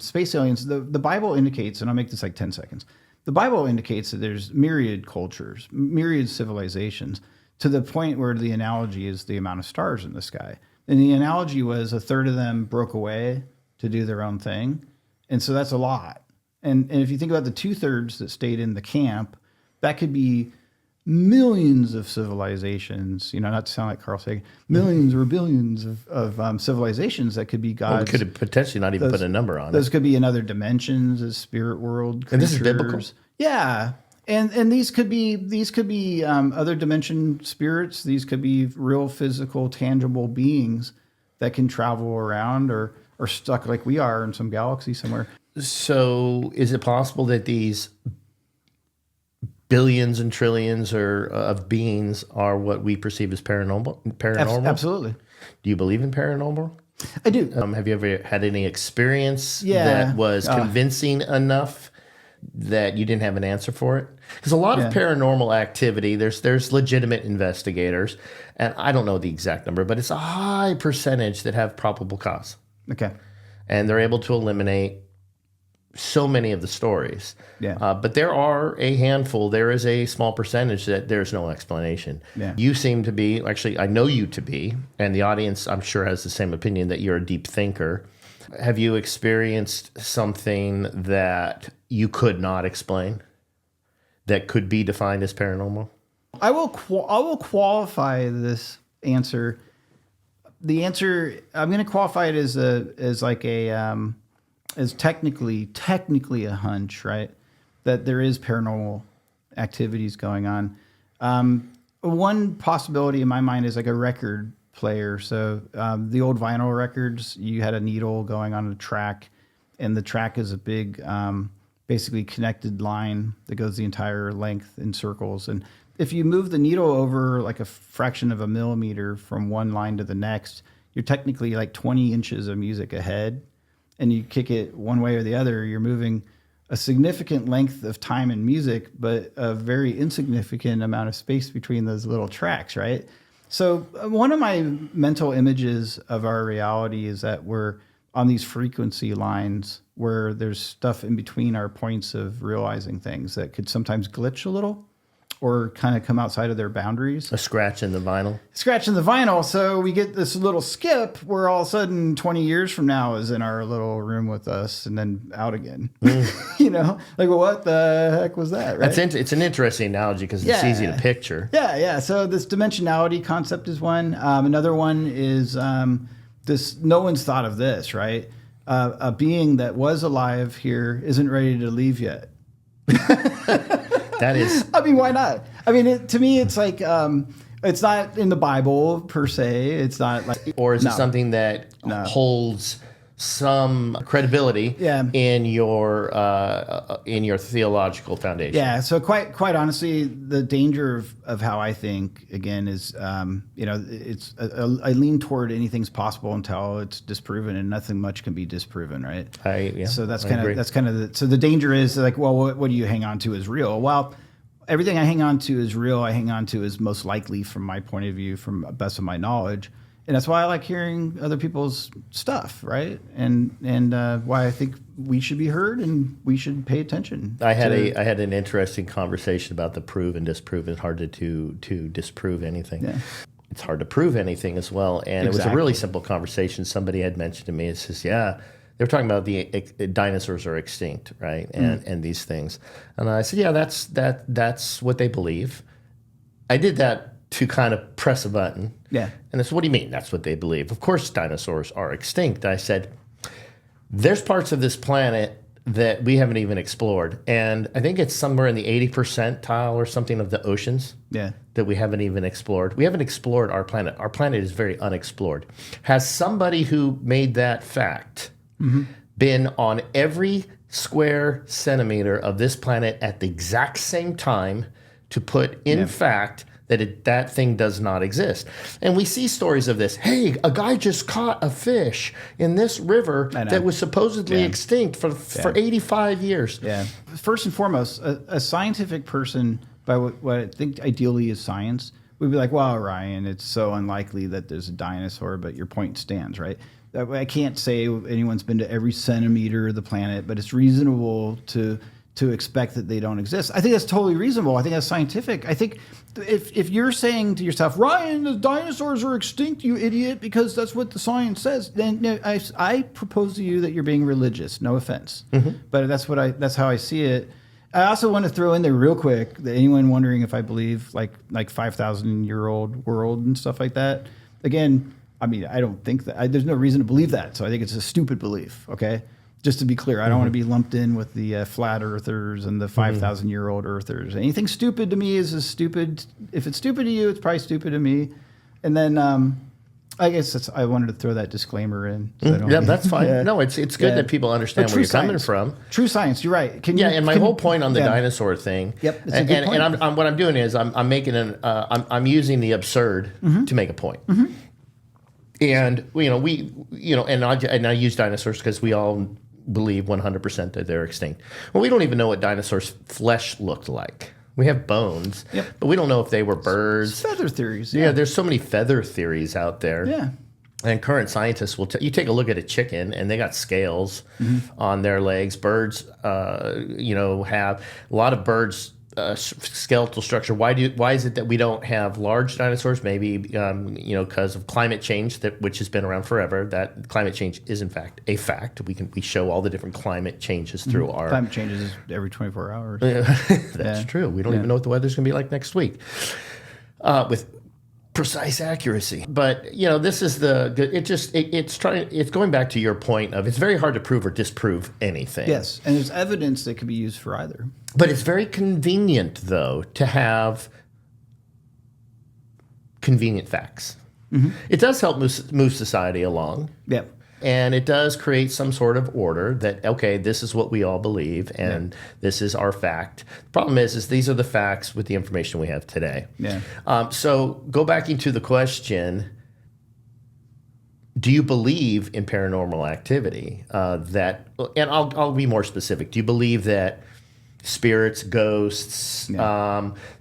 space aliens. The Bible indicates, and I'll make this like 10 seconds. The Bible indicates that there's myriad cultures, myriad civilizations, to the point where the analogy is the amount of stars in the sky. And the analogy was a third of them broke away to do their own thing. And so that's a lot. And if you think about the 2/3 that stayed in the camp, that could be millions of civilizations, not to sound like Carl Sagan, millions or billions of civilizations that could be God's. Well, we could have potentially not even put a number on Those it. could be in other dimensions, as spirit world creatures. And this is biblical? Yeah. And these could be other dimension spirits. These could be real physical, tangible beings that can travel around or stuck like we are in some galaxy somewhere. So is it possible that these billions and trillions of beings are what we perceive as paranormal? Absolutely. Do you believe in paranormal? I do. Have you ever had any experience Yeah. that was convincing enough that you didn't have an answer for it? Because a lot of paranormal activity, there's legitimate investigators, and I don't know the exact number, but it's a high percentage that have probable cause. Okay. And they're able to eliminate so many of the stories. Yeah. But there are a handful, there is a small percentage that there's no explanation. Yeah. You seem to be, actually, I know you to be, and the audience, I'm sure, has the same opinion that you're a deep thinker. Have you experienced something that you could not explain that could be defined as paranormal? I will qualify this answer. The answer, I'm going to qualify it as technically a hunch, right? That there is paranormal activities going on. One possibility in my mind is like a record player. So the old vinyl records, you had a needle going on a track, and the track is a big, basically connected line that goes the entire length in circles. And if you move the needle over like a fraction of a millimeter from one line to the next, you're technically like 20 inches of music ahead. And you kick it one way or the other, you're moving a significant length of time in music, but a very insignificant amount of space between those little tracks, right? So one of my mental images of our reality is that we're on these frequency lines where there's stuff in between our points of realizing things that could sometimes glitch a little or kind of come outside of their boundaries. A scratch in the vinyl. Scratch in the vinyl. So we get this little skip where all of a sudden 20 years from now is in our little room with us and then out again. Like, well, what the heck was that, right? It's an interesting analogy because it's easy to picture. Yeah. So this dimensionality concept is one. Another one is this, no one's thought of this, right? A being that was alive here isn't ready to leave yet. That is. I mean, why not? I mean, to me, it's like it's not in the Bible per se. It's not like, or is it something that holds some credibility in your theological foundation? Yeah. So quite honestly, the danger of how I think again is it's I lean toward anything's possible until it's disproven, and nothing much can be disproven, right? So that's kind of so the danger is like, well, what do you hang on to as real? Well, everything I hang on to is real. I hang on to is most likely from my point of view, from the best of my knowledge. And that's why I like hearing other people's stuff, right? And why I think we should be heard and we should pay attention. I had an interesting conversation about the prove and disprove. It's hard to disprove anything. Yeah. It's hard to prove anything as well. And It was a really simple conversation. Somebody had mentioned to me, it says, they were talking about the dinosaurs are extinct, right? And these things. And I said, that's what they believe. I did that to kind of press a button. Yeah. And I said, what do you mean that's what they believe? Of course dinosaurs are extinct. I said, there's parts of this planet that we haven't even explored. And I think it's somewhere in the 80th percentile or something of the oceans that we haven't even explored. We haven't explored our planet. Our planet is very unexplored. Has somebody who made that fact been on every square centimeter of this planet at the exact same time to put in fact that that thing does not exist. And we see stories of this. Hey, a guy just caught a fish in this river that was supposedly extinct for 85 years. Yeah. First and foremost, a scientific person, by what I think ideally is science, would be like, wow, Ryan, it's so unlikely that there's a dinosaur, but your point stands, right? I can't say anyone's been to every centimeter of the planet, but it's reasonable to expect that they don't exist. I think that's totally reasonable. I think that's scientific. I think if you're saying to yourself, Ryan, the dinosaurs are extinct, you idiot, because that's what the science says, then I propose to you that you're being religious. No offense, but that's how I see it. I also want to throw in there real quick that anyone wondering if I believe like 5,000-year-old world and stuff like that. Again, I mean, I don't think that there's no reason to believe that. So I think it's a stupid belief. Okay. Just to be clear, I don't want to be lumped in with the flat earthers and the 5,000-year-old earthers. Anything stupid to me is stupid. If it's stupid to you, it's probably stupid to me. And then I guess I wanted to throw that disclaimer in. So that's fine. No, it's good that people understand where you're coming from. True science, you're right. And my whole point on the dinosaur thing. Yep, it's a good point. And what I'm doing is I'm making I'm using the absurd to make a point. And and I use dinosaurs because we all believe 100% that they're extinct. Well, we don't even know what dinosaurs' flesh looked like. We have bones, but we don't know if they were birds. It's feather theories. Yeah, there's so many feather theories out there. Yeah. And current scientists will you take a look at a chicken and they got scales on their legs. Birds, have a lot of birds. Skeletal structure. Why is it that we don't have large dinosaurs? Maybe because of climate change, which has been around forever. That climate change is in fact a fact. We show all the different climate changes through our climate changes every 24 hours. That's true. We don't even know what the weather's going to be like next week with precise accuracy. But this is it's going back to your point of it's very hard to prove or disprove anything. Yes, and there's evidence that can be used for either. But it's very convenient, though, to have convenient facts. It does help move society along. Yep. And it does create some sort of order that, okay, this is what we all believe, and this is our fact. The problem is these are the facts with the information we have today. Yeah. So go back into the question, do you believe in paranormal activity? And I'll be more specific. Do you believe that spirits, ghosts,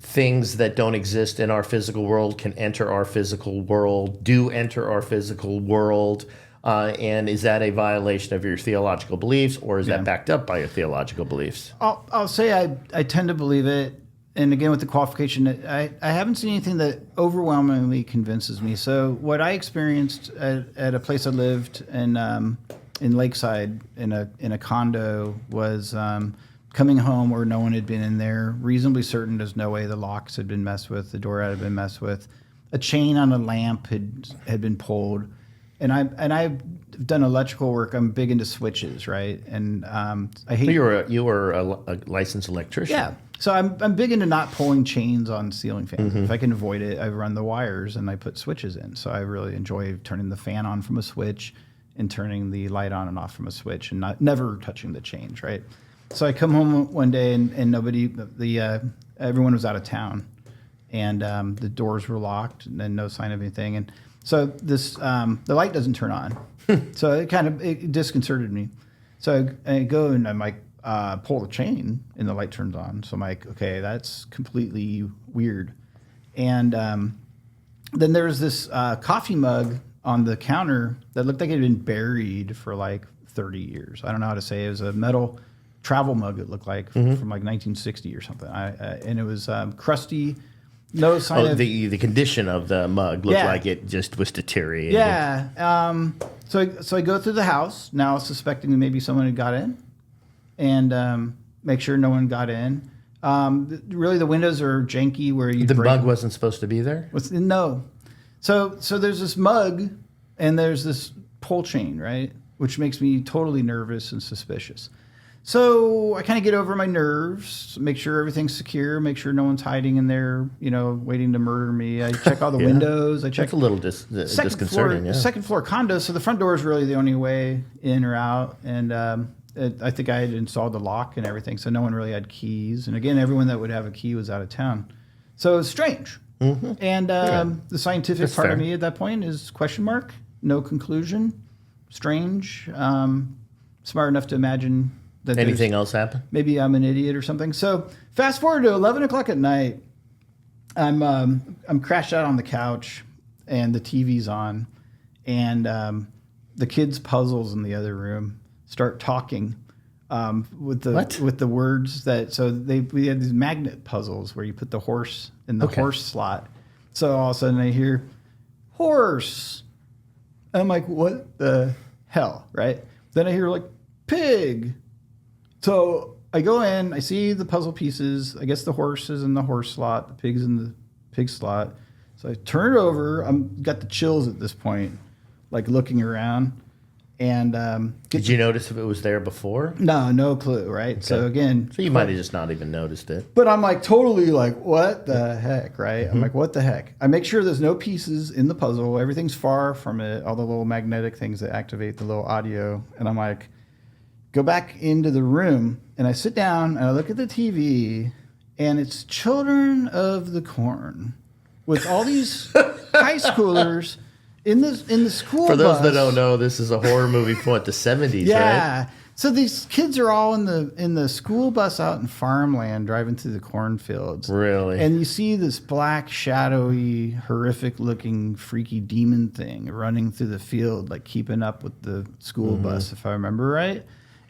things that don't exist in our physical world can enter our physical world, do enter our physical world? And is that a violation of your theological beliefs, or is that backed up by your theological beliefs? I'll say I tend to believe it. And again, with the qualification, I haven't seen anything that overwhelmingly convinces me. So what I experienced at a place I lived in Lakeside in a condo was coming home where no one had been in there, reasonably certain there's no way the locks had been messed with, the door had been messed with, a chain on a lamp had been pulled. And I've done electrical work. I'm big into switches, right? And I hate. You were a licensed electrician. Yeah. So I'm big into not pulling chains on ceiling fans. If I can avoid it, I run the wires and I put switches in. So I really enjoy turning the fan on from a switch and turning the light on and off from a switch, and never touching the chains, right? So I come home one day and nobody, everyone was out of town, and the doors were locked and no sign of anything. And so this the light doesn't turn on, so it disconcerted me. So I go and I'm like pull the chain and the light turns on. So I'm like, okay, that's completely weird. And then there's this coffee mug on the counter that looked like it had been buried for like 30 years. I don't know how to say it. It was a metal travel mug. It looked like from like 1960 or something. And it was crusty. No sign of the condition of the mug looked like it just was deteriorated. Yeah. So I go through the house now, suspecting that maybe someone had got in, and make sure no one got in. Really, the windows are janky where you. The mug wasn't supposed to be there. No. So there's this mug, and there's this pull chain, right, which makes me totally nervous and suspicious. So I kind of get over my nerves, make sure everything's secure, make sure no one's hiding in there, waiting to murder me. I check all the windows. I check. That's a little disconcerting. Second floor condo, so the front door is really the only way in or out. And I think I had installed the lock and everything, so no one really had keys. And again, everyone that would have a key was out of town. So it was strange. Mm-hmm. And the scientific That's part fair. of me at that point is question mark, no conclusion, strange, smart enough to imagine that Anything else happen? maybe I'm an idiot or something. So fast forward to 11 o'clock at night. I'm crashed out on the couch and the TV's on, and the kids' puzzles in the other room start talking with the words that. So we had these magnet puzzles where you put the horse in the horse slot. So all of a sudden I hear horse. And I'm like, what the hell, right? Then I hear like pig. So I go in, I see the puzzle pieces. I guess the horse is in the horse slot, the pig's in the pig slot. So I turn it over. I'm got the chills at this point, like looking around. And Did you notice if it was there before? no clue, right? Okay. So again, so you might have just not even noticed it. But I'm like totally like, what the heck, right? Mm-hmm. I'm like, what the heck? I make sure there's no pieces in the puzzle. Everything's far from it. All the little magnetic things that activate the little audio. And I'm like, go back into the room, and I sit down and I look at the TV, and it's Children of the Corn with all these high schoolers in the school bus. For those that don't know, this is a horror movie from what, the 70s, yeah. right? So these kids are all in the school bus out in farmland driving through the cornfields. Really? And you see this black, shadowy, horrific-looking, freaky demon thing running through the field, like keeping up with the school bus, if I remember right.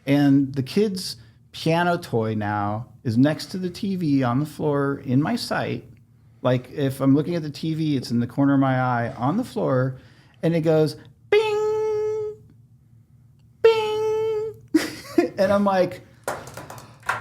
And the kid's piano toy now is next to the TV on the floor in my sight. Like if I'm looking at the TV, it's in the corner of my eye on the floor, and it goes bing, bing, and I'm like,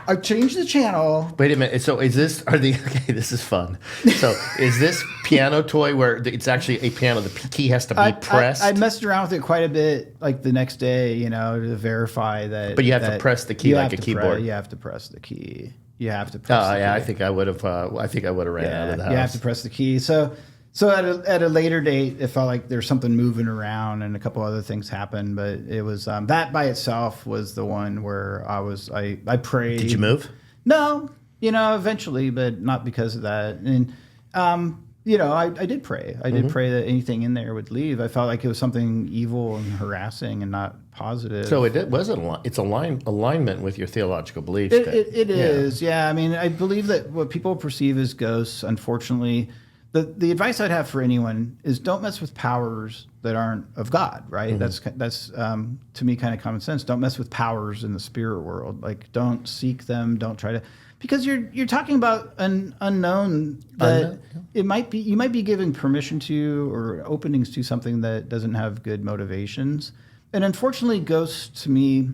I changed the channel. Wait a minute. So is this, okay, this is fun. So is this piano toy where it's actually a piano, the key has to be pressed? I messed around with it quite a bit, like the next day, to verify that. But you have to press the key like a keyboard. You have to press the key. You have to press the key. Yeah, I think I would have ran out of the house. You have to press the key. So at a later date, it felt like there's something moving around and a couple other things happened, but it was that by itself was the one where I prayed. Did you move? No, eventually, but not because of that. And I did pray. I did pray that anything in there would leave. I felt like it was something evil and harassing and not positive. So it's alignment with your theological beliefs. It is, yeah. I mean, I believe that what people perceive as ghosts, unfortunately, the advice I'd have for anyone is don't mess with powers that aren't of God, right? Mm-hmm. That's to me kind of common sense. Don't mess with powers in the spirit world. Like, don't seek them. Don't try to, because you're talking about an unknown that you might be given permission to or openings to something that doesn't have good motivations. And unfortunately, ghosts to me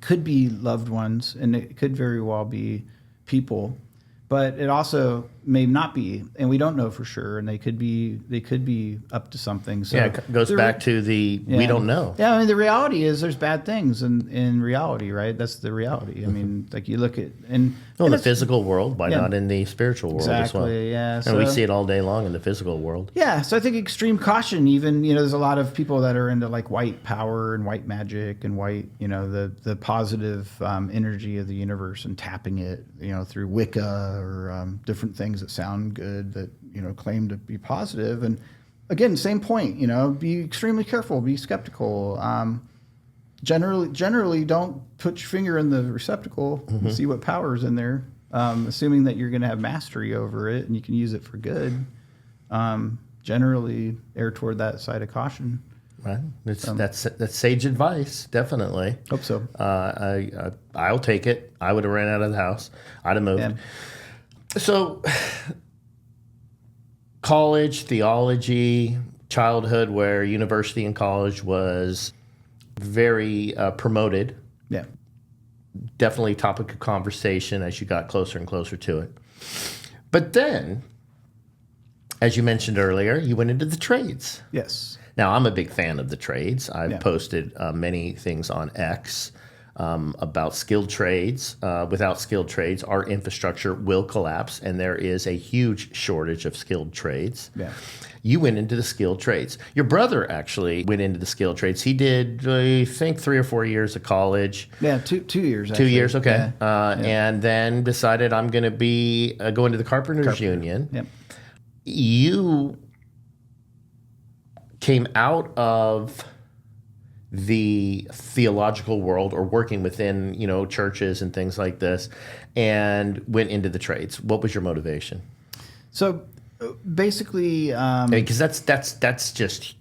could be loved ones, and it could very well be people. But it also may not be, and we don't know for sure. And they could be up to something. So it goes back to we don't know. Yeah, I mean, the reality is there's bad things in reality, right? That's the reality. I mean, like you look at in the physical world, why not in the spiritual world as well? Exactly. Yeah, and we see it all day long in the physical world. Yeah, so I think extreme caution. Even there's a lot of people that are into like white power and white magic and white, the positive energy of the universe and tapping it, through Wicca or different things that sound good that claim to be positive. And again, same point. Be extremely careful. Be skeptical. Generally, don't put your finger in the receptacle and see what power's in there. Assuming that you're going to have mastery over it and you can use it for good. Generally, err toward that side of caution. Right. That's sage advice. Definitely. Hope so. I'll take it. I would have ran out of the house. I'd have moved. Yeah. So, college, theology, childhood, where university and college was very promoted. Yeah. Definitely topic of conversation as you got closer and closer to it. But then, as you mentioned earlier, you went into the trades. Yes. Now, I'm a big fan of the trades. I've posted many things on X. about skilled trades. Without skilled trades, our infrastructure will collapse, and there is a huge shortage of skilled trades. Yeah. You went into the skilled trades. Your brother actually went into the skilled trades. He did, I think, 3 or 4 years of college. Yeah, 2 years. 2 years, okay. Yeah. And then decided I'm going to be go into the Carpenters Union. Yep. You came out of the theological world or working within, churches and things like this, and went into the trades. What was your motivation? So basically, Because that's just,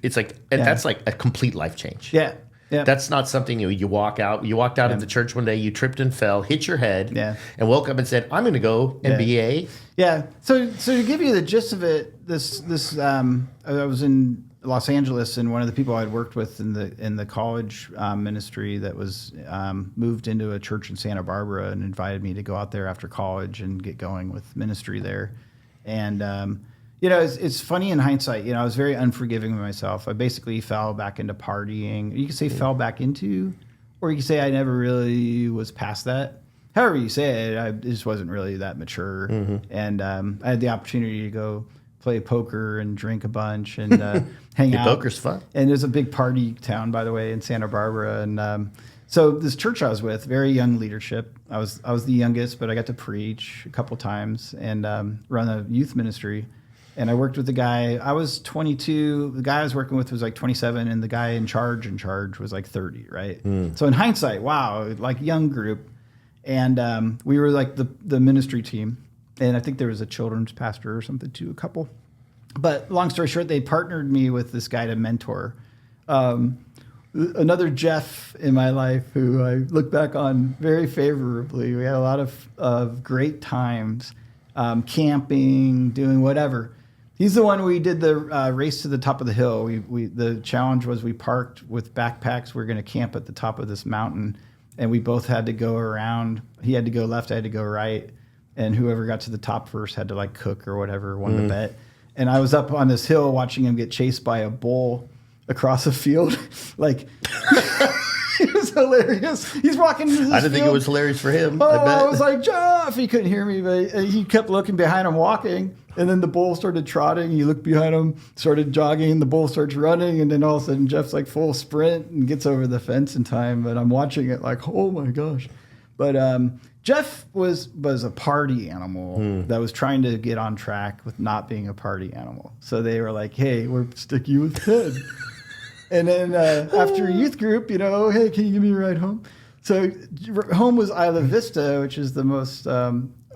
it's like, that's like a complete life change. yeah. That's not something you walk out. You walked out of the church one day, you tripped and fell, hit your head, and woke up and said, "I'm going to go MBA." Yeah. So to give you the gist of it, I was in Los Angeles, and one of the people I'd worked with in the college ministry that was moved into a church in Santa Barbara and invited me to go out there after college and get going with ministry there. And it's funny in hindsight. I was very unforgiving of myself. I basically fell back into partying. You could say fell back into, or you could say I never really was past that. However you say it, I just wasn't really that mature. And I had the opportunity to go play poker and drink a bunch and hang out. Poker's fun. And there's a big party town, by the way, in Santa Barbara. And so this church I was with, very young leadership. I was the youngest, but I got to preach a couple times and run a youth ministry. And I worked with the guy. I was 22. The guy I was working with was like 27, and the guy in charge was like 30, right? So in hindsight, wow, like young group. And we were like the ministry team. And I think there was a children's pastor or something too, a couple. But long story short, they partnered me with this guy to mentor. Another Jeff in my life who I look back on very favorably. We had a lot of great times, camping, doing whatever. He's the one we did the race to the top of the hill. The challenge was we parked with backpacks. We were going to camp at the top of this mountain, and we both had to go around. He had to go left, I had to go right. And whoever got to the top first had to like cook or whatever, won the bet. And I was up on this hill watching him get chased by a bull across a field. Like, it was hilarious. He's walking into this I didn't think it field. was hilarious for him. Oh, I bet. I was like, Jeff! He couldn't hear me, but he kept looking behind him walking. And then the bull started trotting. He looked behind him, started jogging. The bull starts running. And then all of a sudden, Jeff's like full sprint and gets over the fence in time. But I'm watching it like, oh my gosh. But Jeff was a party animal that was trying to get on track with not being a party animal. So they were like, hey, we're stick you with Ted. And then after youth group, hey, can you give me a ride home? So home was Isla Vista, which is the most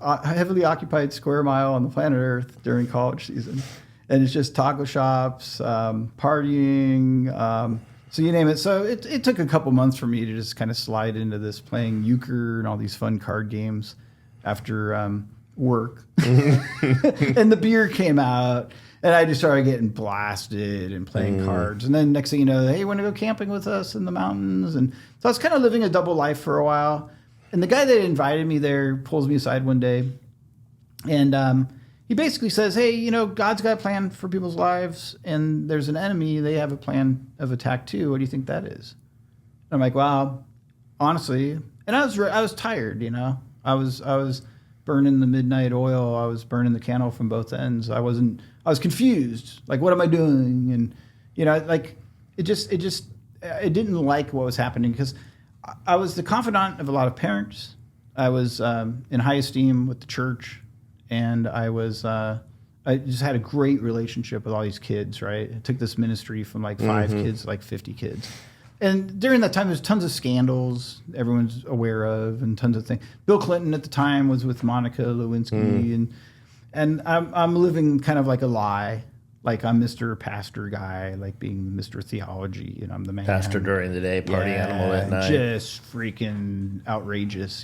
heavily occupied square mile on the planet Earth during college season. And it's just taco shops, partying, so you name it. So it took a couple months for me to just kind of slide into this playing euchre and all these fun card games after work. And the beer came out, and I just started getting blasted and playing cards. And then next thing you know, hey, you want to go camping with us in the mountains? And so I was kind of living a double life for a while. And the guy that invited me there pulls me aside one day, and he basically says, hey, God's got a plan for people's lives, and there's an enemy. They have a plan of attack too. What do you think that is? And I'm like, well, honestly, and I was tired, I was burning the midnight oil. I was burning the candle from both ends. I was confused. Like, what am I doing? And, it didn't like what was happening because I was the confidant of a lot of parents. I was in high esteem with the church. And I just had a great relationship with all these kids, right? I took this ministry from like 5 kids to like 50 kids. And during that time, there's tons of scandals everyone's aware of and tons of things. Bill Clinton at the time was with Monica Lewinsky. And I'm living kind of like a lie. Like I'm Mr. Pastor guy, like being Mr. Theology, I'm the man. Pastor during the day, party animal at night. Just freaking outrageous,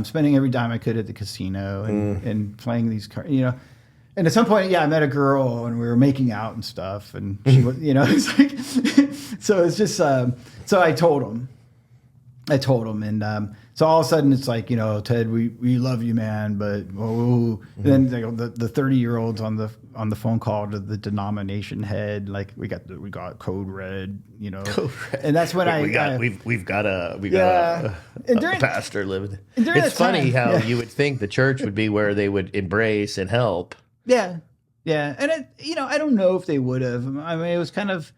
spending every dime I could at the casino and playing these cards, And at some point, I met a girl and we were making out and stuff, and she was, it's like, so it's just, so I told him, I told him, and so all of a sudden it's like, Ted, we love you, man, but then the 30-year-olds on the phone call to the denomination head, like we got code red, Code red. and that's when we've got a pastor living. It's funny how you would think the church would be where they would embrace and help. Yeah, and I don't know if they would have. I mean, it was kind of,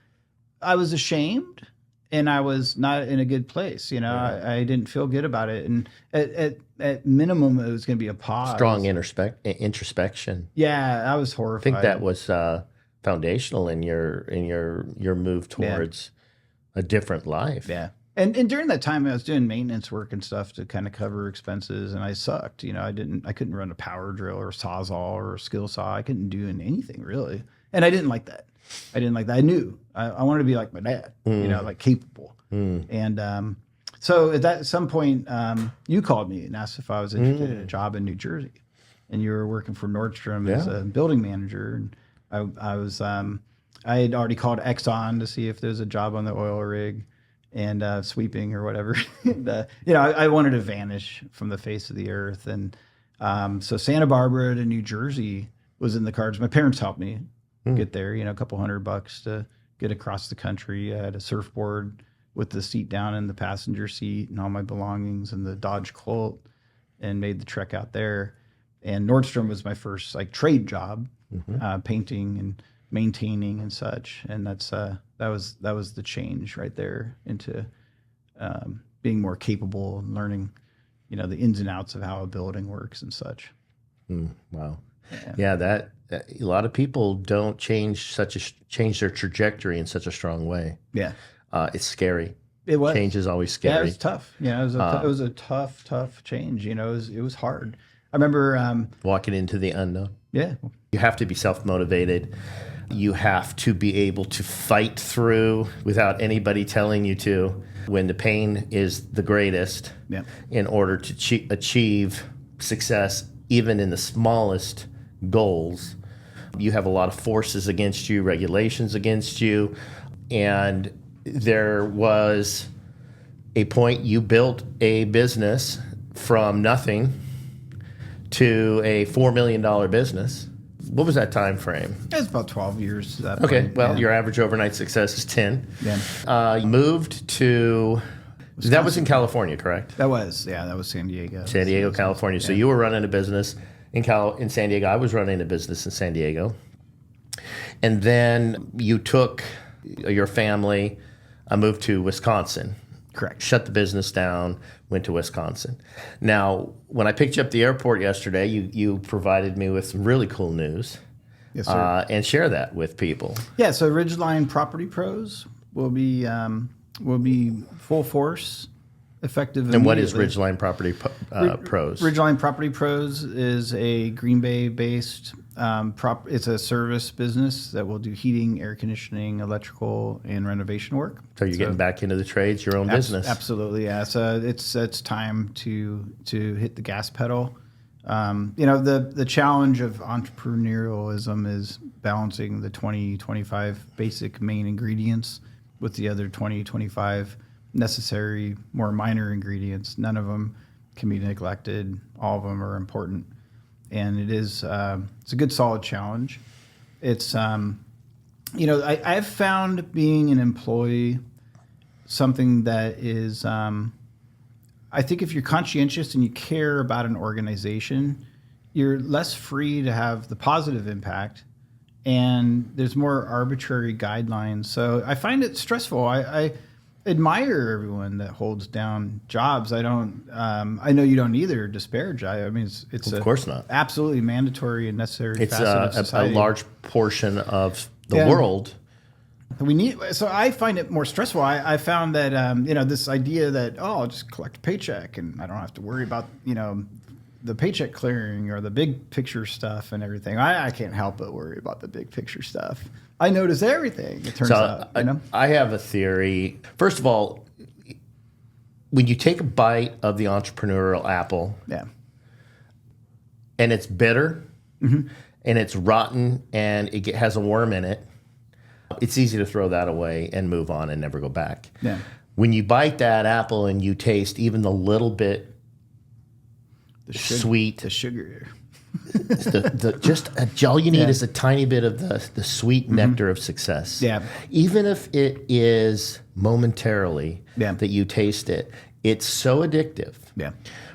I was ashamed. And I was not in a good place, I didn't feel good about it. And at minimum, it was going to be a pause. Strong introspection. Yeah, I was horrified. I think that was foundational in your move towards a different life. Yeah. And during that time, I was doing maintenance work and stuff to kind of cover expenses, and I sucked. I couldn't run a power drill or a sawzall or a skill saw. I couldn't do anything really, and I didn't like that. I knew I wanted to be like my dad, like capable. And so at some point, you called me and asked if I was interested in a job in New Jersey, and you were working for Nordstrom as a building manager. And I had already called Exxon to see if there's a job on the oil rig and sweeping or whatever. And, I wanted to vanish from the face of the earth. And so Santa Barbara to New Jersey was in the cards. My parents helped me get there, a couple $100 to get across the country. I had a surfboard with the seat down in the passenger seat and all my belongings and the Dodge Colt, and made the trek out there. And Nordstrom was my first trade job, painting and maintaining and such. And that was the change right there into being more capable and learning, the ins and outs of how a building works and such. Wow. Yeah, that a lot of people don't change their trajectory in such a strong way. Yeah, it's scary. It was. Change is always scary. Yeah, it was tough. Yeah, it was a tough change. It was hard. I remember walking into the unknown. Yeah, you have to be self-motivated. You have to be able to fight through without anybody telling you to. When the pain is the greatest, in order to achieve success, even in the smallest goals. You have a lot of forces against you, regulations against you, and there was a point you built a business from nothing to a $4 million business. What was that time frame? It was about 12 years. Your average overnight success is 10. Yeah. You moved to... Wisconsin. That was in California, correct? That was San Diego. San Diego, California. So you were running a business in San Diego. I was running a business in San Diego. And then you took your family, moved to Wisconsin. Correct. Shut the business down, went to Wisconsin. Now, when I picked you up at the airport yesterday, you provided me with some really cool news. Yes, sir. And share that with people. Yeah, so Ridgeline Property Pros will be full force, effective. And what is Ridgeline Property Pros? Ridgeline Property Pros is a Green Bay-based it's a service business that will do heating, air conditioning, electrical, and renovation work. So you're getting back into the trades, your own business. Absolutely, yeah. So it's time to hit the gas pedal. The challenge of entrepreneurialism is balancing the 20-25 basic main ingredients with the other 20-25 necessary, more minor ingredients. None of them can be neglected. All of them are important. And it is it's a good, solid challenge. It's, I've found being an employee something that is, I think if you're conscientious and you care about an organization, you're less free to have the positive impact, and there's more arbitrary guidelines. So I find it stressful. I admire everyone that holds down jobs. I don't. I know you don't either disparage. I mean, it's of course not. Absolutely mandatory and necessary. It's facet of society. a large portion of the world. We need. So I find it more stressful. I found that this idea that I'll just collect a paycheck and I don't have to worry about the paycheck clearing or the big picture stuff and everything. I can't help but worry about the big picture stuff. I notice everything, it turns out. I have a theory. First of all, when you take a bite of the entrepreneurial apple, and it's bitter, and it's rotten, and it has a worm in it, it's easy to throw that away and move on and never go back. Yeah. when you bite that apple and you taste even the little bit sweet, the sugar, all you need is a tiny bit of the sweet nectar of success. Yeah. Even if it is momentarily that you taste it, it's so addictive. Yeah.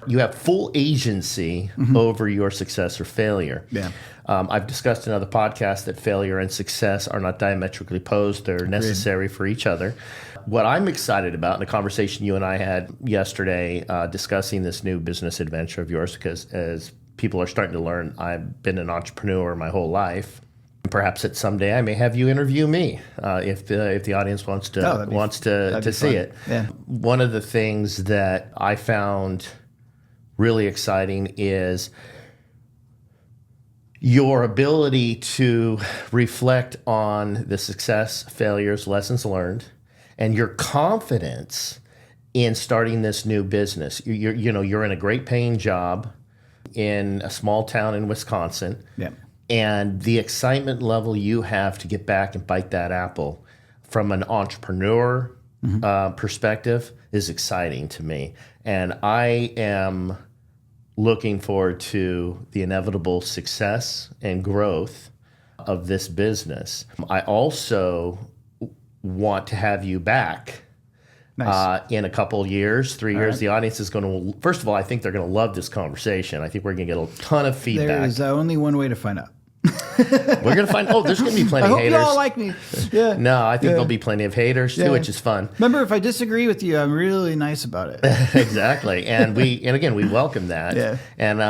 You have full agency over your success or failure. Yeah. I've discussed in other podcasts that failure and success are not diametrically opposed. They're necessary for each other. What I'm excited about in a conversation you and I had yesterday discussing this new business adventure of yours, because as people are starting to learn, I've been an entrepreneur my whole life. Perhaps that someday I may have you interview me if the audience wants to see it. Yeah. One of the things that I found really exciting is your ability to reflect on the success, failures, lessons learned, and your confidence in starting this new business. You're in a great paying job in a small town in Wisconsin. Yeah. And the excitement level you have to get back and bite that apple from an entrepreneur perspective is exciting to me. And I am looking forward to the inevitable success and growth of this business. I also want to have you back in a couple years, 3 years. Right. The audience is going to, first of all, I think they're going to love this conversation. I think we're going to get a ton of feedback. There is only one way to find out. We're going to find, there's going to be plenty of haters. I hope you all like me. Yeah. No, I think there'll be plenty of haters too, which is fun. Remember, if I disagree with you, I'm really nice about it. Exactly. And again, we welcome that. Yeah. And,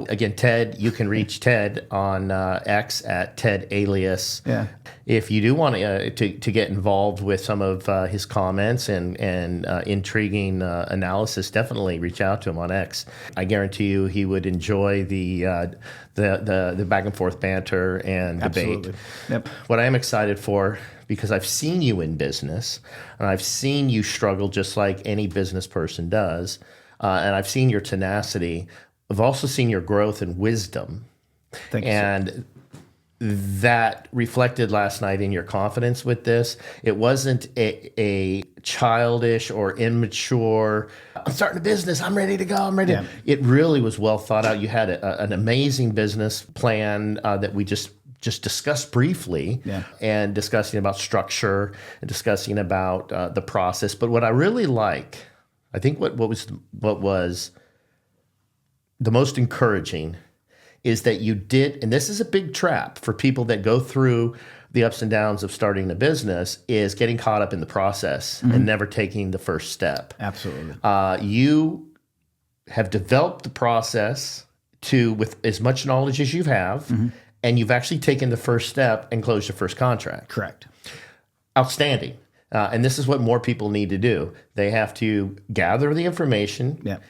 again, Ted, you can reach Ted on X at Ted Alias. Yeah. If you do want to get involved with some of his comments and intriguing analysis, definitely reach out to him on X. I guarantee you he would enjoy the back and forth banter and Absolutely. debate. Yep. What I am excited for, because I've seen you in business, and I've seen you struggle just like any business person does, and I've seen your tenacity. I've also seen your growth and wisdom. Thank you, and that reflected last night in your confidence with this. It wasn't a childish or immature, I'm starting a business, I'm ready to go, I'm ready. Yeah. It really was well thought out. You had an amazing business plan that we just discussed briefly, and discussing about structure and discussing about the process. But what I really like, I think what was the most encouraging is that you did, and this is a big trap for people that go through the ups and downs of starting a business, is getting caught up in the process and never taking the first step. Absolutely. You have developed the process with as much knowledge as you have, and you've actually taken the first step and closed your first contract. Correct. Outstanding. And this is what more people need to do. They have to gather the information. Yeah.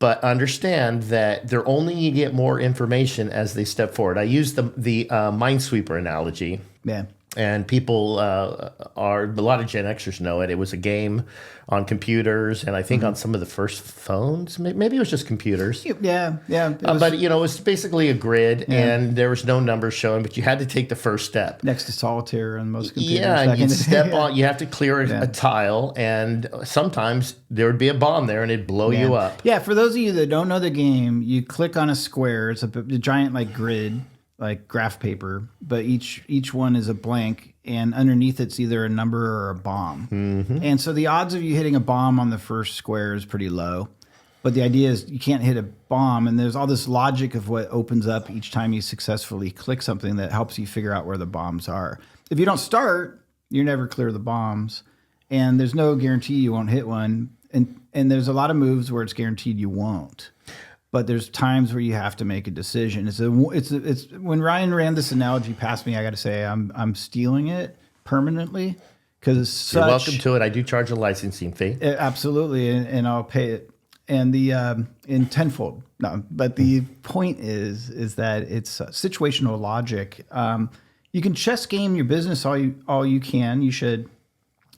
But understand that they're only going to get more information as they step forward. I use the Minesweeper analogy. Yeah. And people a lot of Gen Xers know it. It was a game on computers, and I think on some of the first phones. Maybe it was just computers. Yeah. But it was basically a grid, and there was no numbers showing, but you had to take the first step. Next to solitaire on most computers. Yeah, and you'd step on. You have to clear a tile, and sometimes there would be a bomb there, and it'd blow you up. Yeah, for those of you that don't know the game, you click on a square. It's a giant grid, like graph paper, but each one is a blank, and underneath it's either a number or a bomb. And so the odds of you hitting a bomb on the first square is pretty low, but the idea is you can't hit a bomb, and there's all this logic of what opens up each time you successfully click something that helps you figure out where the bombs are. If you don't start, you never clear the bombs, and there's no guarantee you won't hit one, and there's a lot of moves where it's guaranteed you won't. But there's times where you have to make a decision. It's when Ryan ran this analogy past me, I got to say I'm stealing it permanently, because it's such. You're welcome to it. I do charge a licensing fee. Absolutely, and I'll pay it, and in tenfold. No, but the point is that it's situational logic. You can chess game your business all you can. You should.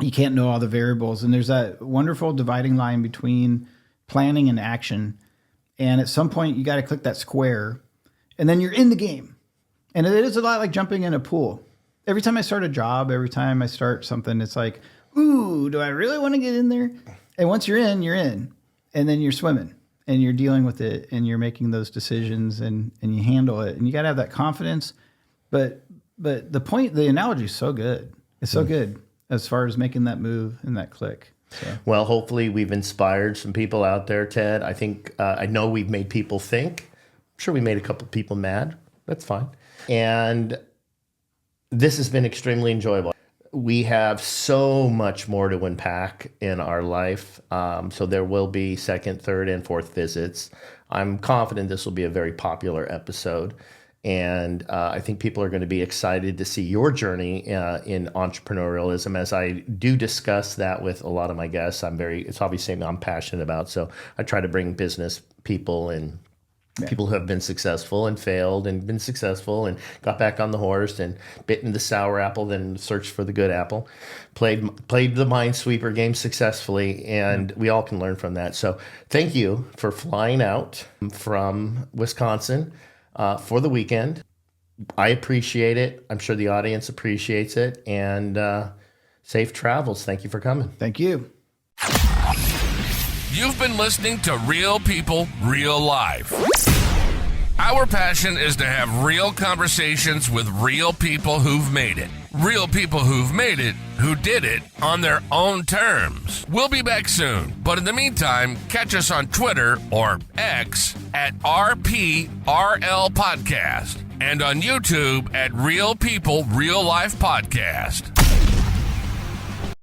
You can't know all the variables, and there's that wonderful dividing line between planning and action. And at some point, you got to click that square, and then you're in the game. And it is a lot like jumping in a pool. Every time I start a job, every time I start something, it's like, ooh, do I really want to get in there? And once you're in, and then you're swimming and you're dealing with it and you're making those decisions and you handle it and you got to have that confidence. But the analogy is so good. It's so good as far as making that move and that click. So. Well, hopefully we've inspired some people out there, Ted. I think, I know we've made people think. I'm sure we made a couple people mad. That's fine. And this has been extremely enjoyable. We have so much more to unpack in our life. So there will be second, third, and fourth visits. I'm confident this will be a very popular episode. And I think people are going to be excited to see your journey in entrepreneurialism. As I do discuss that with a lot of my guests, it's obviously something I'm passionate about. So I try to bring business people and people who have been successful and failed and been successful and got back on the horse and bitten the sour apple, then searched for the good apple, played the minesweeper game successfully, and we all can learn from that. So thank you for flying out from Wisconsin for the weekend. I appreciate it. I'm sure the audience appreciates it. And safe travels. Thank you for coming. Thank you. You've been listening to Real People, Real Life. Our passion is to have real conversations with real people who've made it. Real people who've made it, who did it on their own terms. We'll be back soon, but in the meantime, catch us on Twitter or X at RPRL Podcast and on YouTube at Real People, Real Life Podcast.